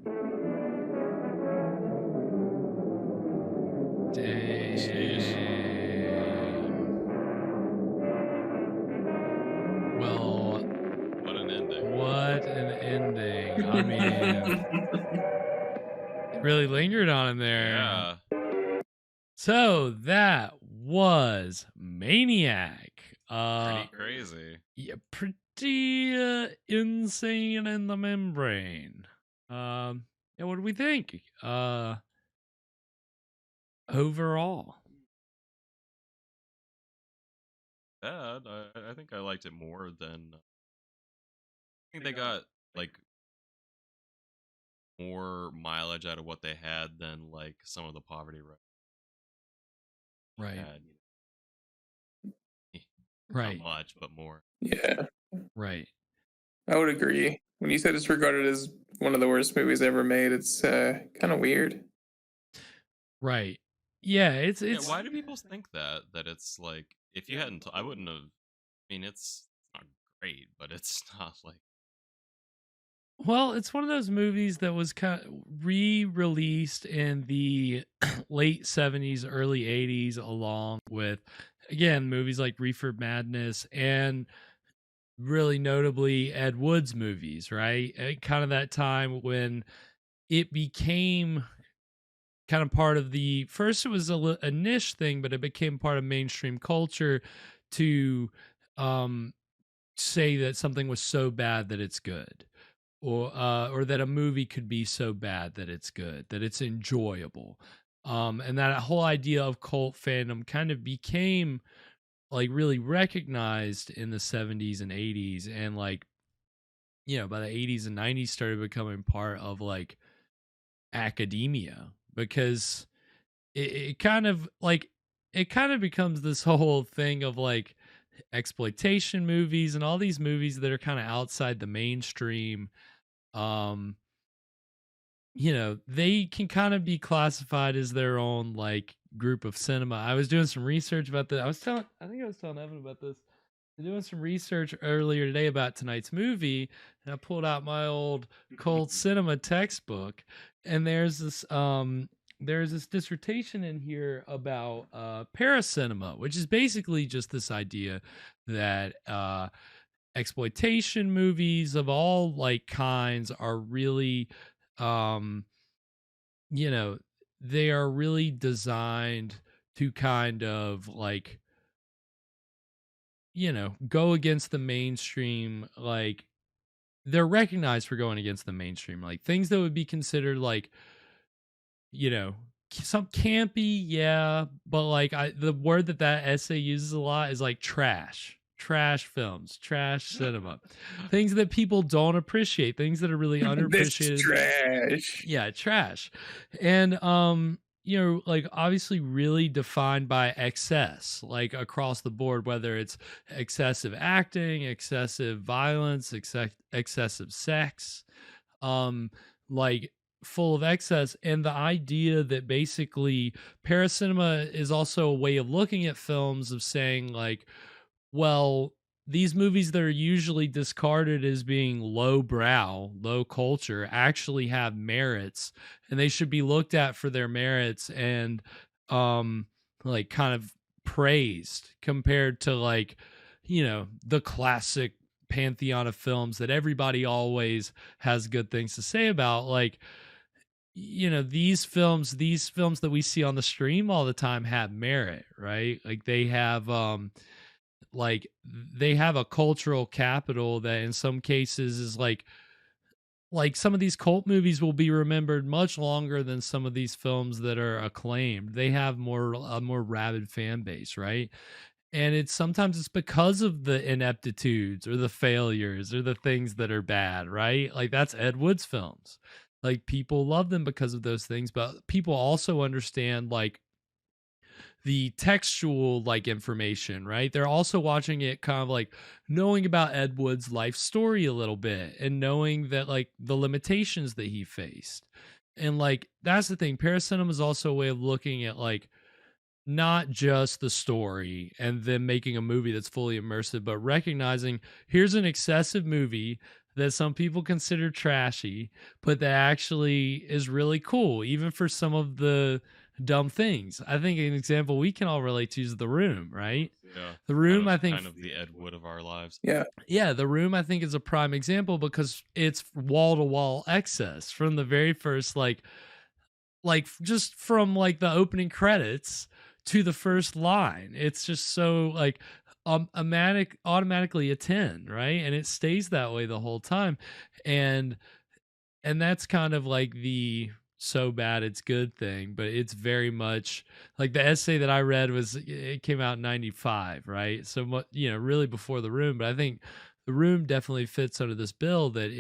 Well, what an ending. What an ending. I mean, it really lingered on him there. Yeah. So that was Maniac. Pretty crazy. Yeah, pretty insane in the membrane. Yeah, what do we think? Overall. Bad. I think I liked it more than. I think they got like more mileage out of what they had than like some of the poverty road. Right. Had. Right. Not much, but more. Yeah. Right. I would agree. When you said it's regarded as one of the worst movies ever made, it's kind of weird. Right. Yeah, it's Yeah, why do people think that it's like if you hadn't I wouldn't have I mean it's not great, but it's not like Well, it's one of those movies that was kind of re-released in the late 70s, early 80s, along with, again, movies like Reefer Madness and really notably Ed Wood's movies, right? Kind of that time when it became kind of part of the, first it was a niche thing, but it became part of mainstream culture to say that something was so bad that it's good. Or that a movie could be so bad that it's good, that it's enjoyable. And that whole idea of cult fandom kind of became like really recognized in the 70s and 80s. And like, by the 80s and 90s started becoming part of like academia, because it kind of becomes this whole thing of like exploitation movies and all these movies that are kind of outside the mainstream. They can kind of be classified as their own like group of cinema. I was doing some research about that. I think I was telling Evan about this. I'm doing some research earlier today about tonight's movie, and I pulled out my old cult cinema textbook, and there's this dissertation in here about paracinema, which is basically just this idea that exploitation movies of all like kinds are really they are really designed to kind of like go against the mainstream. Like they're recognized for going against the mainstream, like things that would be considered like some campy, yeah, but like the word that essay uses a lot is like trash films, trash cinema, things that people don't appreciate, things that are really underappreciated. Trash. Yeah, trash. And like obviously really defined by excess, like across the board, whether it's excessive acting, excessive violence, excessive sex, like full of excess. And the idea that basically paracinema is also a way of looking at films, of saying like, well, these movies that are usually discarded as being low-brow, low culture, actually have merits, and they should be looked at for their merits and like kind of praised compared to like the classic pantheon of films that everybody always has good things to say about. Like these films that we see on the stream all the time have merit, right? Like they have they have a cultural capital that in some cases is like some of these cult movies will be remembered much longer than some of these films that are acclaimed. They have a more rabid fan base, right? And sometimes it's because of the ineptitudes or the failures or the things that are bad, right? Like that's Ed Wood's films. Like people love them because of those things, but people also understand like the textual like information, right? They're also watching it kind of like knowing about Ed Wood's life story a little bit and knowing that like the limitations that he faced. And like that's the thing, paracinema is also a way of looking at like not just the story and then making a movie that's fully immersive, but recognizing here's an excessive movie that some people consider trashy, but that actually is really cool, even for some of the dumb things. I think an example we can all relate to is The Room, right? Yeah. The Room, I think, kind of the Ed Wood of our lives. Yeah, The Room, I think, is a prime example because it's wall-to-wall excess from the very first, like just from like the opening credits to the first line. It's just so like automatically a 10, right? And it stays that way the whole time. And that's kind of like the so bad it's good thing, but it's very much like the essay that I read it came out in 95, right? So really before The Room, but I think The Room definitely fits under this bill that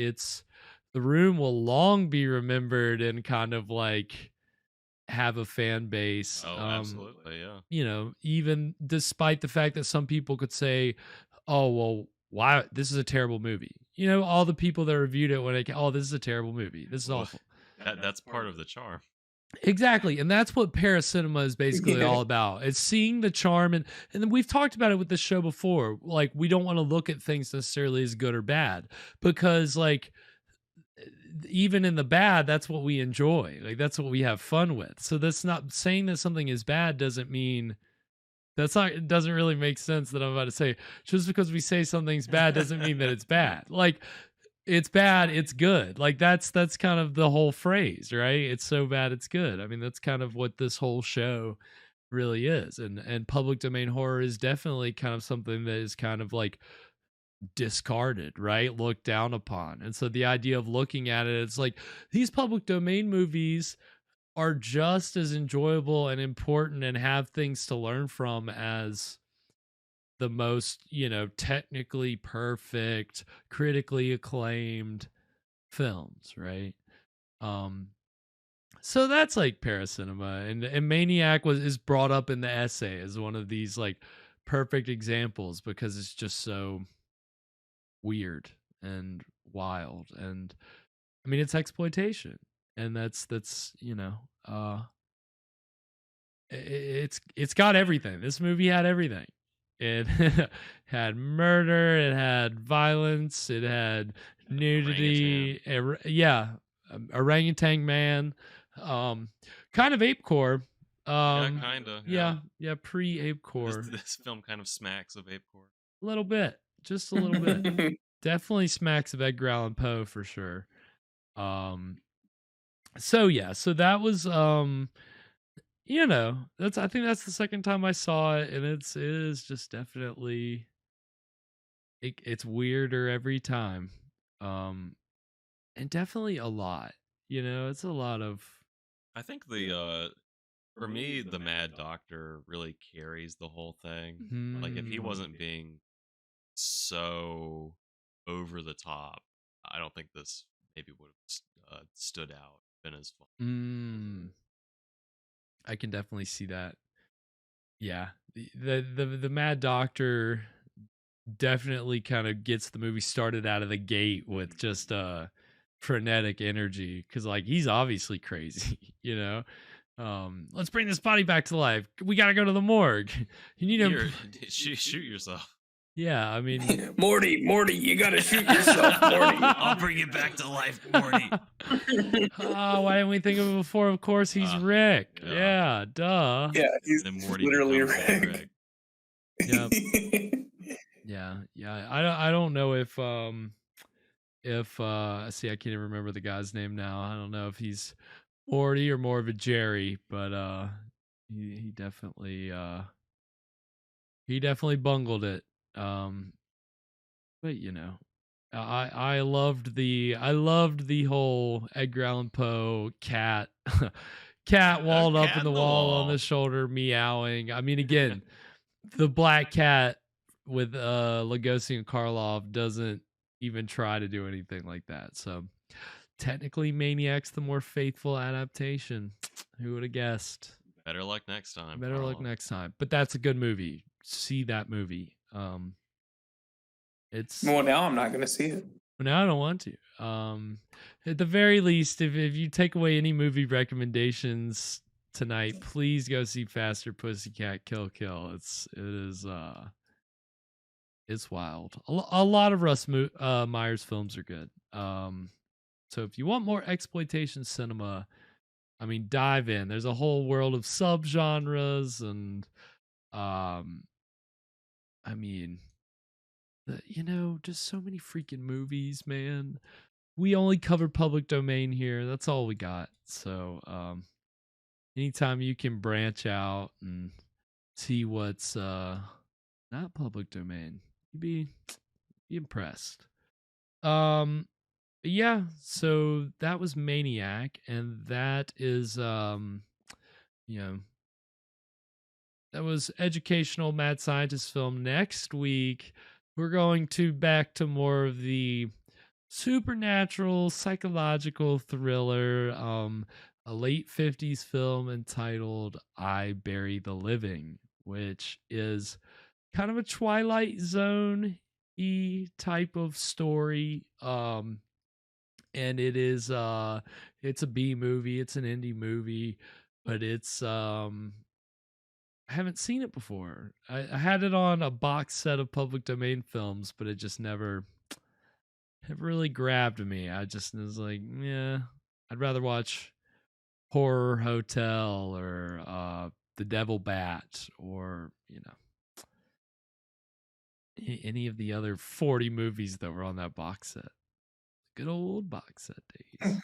The Room will long be remembered and kind of like have a fan base. Oh, absolutely, yeah. Even despite the fact that some people could say, oh, well, why this is a terrible movie. All the people that reviewed it when this is a terrible movie. This is awful. That's part of the charm. Exactly. And that's what paracinema is basically all about. It's seeing the charm. And then we've talked about it with the show before. Like, we don't want to look at things necessarily as good or bad because, like, even in the bad, that's what we enjoy. Like, that's what we have fun with. So that's not saying that something is bad doesn't mean it doesn't really make sense that I'm about to say just because we say something's bad doesn't mean that it's bad. Like, it's bad, it's good. Like, that's kind of the whole phrase, right? It's so bad, it's good. I mean, that's kind of what this whole show really is. And public domain horror is definitely kind of something that is kind of like discarded, right? Looked down upon. And so the idea of looking at it, it's like these public domain movies are just as enjoyable and important and have things to learn from as the most, technically perfect, critically acclaimed films, right? So that's like Paracinema, and Maniac is brought up in the essay as one of these like perfect examples because it's just so weird and wild, and I mean, it's exploitation, and that's it's got everything. This movie had everything. It had murder, it had violence, it had nudity, orangutan man, kind of ape core. Kinda. Yeah, pre-ape core. This film kind of smacks of ape core. A little bit, just a little bit. Definitely smacks of Edgar Allan Poe for sure. So that was I think that's the second time I saw it, and it is just definitely it's weirder every time. And definitely a lot. It's a lot of, I think for me, the Mad Doctor really carries the whole thing. Like, if he wasn't being so over the top, I don't think this maybe would have stood out, been as fun. I can definitely see that. Yeah, the Mad Doctor definitely kind of gets the movie started out of the gate with just frenetic energy, because like he's obviously crazy. Let's bring this body back to life. We gotta go to the morgue. You need to shoot yourself. Yeah, I mean, Morty, you gotta shoot yourself, Morty. I'll bring you back to life, Morty. Oh, why didn't we think of it before? Of course, he's Rick. Yeah, duh. Yeah, he's literally Rick. Yep. Yeah. I don't know if see, I can't even remember the guy's name now. I don't know if he's Morty or more of a Jerry, but he definitely bungled it. But I loved the whole Edgar Allan Poe cat walled up in the wall on the shoulder meowing. I mean, again, the black cat with Lugosi and Karloff doesn't even try to do anything like that. So technically Maniac's the more faithful adaptation. Who would have guessed? Better luck next time. Better luck next time. But that's a good movie. See that movie. It's well, now I'm not going to see it. Now I don't want to. At the very least, if you take away any movie recommendations tonight, please go see Faster Pussycat Kill. It's wild. A lot of Russ Meyer's films are good. So if you want more exploitation cinema, I mean, dive in. There's a whole world of subgenres, and I mean, just so many freaking movies, man. We only cover public domain here. That's all we got. So anytime you can branch out and see what's not public domain, you'd be impressed. Yeah, so that was Maniac, and that is that was educational mad scientist film. Next week we're going back to more of the supernatural psychological thriller, a late 50s film entitled I Bury the Living, which is kind of a Twilight Zone-y type of story. And it is it's a B movie, it's an indie movie, but it's I haven't seen it before. I had it on a box set of public domain films, but it just never have really grabbed me. I just was like, yeah, I'd rather watch Horror Hotel or The Devil Bat or, any of the other 40 movies that were on that box set. Good old box set days.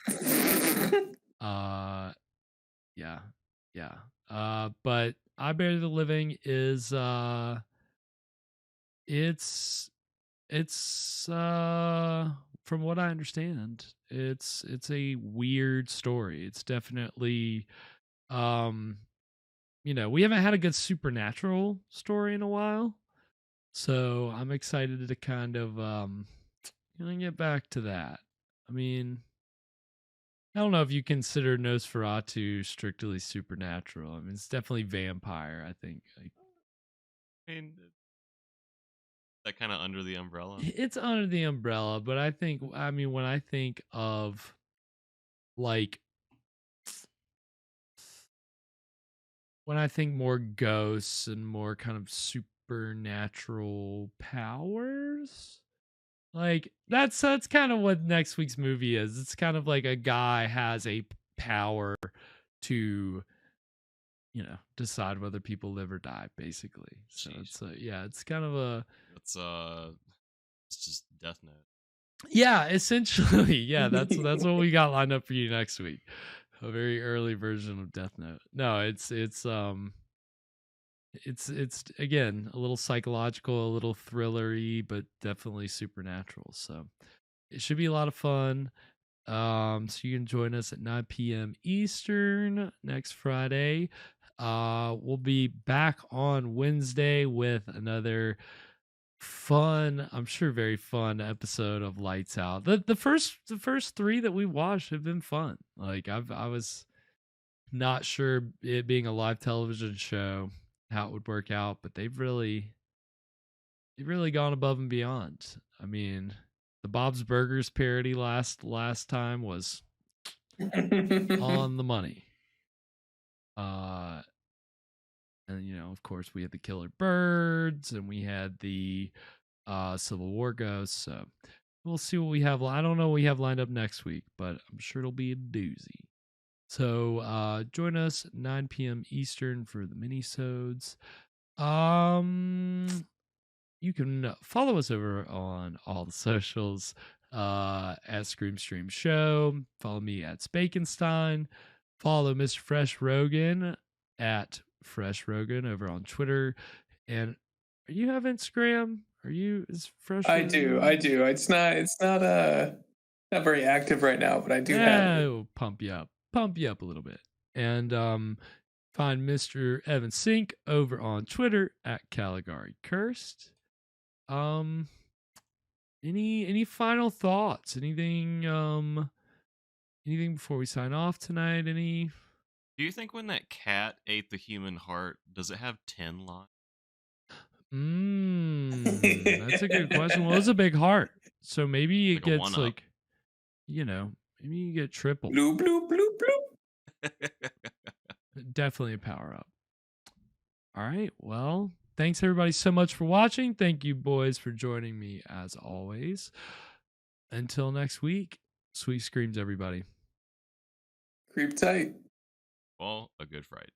Yeah. But I Bear the Living is it's from what I understand, it's a weird story. It's definitely we haven't had a good supernatural story in a while. So I'm excited to kind of get back to that. I mean, I don't know if you consider Nosferatu strictly supernatural. I mean, it's definitely vampire, I think. Like, I mean, that kind of under the umbrella. it's under the umbrella, but when I think of like when I think more ghosts and more kind of supernatural powers, like that's kind of what next week's movie is. It's kind of like a guy has a power to decide whether people live or die, basically. So it's it's kind of a it's just Death Note. Yeah, essentially. Yeah, that's what we got lined up for you next week. A very early version of Death Note. No, it's again a little psychological, a little thrillery, but definitely supernatural. So it should be a lot of fun. So you can join us at 9 p.m. Eastern next Friday. We'll be back on Wednesday with another fun, I'm sure very fun episode of Lights Out. The first 3 that we watched have been fun. Like I was not sure, it being a live television show, how it would work out, but they've really gone above and beyond. I mean, the Bob's Burgers parody last time was on the money. And of course we had the Killer Birds and we had the Civil War Ghosts. So we'll see what we have. I don't know what we have lined up next week, but I'm sure it'll be a doozy. So join us 9 p.m. Eastern for the minisodes. You can follow us over on all the socials at Scream Stream Show. Follow me at Spakenstein. Follow Mr. Fresh Rogan at Fresh Rogan over on Twitter. And are you have Instagram? Is Fresh? I do. It's not very active right now, but I do have it. It'll pump you up a little bit. And find Mr. Evan Sink over on Twitter at Caligari Cursed. Any final thoughts? Anything before we sign off tonight? Do you think when that cat ate the human heart, does it have 10 lives? That's a good question. Well, it's a big heart, so maybe it gets like, maybe you get triple. Bloop bloop bloop bloop. Definitely a power up. All right. Well, thanks everybody so much for watching. Thank you, boys, for joining me as always. Until next week, sweet screams, everybody. Creep tight. Well, a good fright.